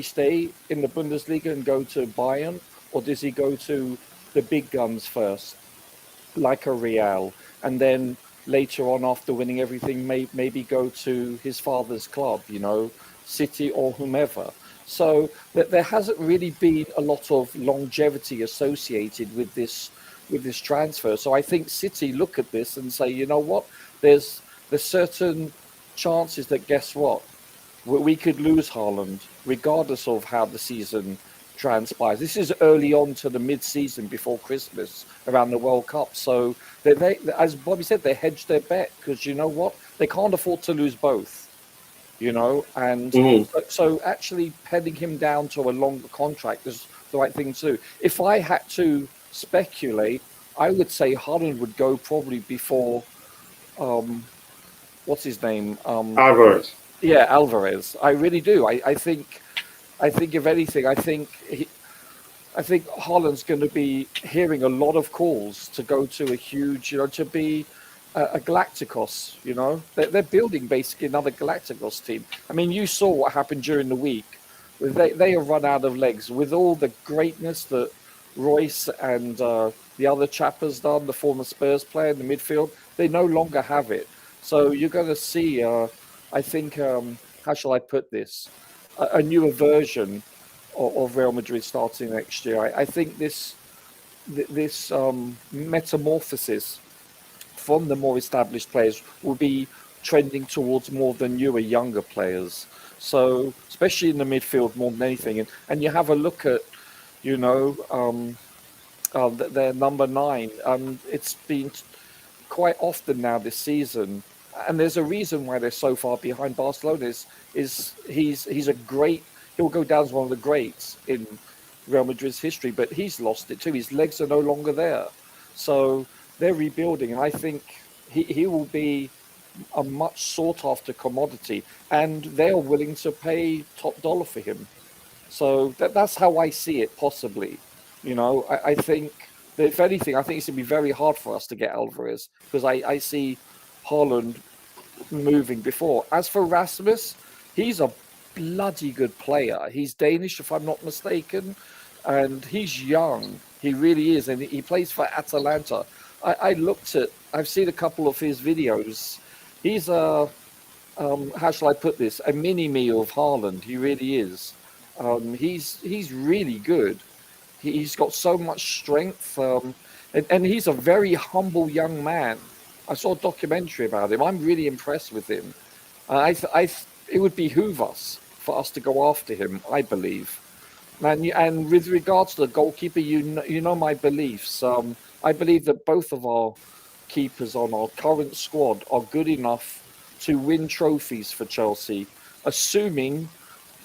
Speaker 5: stay in the Bundesliga and go to Bayern, or does he go to the big guns first, like a Real, and then later on, after winning everything, maybe go to his father's club, City or whomever. So there hasn't really been a lot of longevity associated with this transfer. So I think City look at this and say, you know what, there's certain chances that, guess what, we could lose Haaland regardless of how the season transpires. This is early on to the mid-season before Christmas around the World Cup. So they as Bobby said, they hedged their bet because you know what, they can't afford to lose both. And so actually penning him down to a longer contract is the right thing to do. If I had to speculate, I would say Haaland would go probably before what's his name?
Speaker 1: Alvarez.
Speaker 5: Yeah, Alvarez. I really do. I think if anything, I think Haaland's going to be hearing a lot of calls to go to a huge, to be a Galacticos. They're building basically another Galacticos team. I mean, you saw what happened during the week. They have run out of legs with all the greatness that Royce and the other chap has done, the former Spurs player in the midfield. They no longer have it. So you're going to see, I think, how shall I put this? A newer version of Real Madrid starting next year. I think this metamorphosis from the more established players will be trending towards more the newer, younger players. So especially in the midfield more than anything. And you have a look at, their number 9. It's been quite often now this season. And there's a reason why they're so far behind Barcelona is he's a great, he'll go down as one of the greats in Real Madrid's history, but he's lost it too. His legs are no longer there. So they're rebuilding, and I think he will be a much sought after commodity, and they are willing to pay top dollar for him. So that's how I see it possibly. I think that if anything, I think it's going to be very hard for us to get Alvarez because I see Haaland moving before. As for Rasmus, he's a bloody good player. He's Danish, if I'm not mistaken, and he's young. He really is, and he plays for Atalanta. I looked at I've seen a couple of his videos. He's a how shall I put this? A mini me of Haaland. He really is. He's really good. He's got so much strength, and he's a very humble young man. I saw a documentary about him. I'm really impressed with him. It would behoove us for us to go after him, I believe. And with regards to the goalkeeper, you know my beliefs. I believe that both of our keepers on our current squad are good enough to win trophies for Chelsea, assuming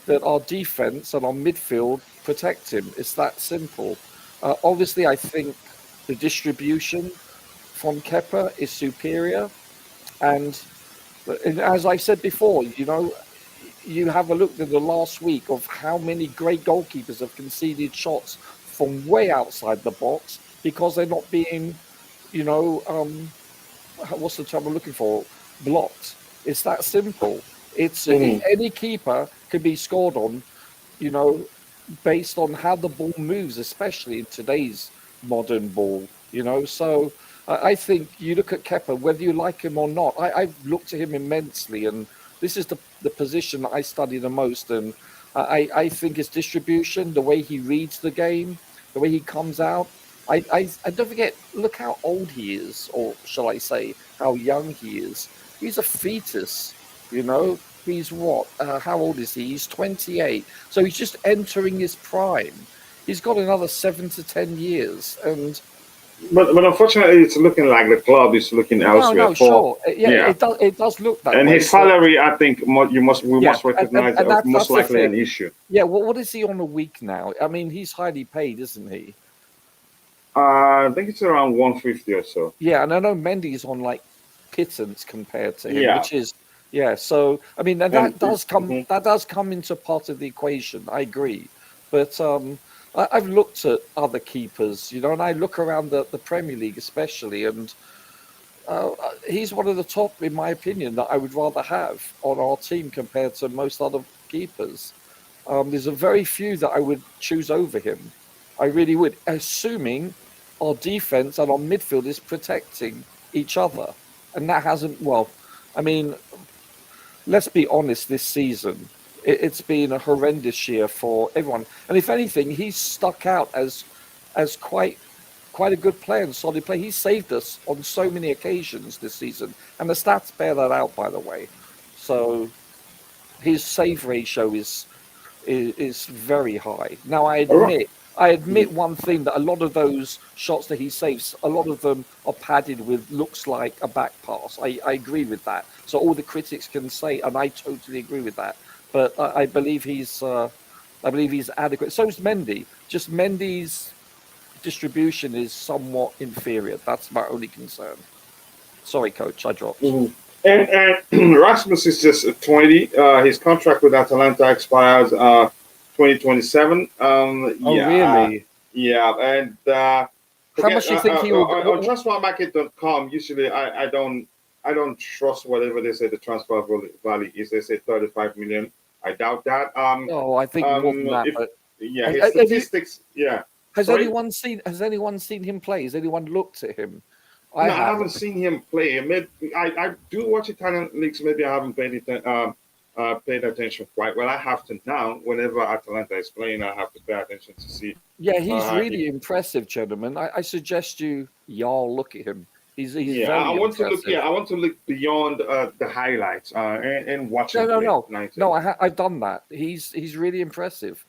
Speaker 5: that our defense and our midfield protect him. It's that simple. Obviously, I think the distribution from Kepa is superior. And as I said before, you have a look at the last week of how many great goalkeepers have conceded shots from way outside the box because they're not being, what's the term I'm looking for? Blocked. It's that simple. It's any keeper can be scored on, based on how the ball moves, especially in today's modern ball. So I think you look at Kepa, whether you like him or not. I've looked at him immensely, and this is the position that I study the most. And I think his distribution, the way he reads the game, the way he comes out. I don't forget, look how old he is, or shall I say, how young he is. He's a fetus, He's what? How old is he? He's 28. So he's just entering his prime. He's got another 7 to 10 years.
Speaker 1: But unfortunately, it's looking like the club is looking elsewhere.
Speaker 5: Sure. Yeah, it does look that way.
Speaker 1: And his salary, I think, we must recognize
Speaker 5: and
Speaker 1: most likely an issue.
Speaker 5: Yeah, well, what is he on a week now? I mean, he's highly paid, isn't he?
Speaker 1: I think it's around 150 or so.
Speaker 5: Yeah, and I know Mendy's on like pittance compared to him, which is So I mean, that does come into part of the equation. I agree, but I've looked at other keepers, and I look around the Premier League especially, and he's one of the top, in my opinion, that I would rather have on our team compared to most other keepers. There's a very few that I would choose over him. I really would, assuming our defense and our midfield is protecting each other. And that hasn't, let's be honest, this season, it's been a horrendous year for everyone. And if anything, he's stuck out as quite a good player and solid player. He saved us on so many occasions this season. And the stats bear that out, by the way. So his save ratio is very high. Now, I admit one thing, that a lot of those shots that he saves, a lot of them are padded with looks like a back pass. I agree with that. So all the critics can say, and I totally agree with that. But I believe he's adequate. So is Mendy. Just Mendy's distribution is somewhat inferior. That's my only concern. Sorry, Coach, I dropped.
Speaker 1: And Rasmus is just 20. His contract with Atalanta expires 2027.
Speaker 5: Really?
Speaker 1: Yeah, and
Speaker 5: how much do you think he will go?
Speaker 1: On transfermarket.com, usually I don't trust whatever they say the transfer value is. They say 35 million. I doubt that.
Speaker 5: I think more than that.
Speaker 1: His statistics.
Speaker 5: Has anyone seen him play? Has anyone looked at him?
Speaker 1: I haven't seen him play. I do watch Italian leagues. Maybe I haven't paid attention quite well. I have to now. Whenever Atalanta is playing, I have to pay attention to see.
Speaker 5: Yeah, he's really impressive, gentlemen. I suggest y'all look at him. He's very impressive.
Speaker 1: I want to look beyond the highlights and watch him play.
Speaker 5: No, I've done that. He's really impressive.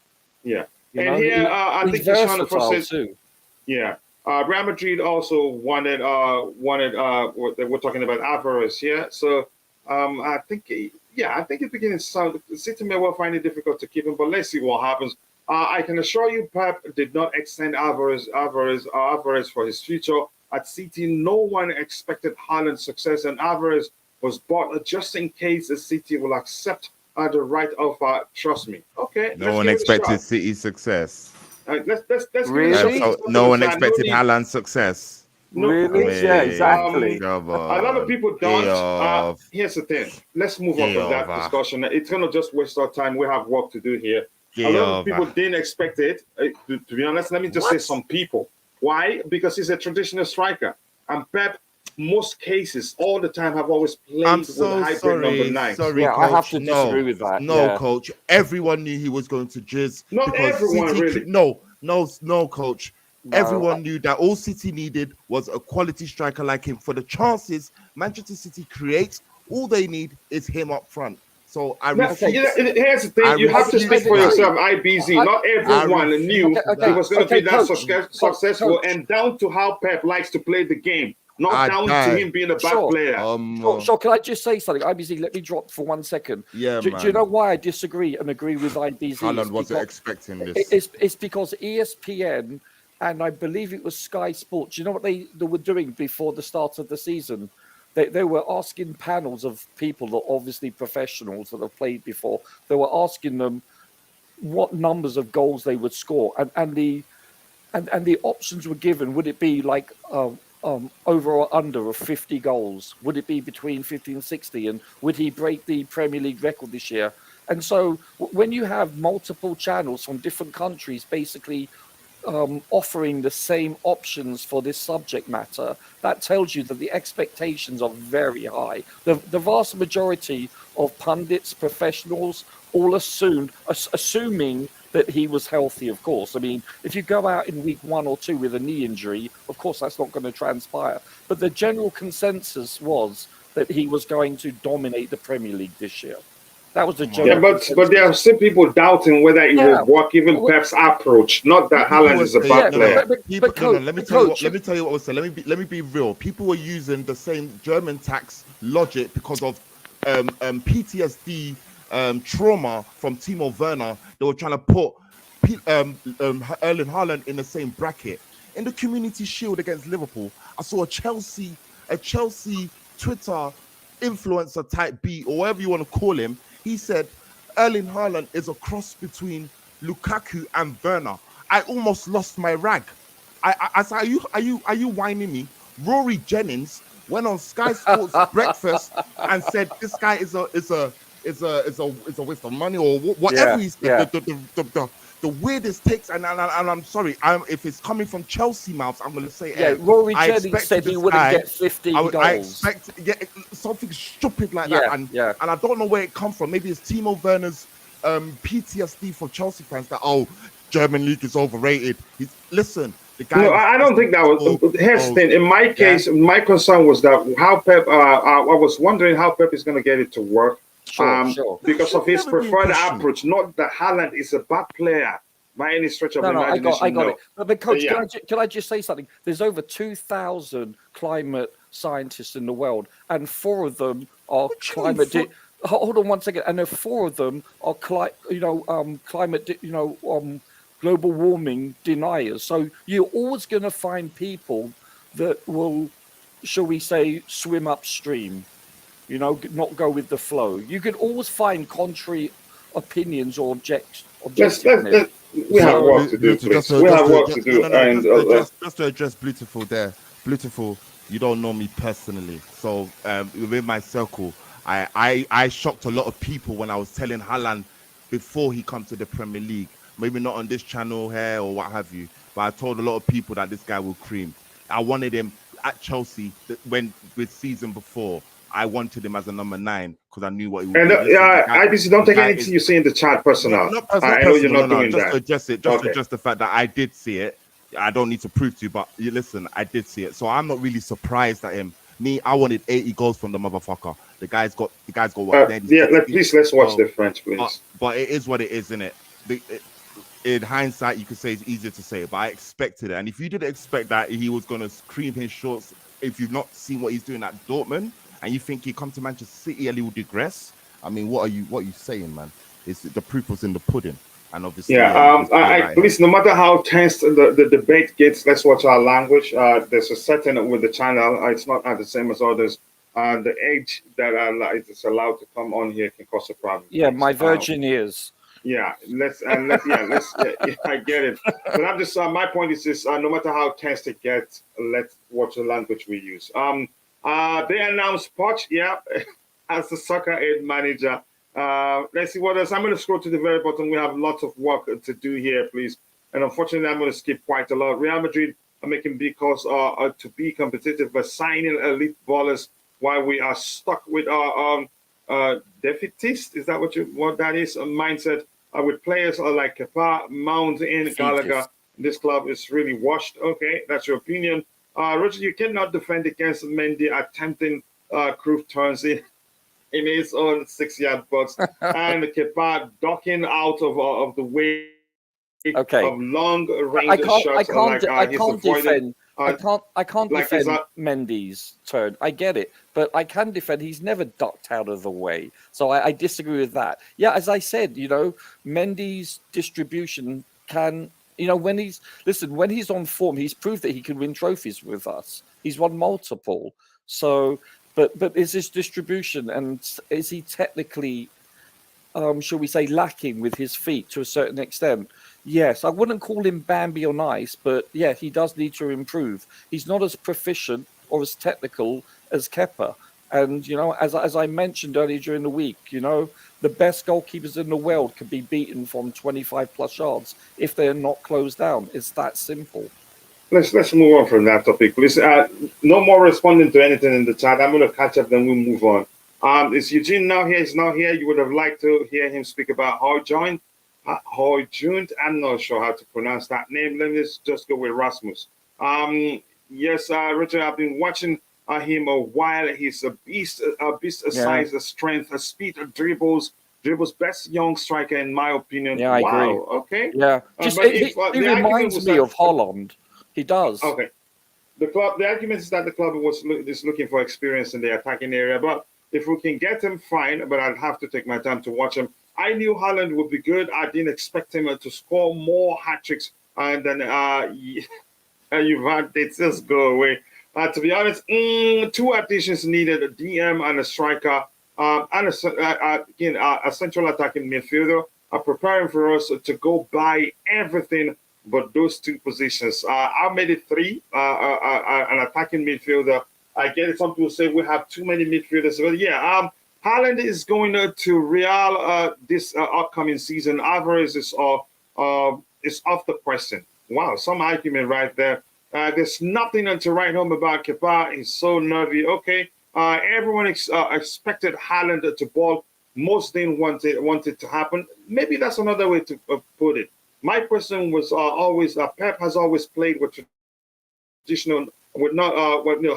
Speaker 1: Yeah, I think he's trying to process too. Yeah. Real Madrid also wanted we're talking about Alvarez here. So I think it's beginning to City may well find it difficult to keep him, but let's see what happens. I can assure you, Pep did not extend Alvarez for his future at City. No one expected Haaland's success, and Alvarez was bought just in case the City will accept the right offer. Trust me. Okay.
Speaker 2: No one expected City's success.
Speaker 1: Let's
Speaker 5: really?
Speaker 2: No one expected Haaland's success.
Speaker 1: No,
Speaker 5: really? Yeah, exactly.
Speaker 1: A lot of people don't. Here's the thing. Let's move on from that discussion. It's going to just waste our time. We have work to do here. A lot of people didn't expect it. To be honest, let me just say some people. Why? Because he's a traditional striker. And Pep most cases, all the time, have always played
Speaker 2: I'm
Speaker 1: with
Speaker 2: so
Speaker 1: hybrid number
Speaker 2: sorry,
Speaker 1: 9.
Speaker 2: sorry,
Speaker 5: Yeah, I have
Speaker 2: coach.
Speaker 5: to disagree with that.
Speaker 2: No,
Speaker 5: Yeah.
Speaker 2: coach. Everyone knew he was going to jizz
Speaker 1: Not
Speaker 2: because
Speaker 1: everyone,
Speaker 2: City.
Speaker 1: really.
Speaker 2: No, coach.
Speaker 5: No,
Speaker 2: Everyone knew that all City needed was a quality striker like him. For the chances Manchester City creates, all they need is him up front. So I
Speaker 1: Now,
Speaker 5: okay.
Speaker 2: refuse.
Speaker 1: here's the
Speaker 2: I
Speaker 1: thing: you have to
Speaker 2: refuse
Speaker 1: speak
Speaker 5: I
Speaker 1: for
Speaker 2: that.
Speaker 5: agree.
Speaker 1: yourself, IBZ.
Speaker 5: I,
Speaker 1: Not
Speaker 2: I
Speaker 1: everyone
Speaker 2: refuse
Speaker 1: knew
Speaker 5: okay,
Speaker 1: he was going to be that
Speaker 5: coach.
Speaker 1: successful,
Speaker 5: Coach.
Speaker 1: and down to how Pep likes to play the game, not
Speaker 2: I
Speaker 1: down to
Speaker 2: die.
Speaker 1: him being a bad
Speaker 5: Sure.
Speaker 1: player.
Speaker 5: Sure, can I just say something? IBZ, let me drop for 1 second.
Speaker 2: Yeah,
Speaker 5: Do you
Speaker 2: man.
Speaker 5: know why I disagree and agree with IBZ?
Speaker 2: Haaland wasn't expecting this.
Speaker 5: It's because ESPN and I believe it was Sky Sports. You know what they were doing before the start of the season? They were asking panels of people that are obviously professionals that have played before. They were asking them what numbers of goals they would score, and the options were given. Would it be like over or under of 50 goals? Would it be between 50 and 60? And would he break the Premier League record this year? And so when you have multiple channels from different countries basically offering the same options for this subject matter, that tells you that the expectations are very high. The vast majority of pundits, professionals, all assuming that he was healthy, of course. I mean, if you go out in week 1 or 2 with a knee injury, of course, that's not going to transpire. But the general consensus was that he was going to dominate the Premier League this year. That was the general consensus.
Speaker 1: But there are still people doubting whether it will work, even Pep's approach. Not that Haaland is a bad player.
Speaker 2: Let me tell you what was said. Let me be real. People were using the same German tax logic because of PTSD trauma from Timo Werner. They were trying to put Erling Haaland in the same bracket. In the Community Shield against Liverpool, I saw a Chelsea Twitter influencer type B, or whatever you want to call him. He said Erling Haaland is a cross between Lukaku and Werner. I almost lost my rag. I said, are you whining me? Rory Jennings went on Sky Sports Breakfast and said this guy is a waste of money or whatever he said. The weirdest takes, and I'm sorry, if it's coming from Chelsea mouths, I'm going to say,
Speaker 5: Rory Jennings said he wouldn't get 15 goals.
Speaker 2: I expect something stupid like that, and I don't know where it comes from. Maybe it's Timo Werner's PTSD for Chelsea fans that German league is overrated. Listen, the guy.
Speaker 1: No, I don't think that was. Here's the thing. In my case, my concern was that how Pep. I was wondering how Pep is going to get it to work.
Speaker 5: Sure.
Speaker 1: Because of his preferred approach, not that Haaland is a bad player by any stretch of imagination.
Speaker 5: I got it. But coach, can I just say something? There's over 2,000 climate scientists in the world, and 4 of them are climate. Hold on 1 second. And 4 of them are climate. Global warming deniers. So you're always going to find people that will, shall we say, swim upstream. Not go with the flow. You can always find contrary opinions or objections.
Speaker 1: We have work to do, please. We have work to do.
Speaker 2: Just to address Beautiful there. Beautiful, you don't know me personally. So within my circle, I shocked a lot of people when I was telling Haaland before he come to the Premier League. Maybe not on this channel here or what have you. But I told a lot of people that this guy will cream. I wanted him at Chelsea with season before. I wanted him as a number 9 because I knew what he would do.
Speaker 1: IBC, don't take anything you see in the chat personal. I know you're not doing that.
Speaker 2: Just to address the fact that I did see it. I don't need to prove to you, but listen, I did see it. So I'm not really surprised at him. Me, I wanted 80 goals from the motherfucker. The guy's got what?
Speaker 1: Let's watch the French, please.
Speaker 2: But it is what it is, isn't it? In hindsight, you could say it's easier to say, but I expected it. And if you didn't expect that he was going to cream his shorts, if you've not seen what he's doing at Dortmund, and you think he come to Manchester City and he will digress, I mean, what are you saying, man? It's the proof was in the pudding, and obviously.
Speaker 1: Please, no matter how tense the debate gets, let's watch our language. There's a setting with the channel. It's not the same as others. The age that is allowed to come on here can cause a problem.
Speaker 5: Yeah, my virgin ears.
Speaker 1: Yeah, I get it. But I'm just my point is this: no matter how tense it gets, let's watch the language we use. They announced Poch, as the soccer aid manager. Let's see what else. I'm going to scroll to the very bottom. We have lots of work to do here, please. And unfortunately, I'm going to skip quite a lot. Real Madrid making big calls to be competitive by signing elite ballers while we are stuck with our defeatist. Is that what that is? A mindset with players like Kepa, Mount, and Gallagher. This club is really washed. Okay, that's your opinion. Roger, you cannot defend against Mendy attempting crude turns in his own 6-yard box and Kepa ducking out of the way of long range shots he's avoided.
Speaker 5: I can't defend Mendy's turn. I get it, but I can defend. He's never ducked out of the way, so I disagree with that. Yeah, as I said, Mendy's distribution can. When he's on form, he's proved that he can win trophies with us. He's won multiple. So, but is his distribution and is he technically, shall we say, lacking with his feet to a certain extent? Yes, I wouldn't call him Bambi on ice, but yeah, he does need to improve. He's not as proficient or as technical as Kepa. And, as I mentioned earlier during the week, the best goalkeepers in the world can be beaten from 25 plus yards if they're not closed down. It's that simple.
Speaker 1: Let's move on from that topic, please. No more responding to anything in the chat. I'm going to catch up, then we'll move on. Is Eugene now here? He's not here. You would have liked to hear him speak about Højlund. I'm not sure how to pronounce that name. Let me just go with Rasmus. Yes, Richard, I've been watching him a while. He's a beast size, a strength, a speed, dribbles, best young striker in my opinion.
Speaker 5: Yeah, I agree.
Speaker 1: Okay.
Speaker 5: Yeah, he reminds me of Holland. He does.
Speaker 1: Okay. The argument is that the club is looking for experience in the attacking area, but if we can get him, fine. But I'd have to take my time to watch him. I knew Haaland would be good. I didn't expect him to score more hat tricks than you've had. They just go away. To be honest, 2 additions needed: a DM and a striker, and a central attacking midfielder. Are preparing for us to go by everything but those 2 positions. I made it 3. An attacking midfielder. I get it. Some people say we have too many midfielders, but yeah. Haaland is going to Real this upcoming season. Alvarez is off the question. Wow, some argument right there. There's nothing to write home about Kepa. He's so nervy. Okay, everyone expected Haaland to ball. Most didn't want it to happen. Maybe that's another way to put it. My question was always Pep has always played with traditional, with not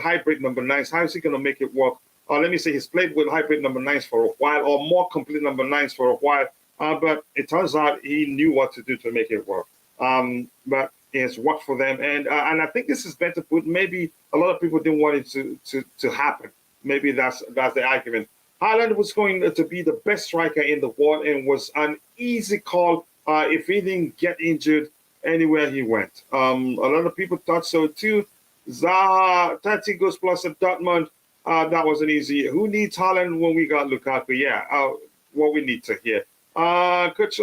Speaker 1: hybrid number 9s. How is he going to make it work? Let me say he's played with hybrid number 9s for a while, or more complete number 9s for a while. But it turns out he knew what to do to make it work. But it has worked for them, and I think this is better put. Maybe a lot of people didn't want it to happen. Maybe that's the argument. Haaland was going to be the best striker in the world, and was an easy call if he didn't get injured anywhere he went. A lot of people thought so too. Zaha, 30 goals plus at Dortmund. That wasn't easy. Who needs Haaland when we got Lukaku? Yeah, what we need to hear. Coach,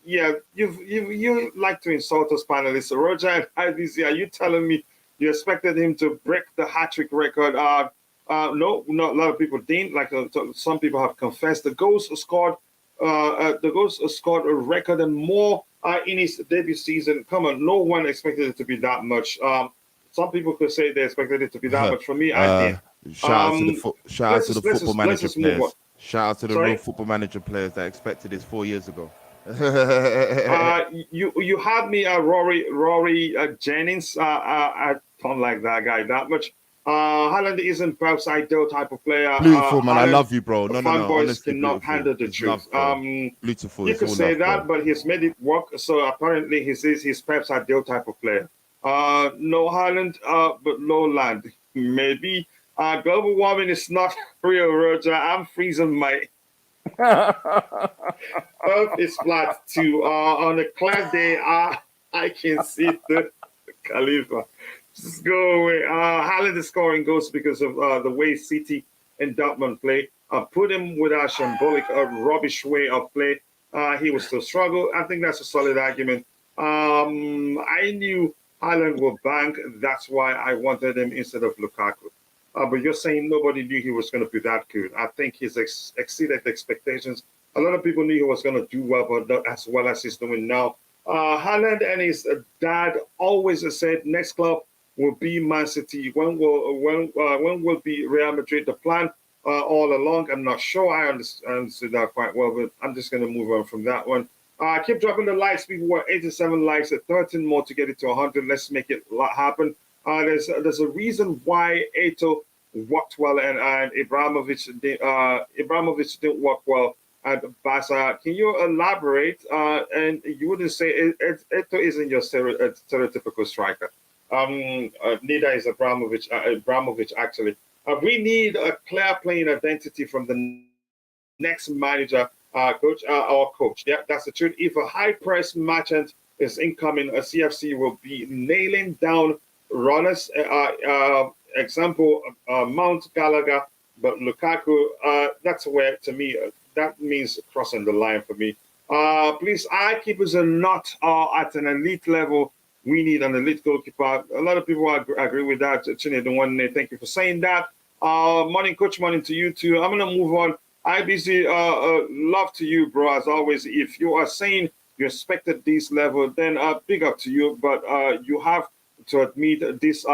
Speaker 1: yeah, you like to insult us panelists. Roger and IBC, are you telling me you expected him to break the hat-trick record? No, not a lot of people didn't. Like some people have confessed, the goals scored a record and more in his debut season. Come on, no one expected it to be that much. Some people could say they expected it to be that much. For me, I did.
Speaker 2: Shout out to the football manager players. Shout out to the real football manager players that expected this 4 years ago.
Speaker 1: You had me Rory Jennings. I don't like that guy that much. Haaland isn't perhaps ideal type of player.
Speaker 2: Beautiful man, I love you, bro. No,
Speaker 1: boys cannot handle the truth.
Speaker 2: Beautiful.
Speaker 1: You could say that, but he's made it work. So apparently he's perhaps ideal type of player. No Haaland, but no land. Maybe global warming is not real, Roger. I'm freezing my Earth is flat too. On a clear day, I can see the Khalifa. Just go away. Haaland is scoring goals because of the way City and Dortmund play. Put him with a shambolic, rubbish way of play. He will still struggle. I think that's a solid argument. I knew Haaland will bank. That's why I wanted him instead of Lukaku. But you're saying nobody knew he was going to be that good. I think he's exceeded expectations. A lot of people knew he was going to do well, but not as well as he's doing now. Haaland and his dad always said next club will be Man City. When will be Real Madrid? The plan all along. I'm not sure. I understood that quite well, but I'm just going to move on from that one. Keep dropping the likes. People were 87 likes, 13 more to get it to 100. Let's make it happen. There's a reason why Eto'o worked well and Ibrahimovic didn't work well at Barca. Can you elaborate? And you wouldn't say Eto'o isn't your stereotypical striker. Neither is Ibrahimovic actually. We need a clear playing identity from the next manager, coach. Yeah, that's the truth. If a high press merchant is incoming, a CFC will be nailing down runners. Example, Mount Gallagher, but Lukaku. That's where, to me, that means crossing the line for me. Please, our keepers are not at an elite level. We need an elite goalkeeper. A lot of people agree with that. Chinedu, thank you for saying that. Morning, coach. Morning to you too. I'm gonna move on. IBC, love to you, bro. As always, if you are saying you expected this level, then big up to you. But you have to admit this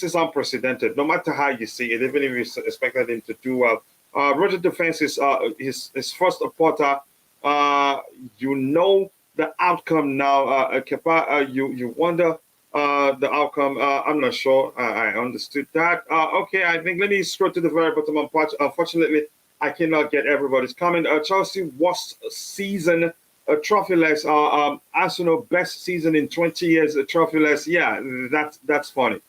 Speaker 1: is unprecedented. No matter how you see it, even if you expected him to do well. Roger Defense is his first Porter. You know the outcome now. Kepa, you wonder the outcome. I'm not sure. I understood that. Okay, I think let me scroll to the very bottom. Unfortunately, I cannot get everybody's comment. Chelsea worst season, trophyless. Arsenal best season in 20 years, trophyless. Yeah, that's funny.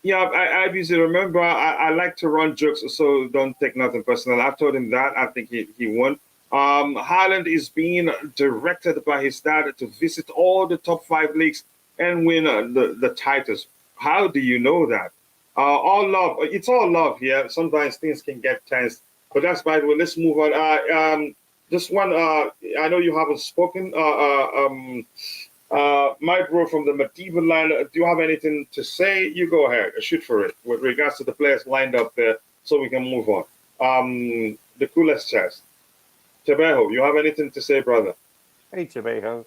Speaker 1: Yeah, I busy remember. I like to run jokes, so don't take nothing personal. I told him that. I think he won. Haaland is being directed by his dad to visit all the top 5 leagues and win the titles. How do you know that? All love. It's all love here. Sometimes things can get tense, but that's by the way. Let's move on. Just one. I know you haven't spoken. My bro from the medieval land. Do you have anything to say? You go ahead. Shoot for it with regards to the players lined up there, so we can move on. The coolest chest. Chebeho, you have anything to say, brother?
Speaker 5: Hey, Chebeho.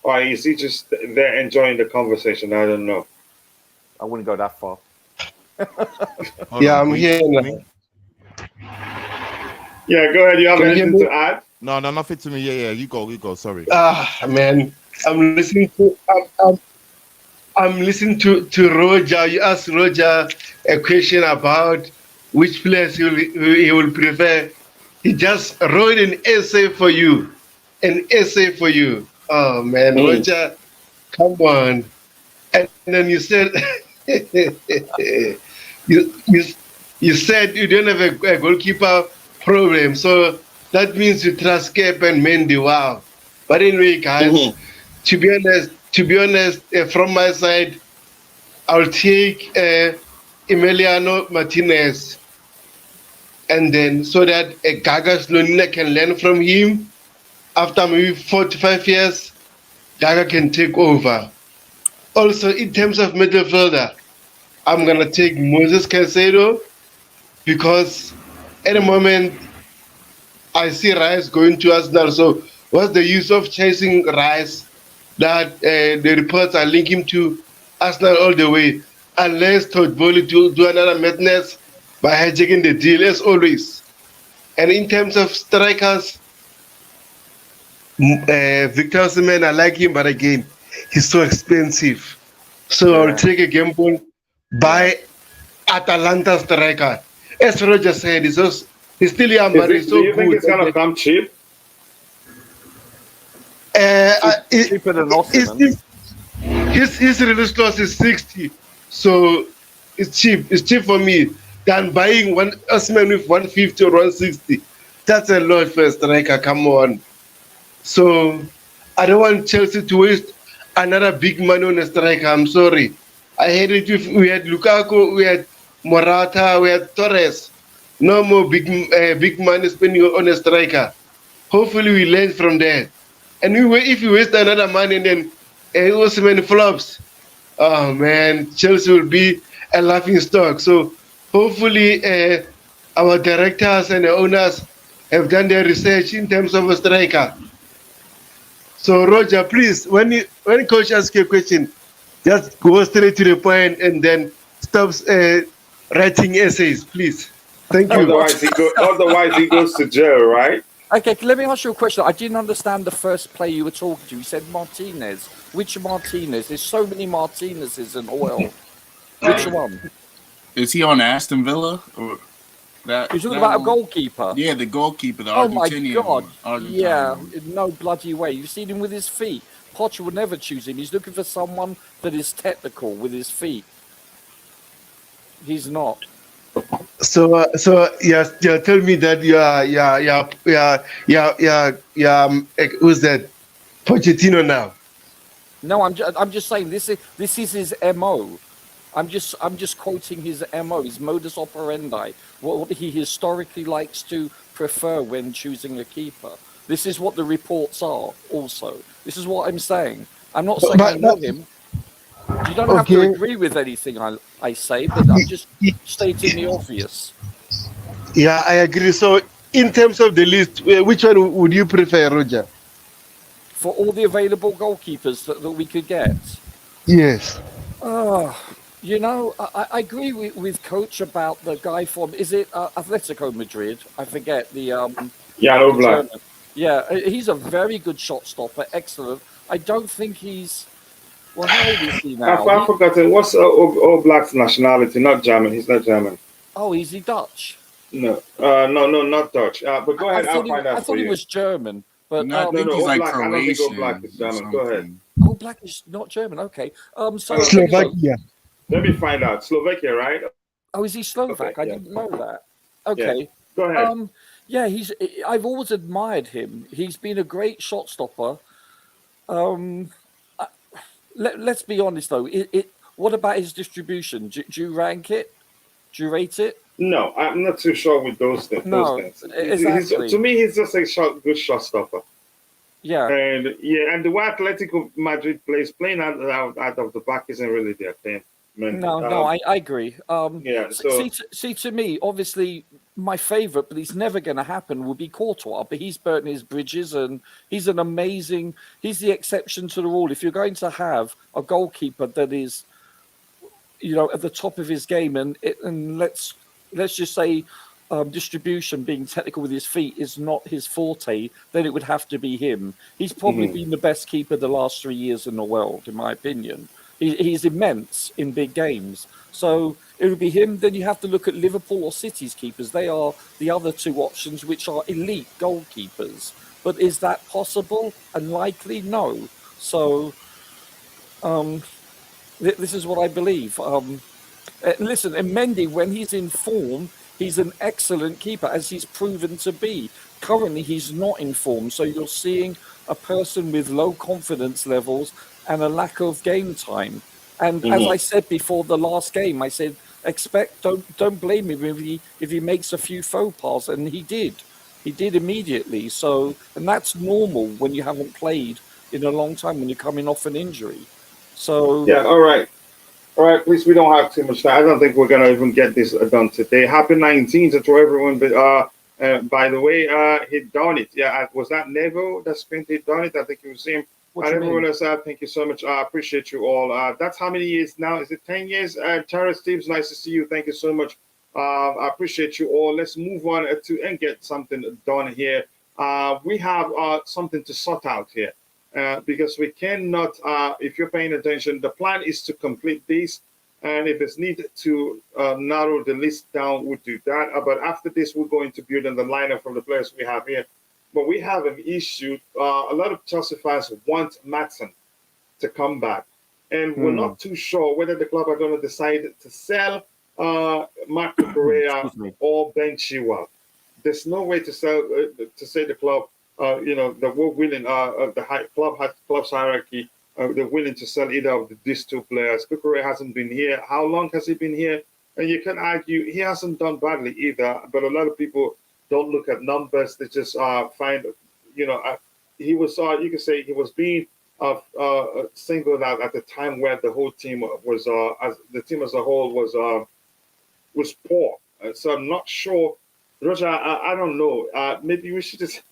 Speaker 1: Or is he just there enjoying the conversation? I don't know.
Speaker 5: I wouldn't go that far.
Speaker 3: Yeah, I'm here now.
Speaker 1: Yeah, go ahead. You have anything to add?
Speaker 2: No, nothing to me. Yeah, you go. Sorry.
Speaker 3: Man, I'm listening to Roger. You asked Roger a question about which players he will prefer. He just wrote an essay for you. Oh man, Roger, come on. And then you said you said you don't have a goalkeeper problem, so that means you trust Cape and Mendy. Wow. But anyway, guys, to be honest, from my side, I'll take Emiliano Martinez, and then so that Gaga Slonina can learn from him. After maybe 4 to 5 years, Gaga can take over. Also, in terms of midfielder, I'm gonna take Moses Caicedo because at the moment I see Rice going to Arsenal. So what's the use of chasing Rice that the reports are linking him to Arsenal all the way, unless Todd Boehly to do another madness by hijacking the deal as always. And in terms of strikers, Victor Osimhen, I like him, but again, he's so expensive. So I'll take a gamble by Atalanta striker. As Roger said, he's still young, but he's so good.
Speaker 1: Do you think it's going to come cheap?
Speaker 5: Cheaper than Osimhen.
Speaker 3: His release clause is 60, so it's cheap. It's cheap for me than buying one Osimhen with 150 or 160. That's a lot for a striker. Come on. So I don't want Chelsea to waste another big money on a striker. I'm sorry. I hate it if we had Lukaku, we had Morata, we had Torres. No more big money spending on a striker. Hopefully we learn from that. And if we waste another money and then Osimhen flops, oh man, Chelsea will be a laughing stock. So hopefully our directors and the owners have done their research in terms of a striker. So Roger, please, when coach asks you a question, just go straight to the point and then stop writing essays, please. Thank you.
Speaker 1: Otherwise he goes to jail, right?
Speaker 5: Okay, let me ask you a question. I didn't understand the first player you were talking to. You said Martinez. Which Martinez? There's so many Martinezes in oil. Which one?
Speaker 6: Is he on Aston Villa? Or
Speaker 5: You're talking about a goalkeeper?
Speaker 6: Yeah, the goalkeeper, the
Speaker 5: Oh my
Speaker 6: Argentinian
Speaker 5: God!
Speaker 6: one.
Speaker 5: Yeah, no bloody way. You've seen him with his feet. Poch would never choose him. He's looking for someone that is technical with his feet. He's not.
Speaker 3: So yes, tell me that who's that? Pochettino now.
Speaker 5: No, I'm just saying this is his MO. I'm just quoting his MO, his modus operandi, what he historically likes to prefer when choosing a keeper. This is what the reports are also. This is what I'm saying. I'm not saying I know him. You don't have to agree with anything I say, but I'm just stating the obvious.
Speaker 3: Yeah, I agree. So in terms of the list, which one would you prefer, Roger?
Speaker 5: For all the available goalkeepers that we could get?
Speaker 3: Yes.
Speaker 5: You know, I agree with Coach about the guy from, is it Atletico Madrid? I forget the...
Speaker 1: Yellow Black.
Speaker 5: Yeah, he's a very good shot stopper, excellent. I don't think he's... Well, how old is he now?
Speaker 1: I forgot. What's All Black's nationality? Not German. He's not German.
Speaker 5: Oh, is he Dutch?
Speaker 1: No, not Dutch. But go ahead. I'll find out.
Speaker 5: I thought he was German. But
Speaker 6: no, I think he's like Croatian.
Speaker 1: I don't think All Black is German. Go ahead.
Speaker 5: All Black is not German. Okay. So
Speaker 3: Slovakia.
Speaker 1: Let me find out. Slovakia, right?
Speaker 5: Oh, is he Slovak? Okay, I didn't know that. Okay.
Speaker 1: Yeah. Go ahead.
Speaker 5: Yeah, I've always admired him. He's been a great shot stopper. Let's be honest though. What about his distribution? Do you rank it? Do you rate it?
Speaker 1: No, I'm not too sure with those things.
Speaker 5: Exactly.
Speaker 1: To me, he's just a good shot stopper.
Speaker 5: Yeah.
Speaker 1: And the way Atletico Madrid playing out of the back isn't really their thing.
Speaker 5: I agree.
Speaker 1: Yeah. So
Speaker 5: see, to me, obviously, my favourite, but it's never going to happen, would be Courtois. But he's burnt his bridges, and he's the exception to the rule. If you're going to have a goalkeeper that is, at the top of his game, and let's just say distribution, being technical with his feet, is not his forte, then it would have to be him. He's probably been the best keeper the last 3 years in the world, in my opinion. He's immense in big games. So it would be him. Then you have to look at Liverpool or City's keepers. They are the other two options, which are elite goalkeepers. But is that possible and likely? No. So this is what I believe. Listen, and Mendy, when he's in form, he's an excellent keeper, as he's proven to be. Currently, he's not in form. So you're seeing a person with low confidence levels and a lack of game time. And as I said before the last game, I said, don't blame him if he makes a few faux pas, and he did immediately. So, and that's normal when you haven't played in a long time, when you're coming off an injury. So
Speaker 1: yeah, all right, please, we don't have too much time. I don't think we're gonna even get this done today. Happy 19th to everyone. But by the way, he done it. Yeah, was that Neville that spent it done it? I think it was him. And everyone else, thank you so much. I appreciate you all. That's how many years now? Is it 10 years? Tara Steves, nice to see you. Thank you so much. I appreciate you all. Let's move on and get something done here. We have something to sort out here because we cannot, if you're paying attention, the plan is to complete this. And if it's needed to narrow the list down, we'll do that. But after this, we're going to build on the lineup from the players we have here. But we have an issue. A lot of Chelsea fans want Maatsen to come back. And we're not too sure whether the club are going to decide to sell Marco Correa or Ben Chilwell. There's no way to sell to say the club, that we're willing, the club's hierarchy, they're willing to sell either of these two players. Correa hasn't been here. How long has he been here? And you can argue he hasn't done badly either. But a lot of people don't look at numbers. They just find, he was, you could say he was being singled out at the time where the whole team was, as the team as a whole was poor. So I'm not sure Roger, I don't know. Maybe we should just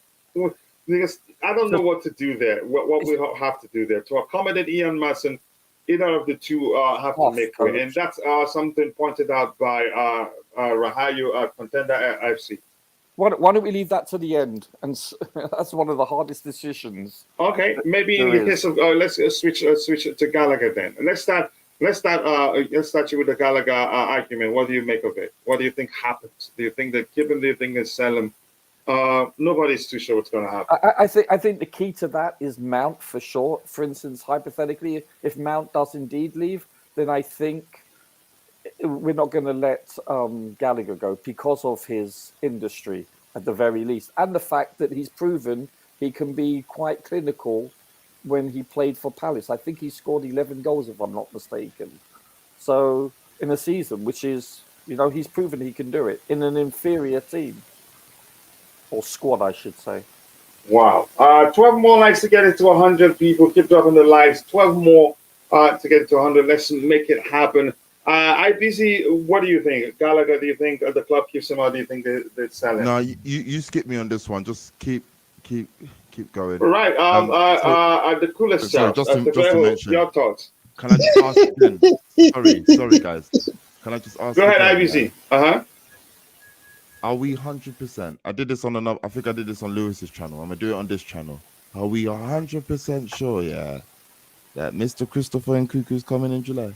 Speaker 1: because I don't know what to do there. What we have to do there to accommodate Ian Mason. Either of the two have to make way, and that's something pointed out by Rahayu Contender FC.
Speaker 5: Why don't we leave that to the end? And that's one of the hardest decisions.
Speaker 1: Okay, maybe in the case of let's switch to Gallagher then. Let's start you with the Gallagher argument. What do you make of it? What do you think happens? Do you think that keep him? Do you think they sell him? Nobody's too sure what's going to happen.
Speaker 5: I think the key to that is Mount for sure. For instance, hypothetically, if Mount does indeed leave, then I think we're not going to let Gallagher go because of his industry at the very least, and the fact that he's proven he can be quite clinical when he played for Palace. I think he scored 11 goals, if I'm not mistaken. So in a season, which is, he's proven he can do it in an inferior team. Or squad, I should say.
Speaker 1: Wow. 12 more likes to get it to 100 people. Keep dropping the likes. 12 more to get it to 100. Let's make it happen. IBC, what do you think? Gallagher, do you think the club keeps him, or do you think they sell him?
Speaker 2: No, you skip me on this one. Just keep going.
Speaker 1: Right. The coolest
Speaker 2: sorry, just to mention,
Speaker 1: your thoughts.
Speaker 2: Can I just ask again? Sorry, guys. Can I just ask?
Speaker 1: Go ahead, IBC.
Speaker 2: Are we 100%? I did this on another. I think I did this on Lewis's channel. I'm gonna do it on this channel. Are we 100% sure? Yeah, that Mr. Christopher Nkuku's coming in July.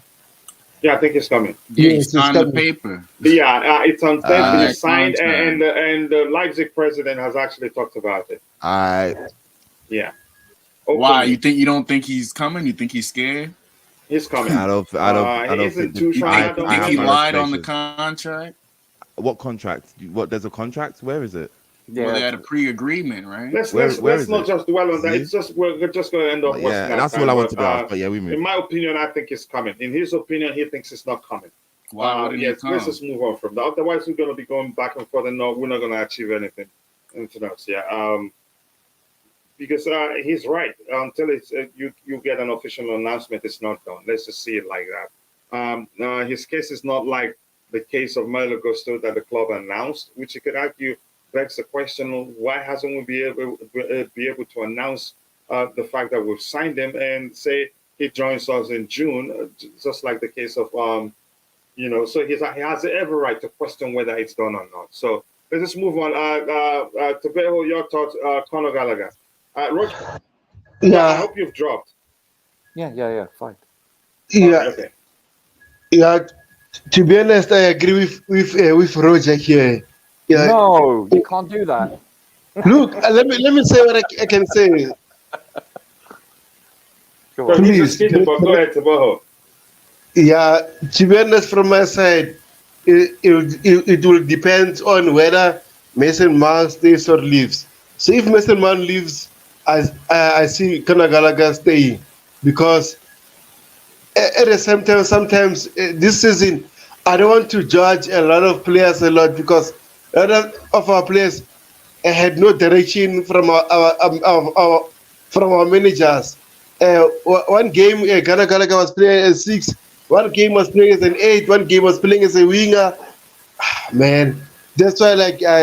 Speaker 1: Yeah, I think it's coming.
Speaker 6: Yeah, he signed the paper.
Speaker 1: Yeah, it's on 10th. It's signed, and the Leipzig president has actually talked about it. Yeah.
Speaker 6: Why? You don't think he's coming? You think he's scared?
Speaker 1: He's coming.
Speaker 2: I don't
Speaker 1: think too strong.
Speaker 6: You think he lied on the contract?
Speaker 2: What contract? There's a contract? Where is it?
Speaker 6: Yeah, well, they had a pre-agreement, right?
Speaker 1: Let's not just dwell on that. It's just we're just going to end up.
Speaker 2: Yeah, that's all I want to do. But yeah, we move.
Speaker 1: In my opinion, I think it's coming. In his opinion, he thinks it's not coming.
Speaker 6: Why wouldn't it come?
Speaker 1: Let's just move on from that. Otherwise, we're going to be going back and forth, and we're not going to achieve anything else. Yeah. Because he's right. Until it's you get an official announcement, it's not done. Let's just see it like that. His case is not like the case of Malo Gusto that the club announced, which you could argue begs the question: why hasn't we be able to announce the fact that we've signed him and say he joins us in June, just like the case of So he has every right to question whether it's done or not. So let's just move on. Tobeho, your thoughts, Conor Gallagher. Roach, I hope you've dropped.
Speaker 5: Yeah, fine.
Speaker 3: Yeah,
Speaker 1: okay.
Speaker 3: Yeah. To be honest, I agree with Roger here. Yeah.
Speaker 5: No, you can't do that.
Speaker 3: Look, let me say what I can say.
Speaker 1: Please, go ahead, Tobeho.
Speaker 3: Yeah, to be honest, from my side, it will depend on whether Mason Mount stays or leaves. So if Mason Mount leaves, I see Conor Gallagher staying, because at the same time, sometimes this season, I don't want to judge a lot of players a lot, because a lot of our players had no direction from our managers. One game, Conor Gallagher was playing as 6. One game was playing as an 8. One game was playing as a winger. Man, that's why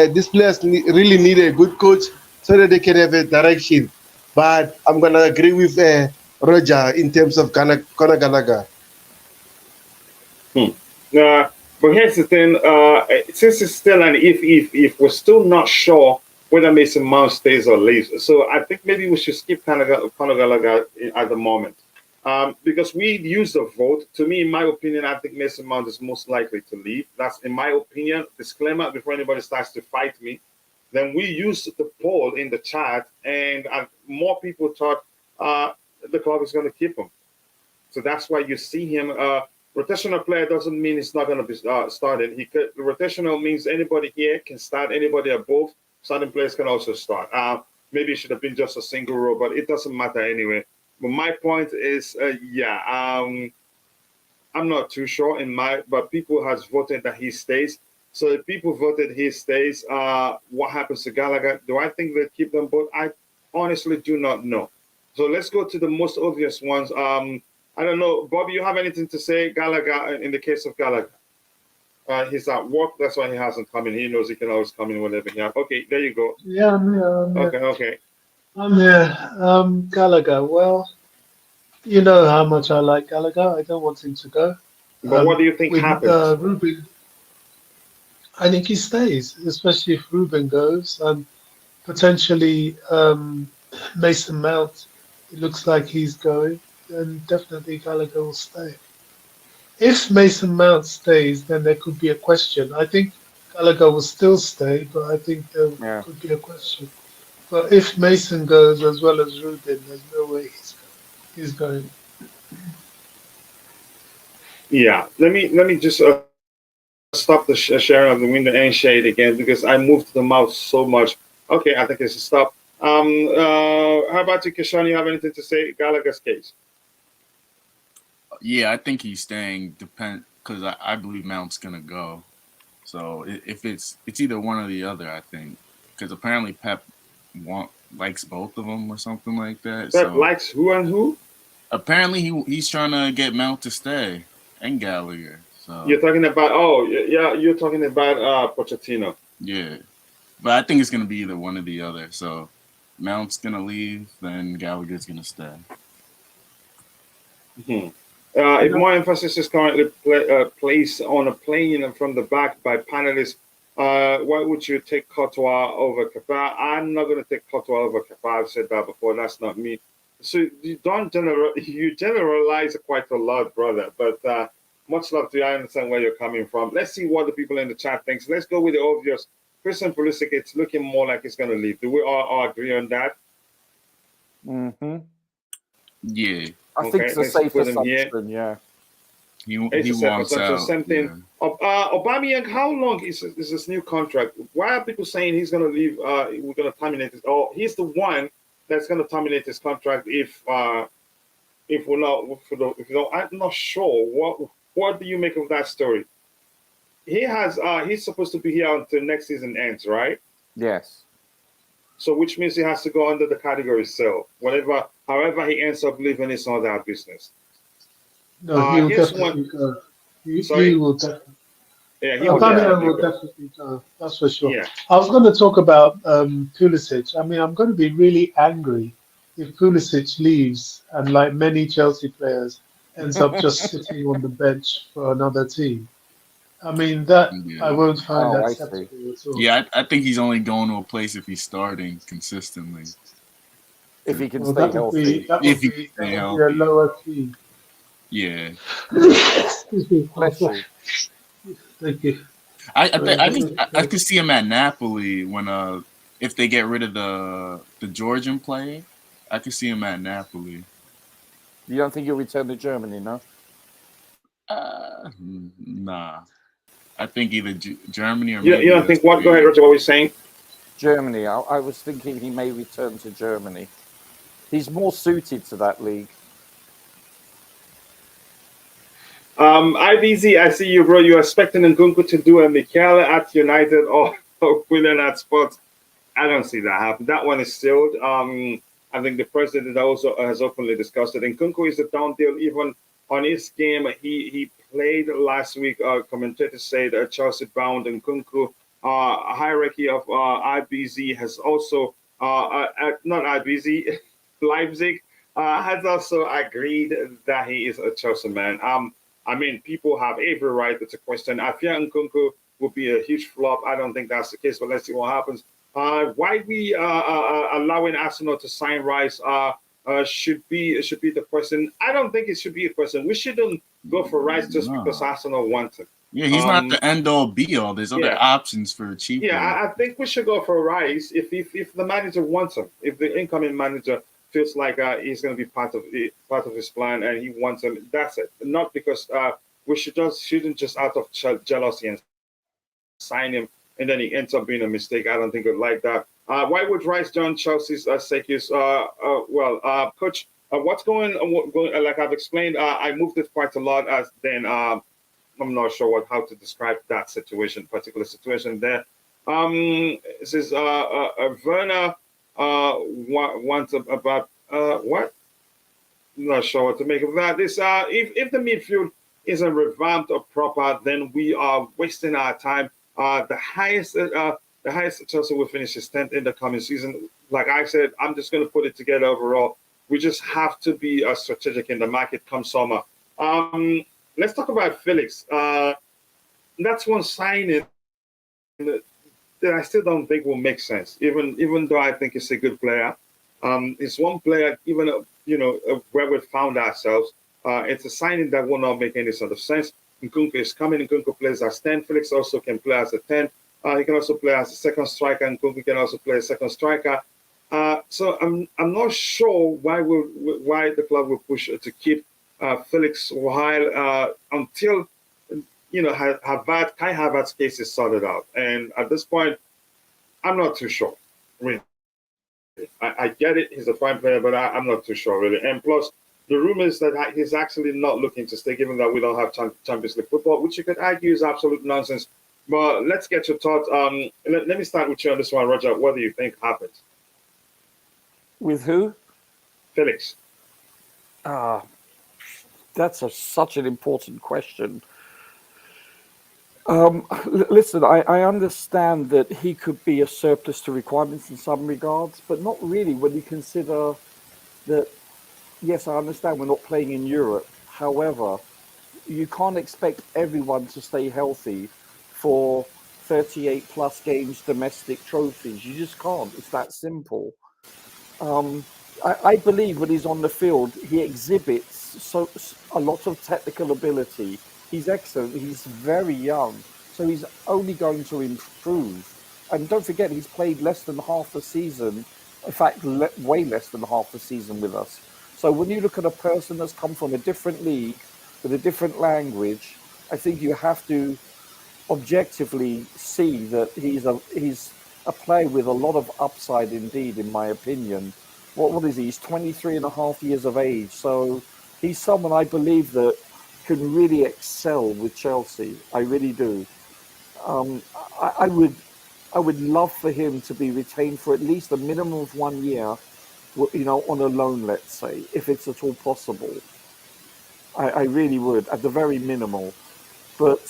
Speaker 3: these players really need a good coach so that they can have a direction. But I'm gonna agree with Roger in terms of Conor Gallagher.
Speaker 1: But here's the thing: since it's still an if we're still not sure whether Mason Mount stays or leaves, so I think maybe we should skip Conor Gallagher at the moment, because we used a vote. To me, in my opinion, I think Mason Mount is most likely to leave. That's in my opinion. Disclaimer before anybody starts to fight me. Then we used the poll in the chat, and more people thought the club is going to keep him. So that's why you see him. Rotational player doesn't mean he's not going to be started. Rotational means anybody here can start, anybody above. Starting players can also start. Maybe it should have been just a single row, but it doesn't matter anyway. But my point is, I'm not too sure but people has voted that he stays. So if people voted he stays, what happens to Gallagher? Do I think they'll keep them both? I honestly do not know. So let's go to the most obvious ones. I don't know. Bobby, you have anything to say, Gallagher, in the case of Gallagher? He's at work. That's why he hasn't come in. He knows he can always come in whenever he has. Okay, there you go.
Speaker 7: Yeah, I'm here. I'm here.
Speaker 1: Okay.
Speaker 7: I'm here. Gallagher. Well, you know how much I like Gallagher. I don't want him to go.
Speaker 1: But what do you think
Speaker 7: With
Speaker 1: happens?
Speaker 7: Ruben, I think he stays, especially if Ruben goes and potentially Mason Mount. It looks like he's going, then definitely Gallagher will stay. If Mason Mount stays, then there could be a question. I think Gallagher will still stay, but I think there
Speaker 5: Yeah.
Speaker 7: could be a question. But if Mason goes as well as Ruben, there's no way he's going.
Speaker 1: Yeah. Let me just stop the sharing of the window and shade again because I moved the mouse so much. Okay, I think it's a stop. How about you, Kishan? You have anything to say? Gallagher's case.
Speaker 6: Yeah, I think he's staying. Because I believe Mount's gonna go. So if it's either one or the other, I think, because apparently Pep likes both of them or something like that.
Speaker 1: Pep
Speaker 6: So
Speaker 1: likes who and who?
Speaker 6: apparently he's trying to get Mount to stay and Gallagher. So
Speaker 1: You're talking about yeah, you're talking about Pochettino.
Speaker 6: yeah, but I think it's gonna be either one or the other. So Mount's gonna leave, then Gallagher's gonna stay.
Speaker 1: Hmm. If more emphasis is currently placed on a playing from the back by panelists, why would you take Courtois over Kepa? I'm not going to take Courtois over Kepa. I've said that before. That's not me. So you generalize quite a lot, brother. But much love to you. I understand where you're coming from. Let's see what the people in the chat thinks. Let's go with the obvious. Christian Pulisic, it's looking more like he's going to leave. Do we all agree on that?
Speaker 5: Mm-hmm.
Speaker 6: Yeah.
Speaker 5: I think
Speaker 1: Okay,
Speaker 5: it's a
Speaker 1: let's
Speaker 5: safe
Speaker 1: put him here.
Speaker 5: assumption. Yeah.
Speaker 6: He
Speaker 1: It's a safe
Speaker 6: wants
Speaker 1: assumption.
Speaker 6: out.
Speaker 1: Same thing.
Speaker 6: Yeah.
Speaker 1: Aubameyang, how long is this new contract? Why are people saying he's going to leave? We're going to terminate it. Oh, he's the one that's going to terminate his contract if we're not. If you know, I'm not sure. What do you make of that story? He's supposed to be here until next season ends, right?
Speaker 5: Yes.
Speaker 1: So which means he has to go under the category sell. However he ends up leaving, it's not our business.
Speaker 7: No, he'll
Speaker 1: Here's
Speaker 7: definitely
Speaker 1: one.
Speaker 7: go. He
Speaker 1: Sorry.
Speaker 7: will definitely.
Speaker 1: Yeah, he will
Speaker 7: Aubameyang
Speaker 1: definitely
Speaker 7: will
Speaker 1: go.
Speaker 7: definitely go. That's for sure.
Speaker 1: Yeah.
Speaker 7: I was going to talk about Pulisic. I mean, I'm going to be really angry if Pulisic leaves and, like many Chelsea players, ends up just sitting on the bench for another team. I mean, that I
Speaker 6: Yeah.
Speaker 7: won't find
Speaker 5: Oh, I see.
Speaker 7: acceptable at all.
Speaker 6: Yeah, I think he's only going to a place if he's starting consistently.
Speaker 5: If he can
Speaker 7: Well,
Speaker 5: stay
Speaker 7: that would be
Speaker 5: healthy.
Speaker 7: that
Speaker 6: If
Speaker 7: would
Speaker 6: he
Speaker 7: be
Speaker 6: can stay
Speaker 7: that would be a
Speaker 6: healthy.
Speaker 7: lower key.
Speaker 6: Yeah.
Speaker 7: Excuse me.
Speaker 5: Bless you.
Speaker 7: Thank you.
Speaker 6: I could see him at Napoli when if they get rid of the Georgian player, I could see him at Napoli.
Speaker 5: You don't think he'll return to Germany, no?
Speaker 6: Nah. I think either Germany or
Speaker 1: You
Speaker 6: maybe
Speaker 1: don't think what? Go ahead, Roger. What were you saying?
Speaker 5: Germany. I was thinking he may return to Germany. He's more suited to that league.
Speaker 1: IBZ, I see you, bro. You're expecting Nkunku to do a Mikel at United or Willian at Sports. I don't see that happen. That one is sealed. I think the president also has openly discussed it. Nkunku is a down deal. Even on his game, he played last week. Commentators said Chelsea bound Nkunku. Hierarchy of IBZ has also not IBZ, Leipzig has also agreed that he is a Chelsea man. I mean, people have every right to question. I fear Nkunku will be a huge flop. I don't think that's the case, but let's see what happens. Why we allowing Arsenal to sign Rice should be the question. I don't think it should be a question. We shouldn't go for Rice just because Arsenal wants him.
Speaker 6: Yeah, he's not the end all be all. There's other options for cheaper.
Speaker 1: Yeah, I think we should go for Rice if the manager wants him. If the incoming manager feels like he's going to be part of his plan and he wants him, that's it. Not because we shouldn't just out of jealousy and sign him and then he ends up being a mistake. I don't think I'd like that. Why would Rice join Chelsea's Sekis? Coach, what's going? Like I've explained, I moved it quite a lot. As then, I'm not sure how to describe that particular situation there. This is Werner wants about what? I'm not sure what to make of that. This if the midfield isn't revamped or proper, then we are wasting our time. The highest Chelsea will finish is 10th in the coming season. Like I said, I'm just going to put it together overall. We just have to be strategic in the market come summer. Let's talk about Felix. That's one signing that I still don't think will make sense, even though I think he's a good player. It's one player, even where we found ourselves. It's a signing that will not make any sort of sense. Nkunku is coming. Nkunku plays as 10. Felix also can play as a 10. He can also play as a second striker. Nkunku can also play as second striker. So I'm not sure why the club will push to keep Felix while until Kai Havertz's case is sorted out. And at this point, I'm not too sure. Really, I get it. He's a fine player, but I'm not too sure really. And plus, the rumors that he's actually not looking to stay, given that we don't have Champions League football, which you could argue is absolute nonsense. But let's get your thoughts. Let me start with you on this one, Roger. What do you think happens?
Speaker 5: With who?
Speaker 1: Felix.
Speaker 5: That's such an important question. Listen, I understand that he could be a surplus to requirements in some regards, but not really when you consider that, yes, I understand we're not playing in Europe. However, you can't expect everyone to stay healthy for 38 plus games domestic trophies. You just can't. It's that simple. I believe when he's on the field, he exhibits a lot of technical ability. He's excellent. He's very young, so he's only going to improve. And don't forget, he's played less than half a season. In fact, way less than half a season with us. So when you look at a person that's come from a different league with a different language, I think you have to objectively see that he's a player with a lot of upside indeed, in my opinion. What is he? He's 23 and a half years of age. So he's someone I believe that can really excel with Chelsea. I really do. I would love for him to be retained for at least a minimum of 1 year, on a loan, let's say, if it's at all possible. I really would, at the very minimal. But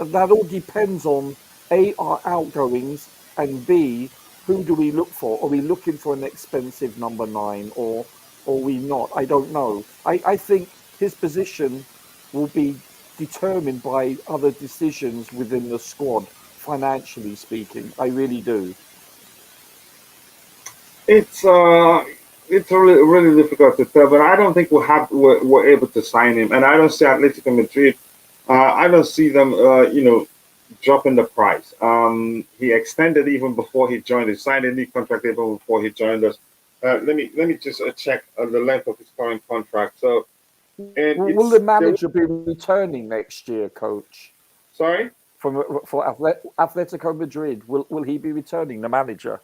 Speaker 5: that all depends on A, our outgoings, and B, who do we look for? Are we looking for an expensive number 9 or are we not? I don't know. I think his position will be determined by other decisions within the squad, financially speaking. I really do.
Speaker 1: It's really, really difficult to tell, but I don't think we're able to sign him, and I don't see Atletico Madrid. I don't see them, dropping the price. He extended even before he joined. He signed a new contract even before he joined us. Let me just check the length of his current contract. So,
Speaker 5: will the manager be returning next year, Coach?
Speaker 1: Sorry,
Speaker 5: for Atletico Madrid, will he be returning, the manager,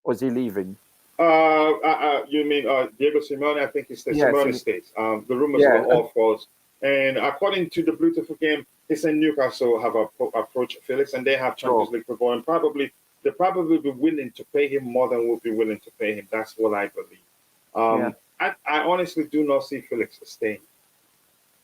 Speaker 5: or is he leaving?
Speaker 1: You mean Diego Simeone? I think it's the Simeone stays. The rumors are all false. And according to the Bluetooth game, he said Newcastle have approached Felix, and they have Champions League football, and they'll probably be willing to pay him more than we'll be willing to pay him. That's what I believe. I honestly do not see Felix staying.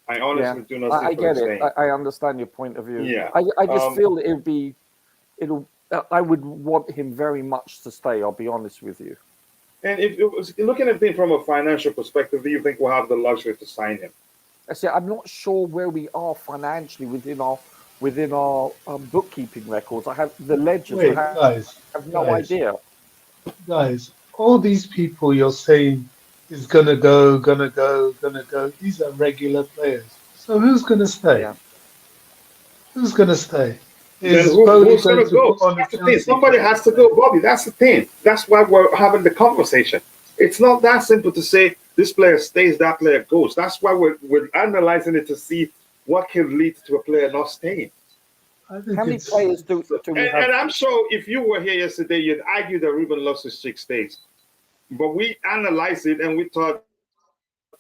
Speaker 1: I honestly do not see Felix staying.
Speaker 5: I understand your point of view.
Speaker 1: Yeah.
Speaker 5: I just feel that I would want him very much to stay, I'll be honest with you.
Speaker 1: And if looking at it from a financial perspective, do you think we'll have the luxury to sign him?
Speaker 5: I say I'm not sure where we are financially within our bookkeeping records. I have the ledgers.
Speaker 7: Wait,
Speaker 5: I have no idea.
Speaker 7: Guys, all these people you're saying is gonna go. These are regular players. So who's gonna stay?
Speaker 5: Yeah.
Speaker 7: Who's gonna stay?
Speaker 1: Who's going to go? That's the thing. Somebody has to go, Bobby. That's the thing. That's why we're having the conversation. It's not that simple to say this player stays, that player goes. That's why we're analyzing it to see what can lead to a player not staying.
Speaker 7: I think
Speaker 5: How many players do we have?
Speaker 1: And I'm sure if you were here yesterday, you'd argue that Ruben Loftus-Cheek stays. But we analyzed it and we thought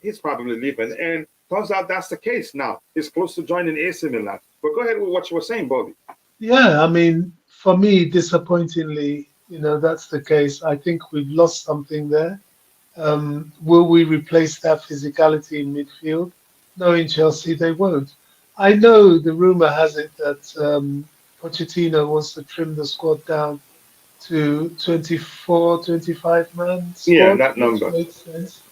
Speaker 1: he's probably leaving. And turns out that's the case now. He's close to joining AC Milan. But go ahead with what you were saying, Bobby.
Speaker 7: Yeah, I mean, for me, disappointingly, that's the case. I think we've lost something there. Will we replace that physicality in midfield? knowing Chelsea, they won't. I know the rumor has it that Pochettino wants to trim the squad down to 24, 25-man
Speaker 1: Yeah,
Speaker 7: squad,
Speaker 1: that
Speaker 7: which
Speaker 1: number.
Speaker 7: makes sense.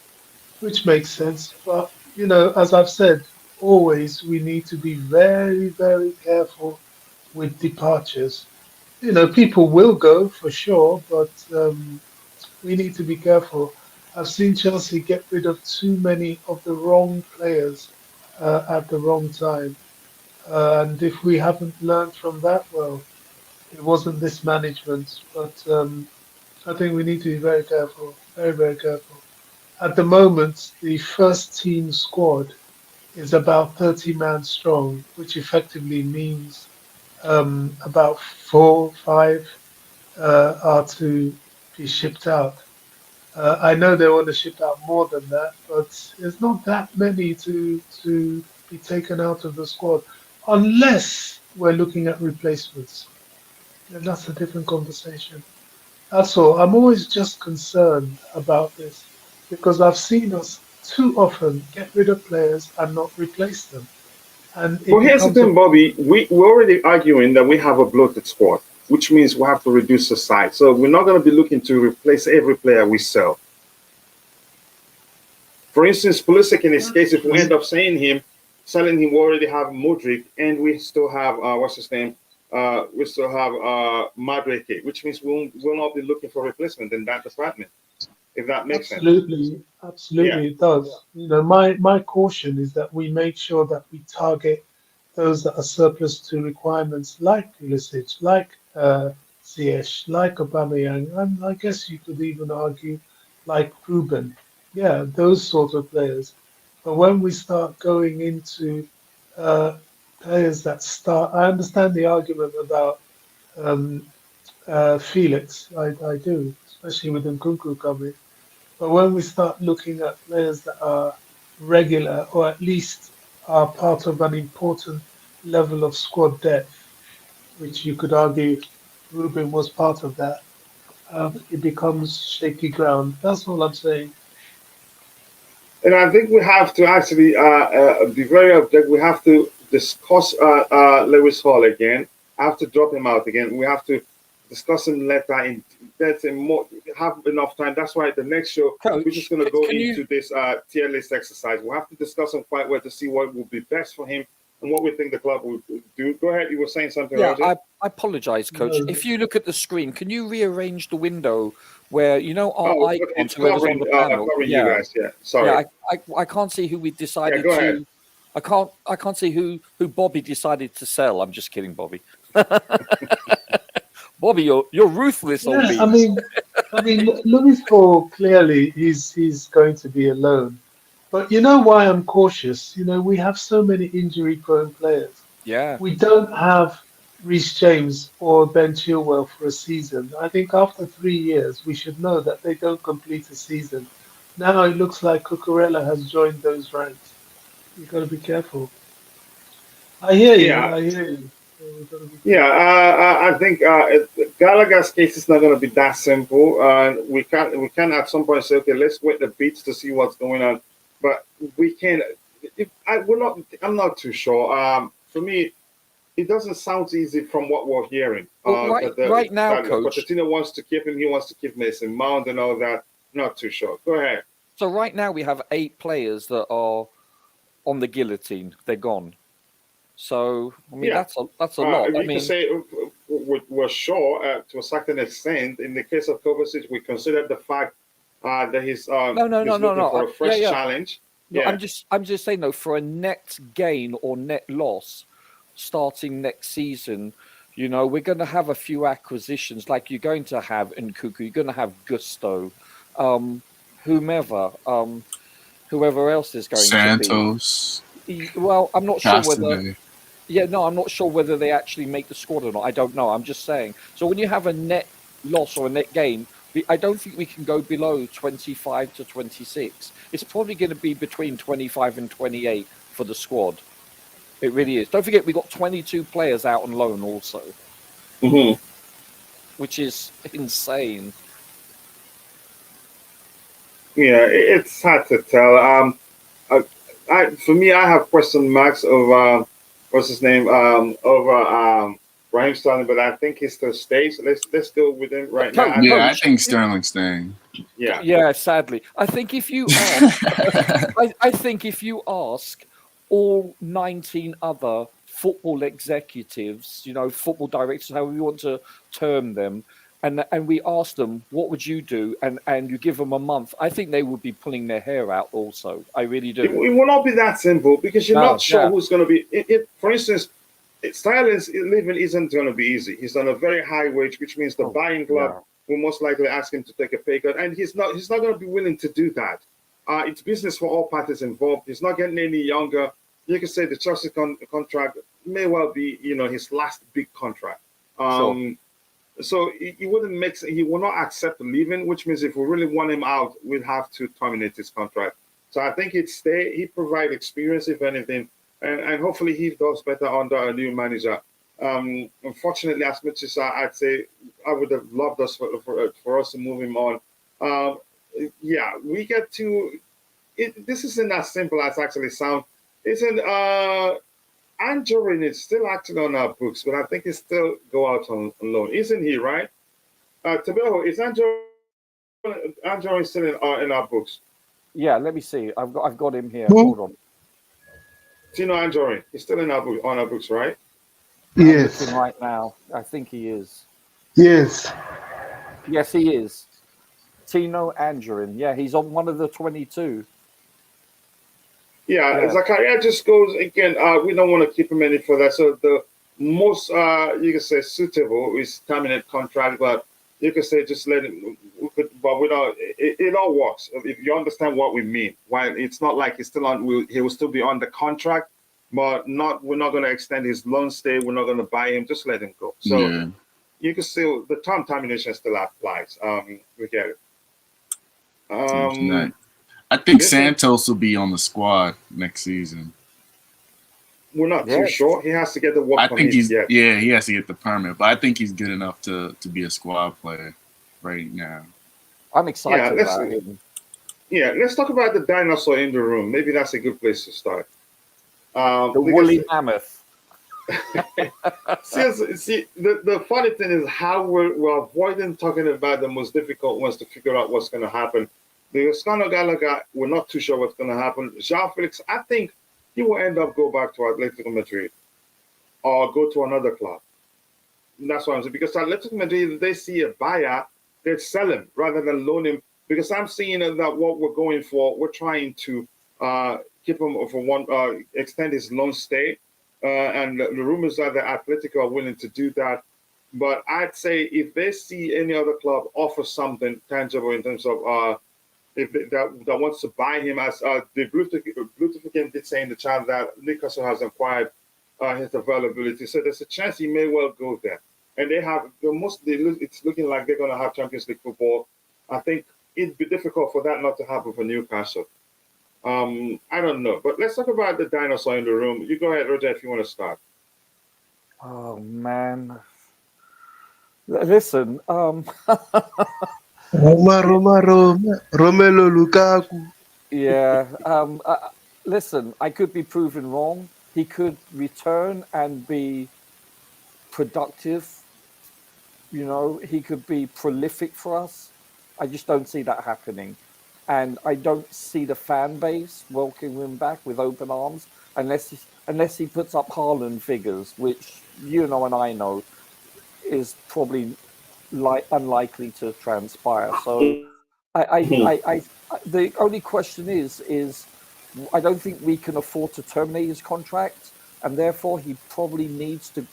Speaker 7: Which makes sense. But, as I've said, always we need to be very, very careful with departures. People will go for sure, but we need to be careful. I've seen Chelsea get rid of too many of the wrong players at the wrong time. And if we haven't learned from that, well, it wasn't this management. But I think we need to be very careful, very, very careful. At the moment, the first team squad is about 30 man strong, which effectively means about 4, 5 are to be shipped out. I know they want to ship out more than that, but there's not that many to be taken out of the squad, unless we're looking at replacements. And that's a different conversation. That's all. I'm always just concerned about this because I've seen us too often get rid of players and not replace them, and
Speaker 1: But
Speaker 7: it
Speaker 1: here's the
Speaker 7: becomes a
Speaker 1: thing, Bobby.
Speaker 7: problem.
Speaker 1: We're already arguing that we have a bloated squad, which means we have to reduce the size. So we're not going to be looking to replace every player we sell. For instance, Pulisic, in his
Speaker 7: That's
Speaker 1: case, if we end
Speaker 7: true.
Speaker 1: up selling him, we already have Modric, and we still have what's his name? We still have Madueke, which means we'll not be looking for replacement in that department, if that makes sense.
Speaker 7: Absolutely,
Speaker 1: Yeah.
Speaker 7: absolutely, it does. My caution is that we make sure that we target those that are surplus to requirements, like Pulisic, like Ziyech, like Aubameyang, and I guess you could even argue like Ruben. Yeah, those sort of players. But when we start going into uh, players that start, I understand the argument about um, Felix. I do, especially with Nkunku coming. But when we start looking at players that are regular or at least are part of an important level of squad depth, which you could argue Ruben was part of that, it becomes shaky ground. That's all I'm saying.
Speaker 1: And I think we have to actually be very objective. We have to discuss Lewis Hall again. I have to drop him out again. We have to discuss him later in let him more have enough time. That's why the next show we're just
Speaker 5: Coach,
Speaker 1: going to go
Speaker 5: can you?
Speaker 1: into this tier list exercise. We'll have to discuss him quite well to see what will be best for him and what we think the club will do. Go ahead. You were saying something,
Speaker 5: Yeah,
Speaker 1: Roger?
Speaker 5: I apologize, Coach.
Speaker 7: No,
Speaker 5: If you look at the screen, can you rearrange the window where our
Speaker 1: Oh,
Speaker 5: icons,
Speaker 1: it's
Speaker 5: whoever's on the panel?
Speaker 1: covering you
Speaker 5: Yeah,
Speaker 1: guys. Yeah.
Speaker 5: yeah.
Speaker 1: Sorry.
Speaker 5: I can't see who we
Speaker 1: Yeah.
Speaker 5: decided
Speaker 1: Go ahead.
Speaker 5: to. I can't see who Bobby decided to sell. I'm just kidding, Bobby. Bobby, you're ruthless, old
Speaker 7: yeah, I
Speaker 5: bean.
Speaker 7: mean, I mean, Luis Hall clearly he's going to be alone. But you know why I'm cautious? We have so many injury-prone players.
Speaker 5: Yeah.
Speaker 7: We don't have Reece James or Ben Chilwell for a season. I think after 3 years, we should know that they don't complete a season. Now it looks like Cucurella has joined those ranks. We've got to be careful. I hear you.
Speaker 1: Yeah.
Speaker 7: I hear you. So we've got to be
Speaker 1: Yeah,
Speaker 7: careful.
Speaker 1: I think Gallagher's case is not going to be that simple. We can at some point say, okay, let's wait the beats to see what's going on, but we can. If I we're not, I'm not too sure. For me, it doesn't sound easy from what we're hearing.
Speaker 5: Well, right now,
Speaker 1: That
Speaker 5: Coach.
Speaker 1: Pochettino wants to keep him. He wants to keep Mason Mount and all that. Not too sure. Go ahead.
Speaker 5: So right now we have 8 players that are on the guillotine. They're gone. So I mean
Speaker 1: Yeah,
Speaker 5: that's a lot. I
Speaker 1: you can
Speaker 5: mean,
Speaker 1: say we're sure to a certain extent. In the case of Kovacic, we consider the fact that he's looking
Speaker 5: no.
Speaker 1: for a
Speaker 5: Yeah,
Speaker 1: fresh
Speaker 5: yeah.
Speaker 1: challenge.
Speaker 5: No,
Speaker 1: Yeah,
Speaker 5: I'm just saying though, for a net gain or net loss starting next season, we're going to have a few acquisitions like you're going to have in Cuckoo, you're going to have Gusto, um, whomever, whoever else is going to be.
Speaker 6: Santos,
Speaker 5: Well, I'm not sure whether.
Speaker 6: Cassidy.
Speaker 5: Yeah, no, I'm not sure whether they actually make the squad or not. I don't know. I'm just saying. So when you have a net loss or a net gain, I don't think we can go below 25 to 26. It's probably going to be between 25 and 28 for the squad. It really is. Don't forget, we got 22 players out on loan also,
Speaker 1: hmm
Speaker 5: which is insane.
Speaker 1: yeah. It's hard to tell. for me, I have question marks over what's his name over Raheem Sterling, but I think he still stays. Let's go with him right now.
Speaker 6: Yeah, I think Sterling's staying.
Speaker 1: Yeah.
Speaker 5: Yeah, sadly. I think if you ask, I think if you ask all 19 other football executives, football directors, however you want to term them, and we ask them, what would you do? And you give them a month, I think they would be pulling their hair out also. I really do.
Speaker 1: It will not be that simple because you're not sure who's going to be. For instance, Sterling's living isn't going to be easy. He's on a very high wage, which means the buying club will most likely ask him to take a pay cut, and he's not going to be willing to do that. It's business for all parties involved. He's not getting any younger. You can say the Chelsea contract may well be, his last big contract. So he wouldn't he will not accept leaving, which means if we really want him out, we'd have to terminate his contract. So I think he'd stay. He'd provide experience, if anything, and hopefully he does better under a new manager. Unfortunately, as much as I'd say I would have loved us for us to move him on. We get to it. This isn't as simple as actually sound. Isn't Anjorin is still acting on our books, but I think he still go out on loan, isn't he? Right? Tabeho, is Anjorin still in our books?
Speaker 5: Yeah, let me see. I've got him here.
Speaker 3: Who?
Speaker 5: Hold on.
Speaker 1: Tino Anjorin, he's still in on our books, right?
Speaker 3: Yes.
Speaker 5: I'm looking right now. I think he is.
Speaker 3: Yes.
Speaker 5: Yes, he is. Tino Anjorin. Yeah, he's on one of the 22.
Speaker 1: Yeah. Zakaria just goes again. We don't want to keep him any further. So the most you can say suitable is terminate contract, but you can say just let him. But we don't. It all works if you understand what we mean. While it's not like he's still on, he will still be on the contract, but we're not going to extend his loan stay. We're not going to buy him. Just let him go. So you can still the term termination still applies. We get it.
Speaker 6: I think Santos will be on the squad next season.
Speaker 1: We're not too sure. He has to get the work
Speaker 6: I think
Speaker 1: permit.
Speaker 6: he has to get the permit, but I think he's good enough to be a squad player right now.
Speaker 5: I'm excited about him.
Speaker 1: Yeah, let's talk about the dinosaur in the room. Maybe that's a good place to start.
Speaker 5: The woolly mammoth.
Speaker 1: See, the funny thing is how we're avoiding talking about the most difficult ones to figure out what's going to happen. Because Conor Gallagher, we're not too sure what's going to happen. João Felix, I think he will end up go back to Atletico Madrid or go to another club. And that's what I'm saying. Because Atletico Madrid, if they see a buyer, they'd sell him rather than loan him. Because I'm seeing that what we're going for, we're trying to keep him for one, extend his loan stay. And the rumors are that Atletico are willing to do that. But I'd say if they see any other club offer something tangible in terms of if that wants to buy him, as the Bluetooth did say in the chat that Newcastle has acquired his availability, so there's a chance he may well go there. And they have it's looking like they're going to have Champions League football. I think it'd be difficult for that not to happen for Newcastle. I don't know, but let's talk about the dinosaur in the room. You go ahead, Roger, if you want to start.
Speaker 5: Oh man, listen.
Speaker 3: Romelu Lukaku.
Speaker 5: Yeah. Listen, I could be proven wrong. He could return and be productive. He could be prolific for us. I just don't see that happening. And I don't see the fan base welcoming him back with open arms unless he puts up Haaland figures, which and I know is probably unlikely to transpire. So the only question is I don't think we can afford to terminate his contract, and therefore he probably there's two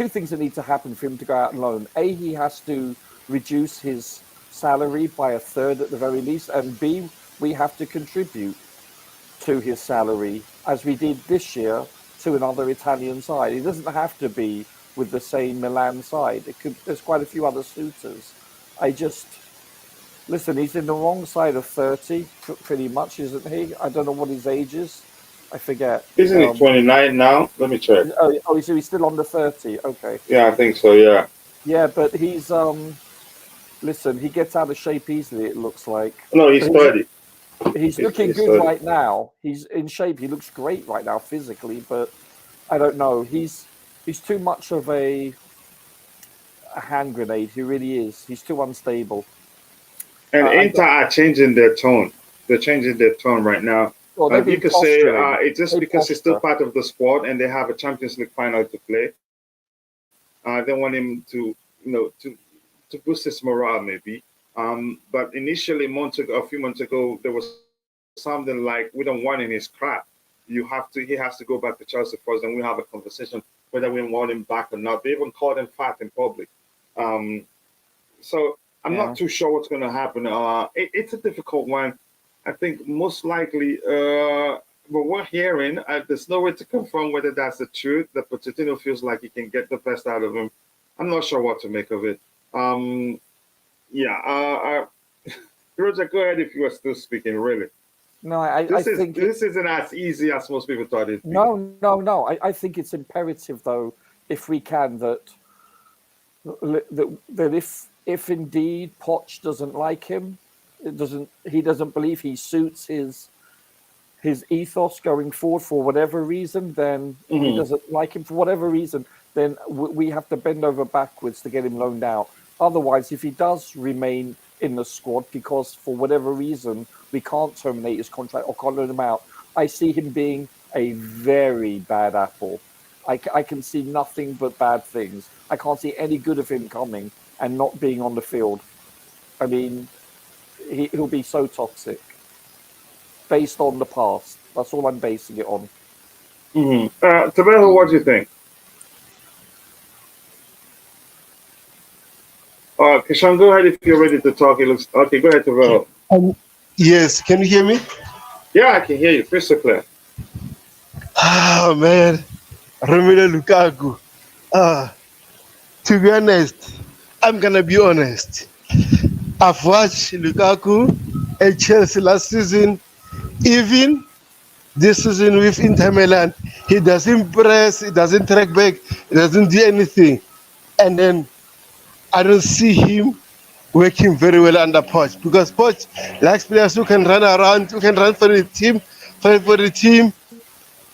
Speaker 5: things that need to happen for him to go out on loan. A, he has to reduce his salary by a third at the very least, and B, we have to contribute to his salary as we did this year to another Italian side. It doesn't have to be with the same Milan side. There's quite a few other suitors. Listen, he's in the wrong side of 30, pretty much, isn't he? I don't know what his age is. I forget.
Speaker 1: Isn't he 29 now? Let me check.
Speaker 5: So he's still under 30. Okay.
Speaker 1: Yeah, I think so, yeah.
Speaker 5: Yeah, but he's, listen, he gets out of shape easily, it looks like.
Speaker 1: No, he's 30.
Speaker 5: He's looking good right now. He's in shape. He looks great right now physically, but I don't know. He's too much of a hand grenade. He really is. He's too unstable.
Speaker 1: And Inter are changing their tone. They're changing their tone right now.
Speaker 5: Well,
Speaker 1: You could say it's just
Speaker 5: they
Speaker 1: because he's still
Speaker 5: posture.
Speaker 1: part of the squad and they have a Champions League final to play. They want him to, to boost his morale maybe. But initially, a few months ago, there was something like, we don't want him, he's crap. He has to go back to Chelsea first, and we have a conversation whether we want him back or not. They even called him fat in public. So I'm not too sure what's going to happen. It's a difficult one. I think most likely, but we're hearing, there's no way to confirm whether that's the truth, that Pochettino feels like he can get the best out of him. I'm not sure what to make of it. Roger, go ahead if you are still speaking, really.
Speaker 5: No, I think
Speaker 1: this isn't as easy as most people thought it.
Speaker 5: No. I think it's imperative, though, if we can, that if indeed Poch doesn't like him, he doesn't believe he suits his ethos going forward for whatever reason, then he doesn't like him for whatever reason, then we have to bend over backwards to get him loaned out. Otherwise, if he does remain in the squad because for whatever reason we can't terminate his contract or can't loan him out, I see him being a very bad apple. I can see nothing but bad things. I can't see any good of him coming and not being on the field. I mean, he'll be so toxic based on the past. That's all I'm basing it on.
Speaker 1: Tabelo, what do you think? Kishan, go ahead if you're ready to talk. It looks okay. Go ahead, Tabelo.
Speaker 3: Yes, can you hear me?
Speaker 1: Yeah, I can hear you crystal clear.
Speaker 3: Oh man, Romelu Lukaku. To be honest, I'm gonna be honest. I've watched Lukaku at Chelsea last season, even this season with Inter Milan. He doesn't press, he doesn't track back, he doesn't do anything. And then I don't see him working very well under Poch, because Poch likes players who can run around, who can run for the team, fight for the team,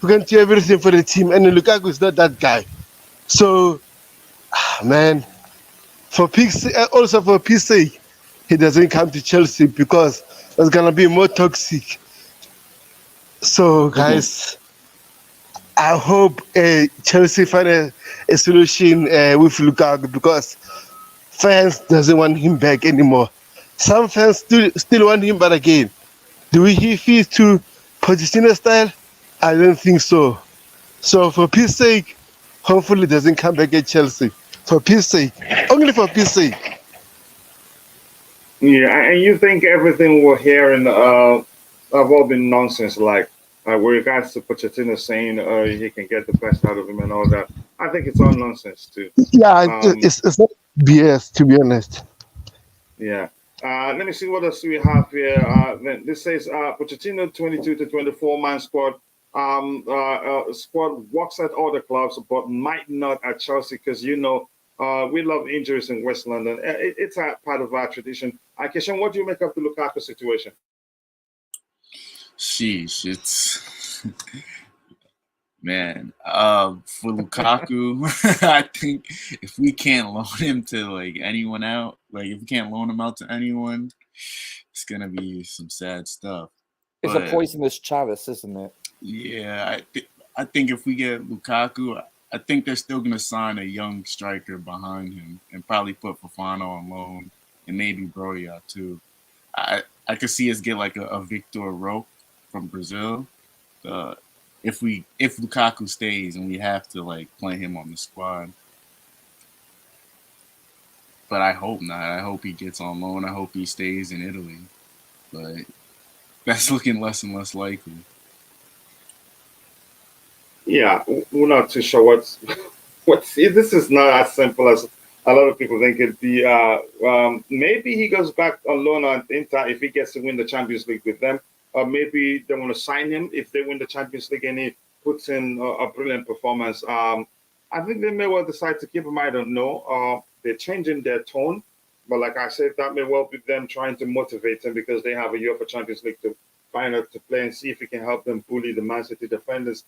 Speaker 3: who can do everything for the team. And Lukaku is not that guy. So, man, for peace sake, he doesn't come to Chelsea because it's gonna be more toxic. So, guys, I hope Chelsea find a solution with Lukaku, because fans doesn't want him back anymore. Some fans still want him, but again, do he fit to Pochettino style? I don't think so. So for peace sake, hopefully he doesn't come back at Chelsea. For peace sake, only for peace sake.
Speaker 1: Yeah, and you think everything we're hearing have all been nonsense, like with regards to Pochettino saying he can get the best out of him and all that. I think it's all nonsense too.
Speaker 3: Yeah, it's not BS, to be honest.
Speaker 1: Yeah. Let me see what else we have here. This says Pochettino 22 to 24 man squad. Squad works at other clubs, but might not at Chelsea, because we love injuries in West London. It's a part of our tradition. Kishan, what do you make of the Lukaku situation?
Speaker 6: Sheesh, it's man. For Lukaku, I think if we can't loan him to anyone out, if we can't loan him out to anyone, it's gonna be some sad stuff.
Speaker 5: It's a poisonous chalice, isn't it?
Speaker 6: Yeah, I think if we get Lukaku, I think they're still gonna sign a young striker behind him and probably put Fofana on loan and maybe Broya too. I could see us get a Victor Roque from Brazil. If Lukaku stays and we have to play him on the squad. But I hope not. I hope he gets on loan. I hope he stays in Italy. But that's looking less and less likely.
Speaker 1: Yeah, we're not too sure what's. This is not as simple as a lot of people think it'd be. Maybe he goes back on loan at Inter if he gets to win the Champions League with them. Or maybe they want to sign him if they win the Champions League and he puts in a brilliant performance. I think they may well decide to keep him. I don't know. They're changing their tone, but like I said, that may well be them trying to motivate him because they have a UEFA Champions League final to play and see if we can help them bully the Man City defenders.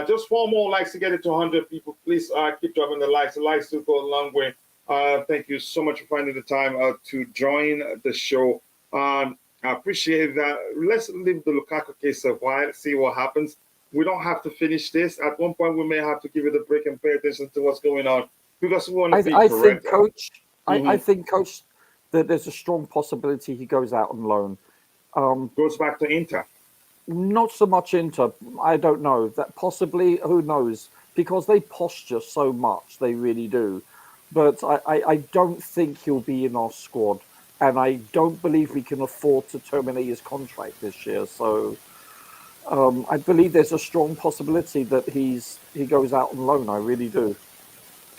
Speaker 1: Just 4 more likes to get it to 100 people. Please keep dropping the likes. The likes do go a long way. Thank you so much for finding the time to join the show. I appreciate that. Let's leave the Lukaku case a while, see what happens. We don't have to finish this. At one point, we may have to give it a break and pay attention to what's going on because we want to be correct.
Speaker 5: I think, Coach, that there's a strong possibility he goes out on loan.
Speaker 1: Goes back to Inter.
Speaker 5: Not so much Inter. I don't know. That possibly, who knows? Because they posture so much, they really do. But I don't think he'll be in our squad. And I don't believe we can afford to terminate his contract this year. So I believe there's a strong possibility that he goes out on loan. I really do.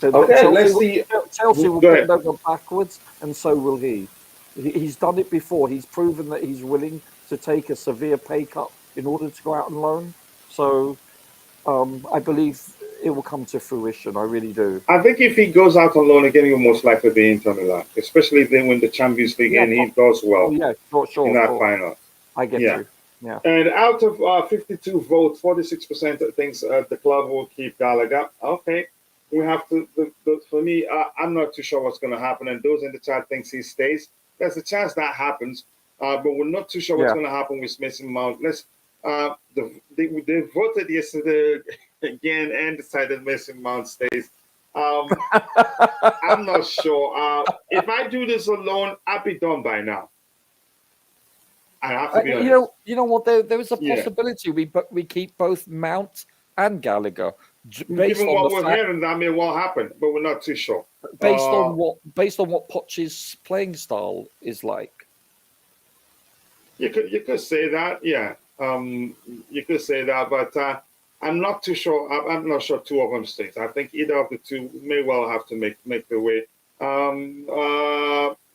Speaker 1: Okay, let's see.
Speaker 5: Chelsea will bend over backwards, and so will he. He's done it before. He's proven that he's willing to take a severe pay cut in order to go out on loan. So I believe it will come to fruition. I really do.
Speaker 1: I think if he goes out on loan again, he'll most likely be Inter Milan, especially if they win the Champions League and he does well in that final.
Speaker 5: I get you. Yeah.
Speaker 1: And out of 52 votes, 46% thinks the club will keep Gallagher. Okay. We have to, for me, I'm not too sure what's going to happen. And those in the chat thinks he stays. There's a chance that happens, but we're not too sure what's going to happen with Mason Mount. They voted yesterday again and decided Mason Mount stays. I'm not sure. If I do this alone, I'll be done by now. I have to be honest.
Speaker 5: You know what? There is a possibility we keep both Mount and Gallagher.
Speaker 1: Given what we're hearing, that may well happen, but we're not too sure.
Speaker 5: Based on what Poch's playing style is like.
Speaker 1: You could say that, yeah. You could say that, but I'm not too sure. I'm not sure 2 of them stays. I think either of the 2 may well have to make the way.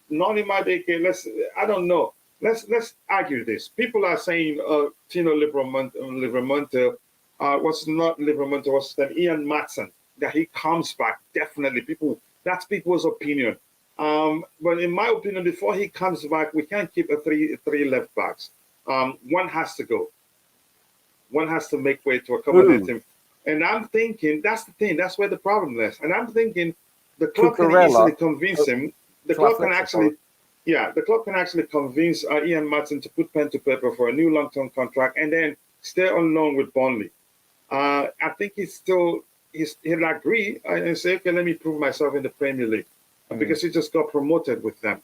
Speaker 1: Noni Madeke, I don't know. Let's argue this. People are saying Tino Livramento. What's not Livramento? What's then Ian Matson? That he comes back definitely. That's people's opinion. But in my opinion, before he comes back, we can't keep three left backs. One has to go. One has to make way to accommodate him. And I'm thinking that's the thing. That's where the problem is. And I'm thinking the club can easily convince him. The club can actually convince Ian Matson to put pen to paper for a new long-term contract and then stay on loan with Boehly. I think he'll agree and say, okay, let me prove myself in the Premier League because he just got promoted with them.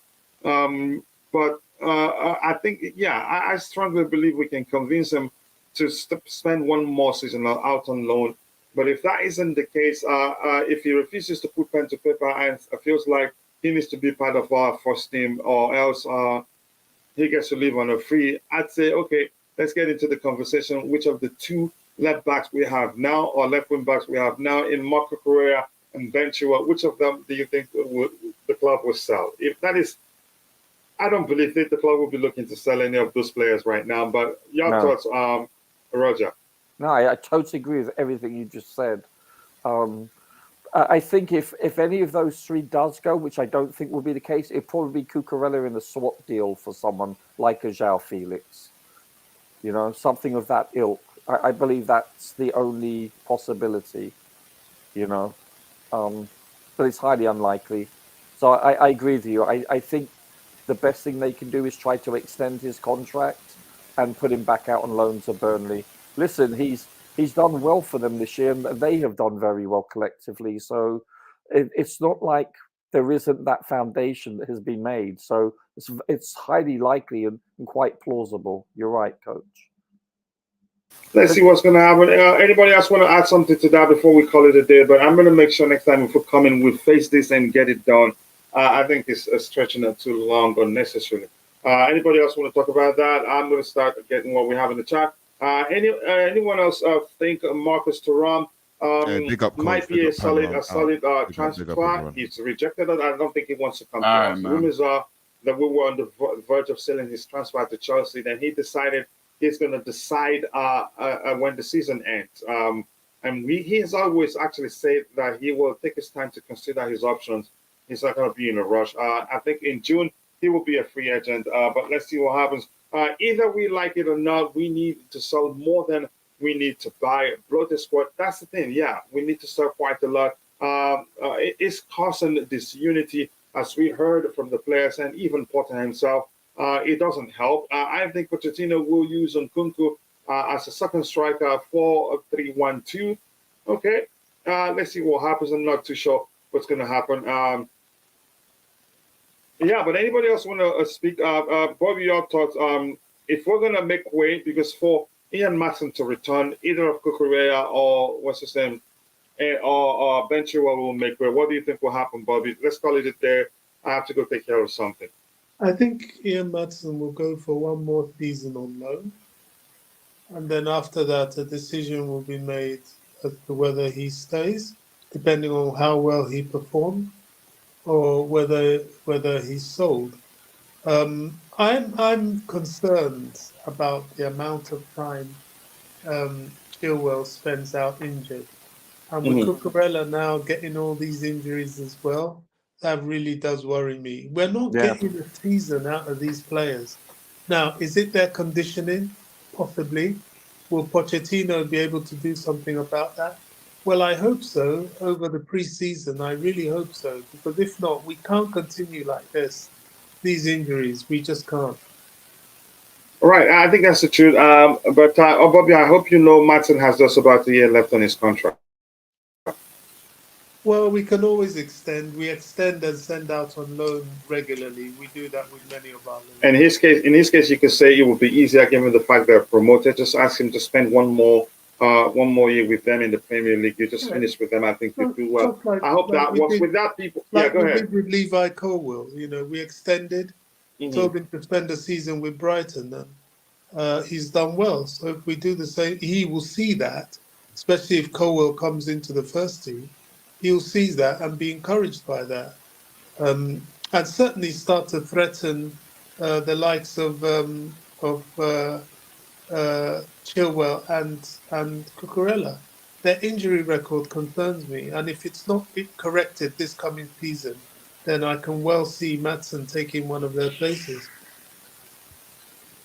Speaker 1: But I think, I strongly believe we can convince him to spend 1 more season out on loan. But if that isn't the case, if he refuses to put pen to paper and feels like he needs to be part of our first team or else he gets to leave on a free, I'd say, okay, let's get into the conversation. Which of the 2 left backs we have now or left wing backs we have now in Marco Correa and Ben Chilwell, which of them do you think the club will sell? If that is, I don't believe that the club will be looking to sell any of those players right now. But your thoughts, Roger?
Speaker 5: No, I totally agree with everything you just said. I think if any of those 3 does go, which I don't think will be the case, it'd probably be Cucurella in a swap deal for someone like a João Felix. You know, something of that ilk. I believe that's the only possibility, you know. But it's highly unlikely. So I agree with you. I think the best thing they can do is try to extend his contract and put him back out on loan to Burnley. Listen, he's done well for them this year, and they have done very well collectively. So it's not like there isn't that foundation that has been made. So it's highly likely and quite plausible. You're right, Coach.
Speaker 1: Let's see what's going to happen. Anybody else want to add something to that before we call it a day? But I'm going to make sure next time if we come in, we face this and get it done. I think it's stretching it too long unnecessarily. Anybody else want to talk about that? I'm going to start getting what we have in the chat. Anyone else think Marcus Thuram might be a solid transfer? He's rejected it. I don't think he wants to come to us. Rumors are that we were on the verge of selling his transfer to Chelsea. Then he decided he's going to decide when the season ends. And he has always actually said that he will take his time to consider his options. He's not going to be in a rush. I think in June, he will be a free agent. But let's see what happens. Either we like it or not, we need to sell more than we need to buy. Blow the squad. That's the thing. Yeah, we need to sell quite a lot. It is causing disunity, as we heard from the players and even Potter himself. It doesn't help. I think Pochettino will use Nkunku as a second striker, 4-3-1-2. Okay, let's see what happens. I'm not too sure what's going to happen. Yeah, but anybody else want to speak? Bobby, your thoughts? If we're going to make way, because for Ian Mason to return, either of Kukurea or what's his name, or Ben Chilwell will make way. What do you think will happen, Bobby? Let's call it a day. I have to go take care of something.
Speaker 4: I think Ian Maatsen will go for one more season on loan. And then after that, a decision will be made as to whether he stays, depending on how well he performed, or whether he's sold. I'm concerned about the amount of time Chilwell spends out injured. And with Cucurella now getting all these injuries as well, that really does worry me. We're not getting a season out of these players. Now, is it their conditioning? Possibly. Will Pochettino be able to do something about that? Well, I hope so over the pre-season. I really hope so, because if not, we can't continue like this. These injuries, we just can't.
Speaker 1: All right, I think that's the truth. But Bobby, I hope you know Martin has just about a year left on his contract.
Speaker 4: Well, we can always extend. We extend and send out on loan regularly. We do that with many of our loans.
Speaker 1: And in his case, you could say it would be easier given the fact they're promoted. Just ask him to spend one more year with them in the Premier League. You just finish with them. I think you do well. I hope that works with that people. Yeah, go ahead.
Speaker 4: Did with Levi Colwill, we extended, told him to spend a season with Brighton, and he's done well. So if we do the same, he will see that, especially if Colwill comes into the first team. He'll see that and be encouraged by that, and certainly start to threaten the likes of Chilwell and Cucurella. Their injury record concerns me, and if it's not corrected this coming season, then I can well see Maatsen taking one of their places.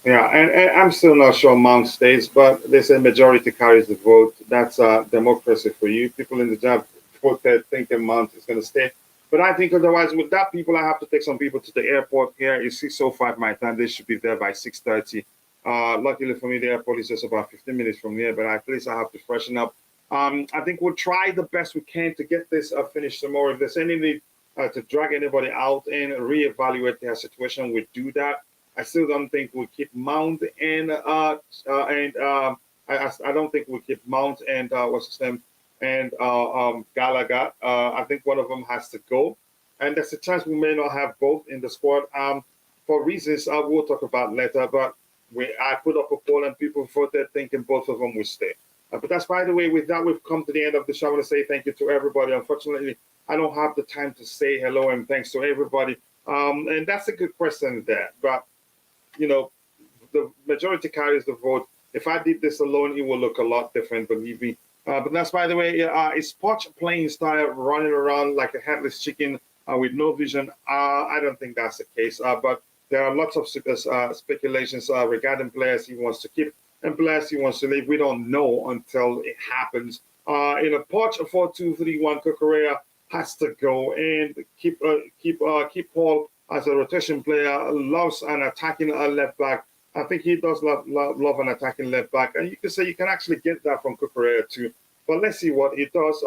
Speaker 1: Yeah, and I'm still not sure Mount stays, but they say majority carries the vote. That's democracy for you. People in the job voted thinking Mount is going to stay. But I think otherwise, with that, people, I have to take some people to the airport here. It's 6:05 my time. They should be there by 6:30. Luckily for me, the airport is just about 15 minutes from here, but at least I have to freshen up. I think we'll try the best we can to get this finished tomorrow. If there's any need to drag anybody out and reevaluate their situation, we do that. I still don't think we'll keep Mount and I don't think we'll keep Mount and what's his name and Gallagher. I think one of them has to go, and there's a chance we may not have both in the squad for reasons I will talk about later. But I put up a poll and people voted thinking both of them will stay. But that's, by the way, with that, we've come to the end of the show. I want to say thank you to everybody. Unfortunately, I don't have the time to say hello and thanks to everybody. And that's a good question there. But, the majority carries the vote. If I did this alone, it will look a lot different, believe me. But that's, by the way, is Poch playing style running around like a headless chicken with no vision? I don't think that's the case. But there are lots of speculations regarding players he wants to keep and players he wants to leave. We don't know until it happens. In a Poch, a 4-2-3-1, Cucurella has to go and keep Paul as a rotation player. Loves an attacking left back. I think he does love an attacking left back, and you can say you can actually get that from Cucurella too. But let's see what he does.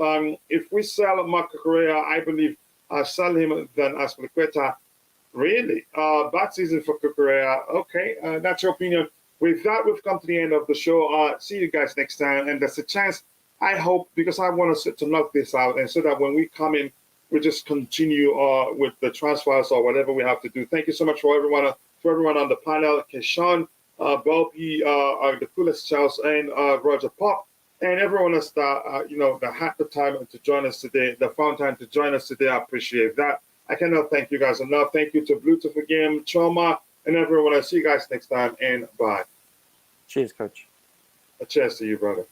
Speaker 1: If we sell Marc Cucurella, I believe sell him than Aspilicueta. Really? Bad season for Cucurella. Okay, that's your opinion. With that, we've come to the end of the show. See you guys next time. And there's a chance, I hope, because I want us to knock this out, and so that when we come in, we just continue with the transfers or whatever we have to do. Thank you so much for everyone on the panel. Keshawn, Bobby, the coolest Charles, and Roger Pop, and everyone else that had the time to join us today, that found time to join us today. I appreciate that. I cannot thank you guys enough. Thank you to Bluetooth again, Choma, and everyone. I'll see you guys next time, and bye.
Speaker 5: Cheers, Coach.
Speaker 1: A cheers to you, brother.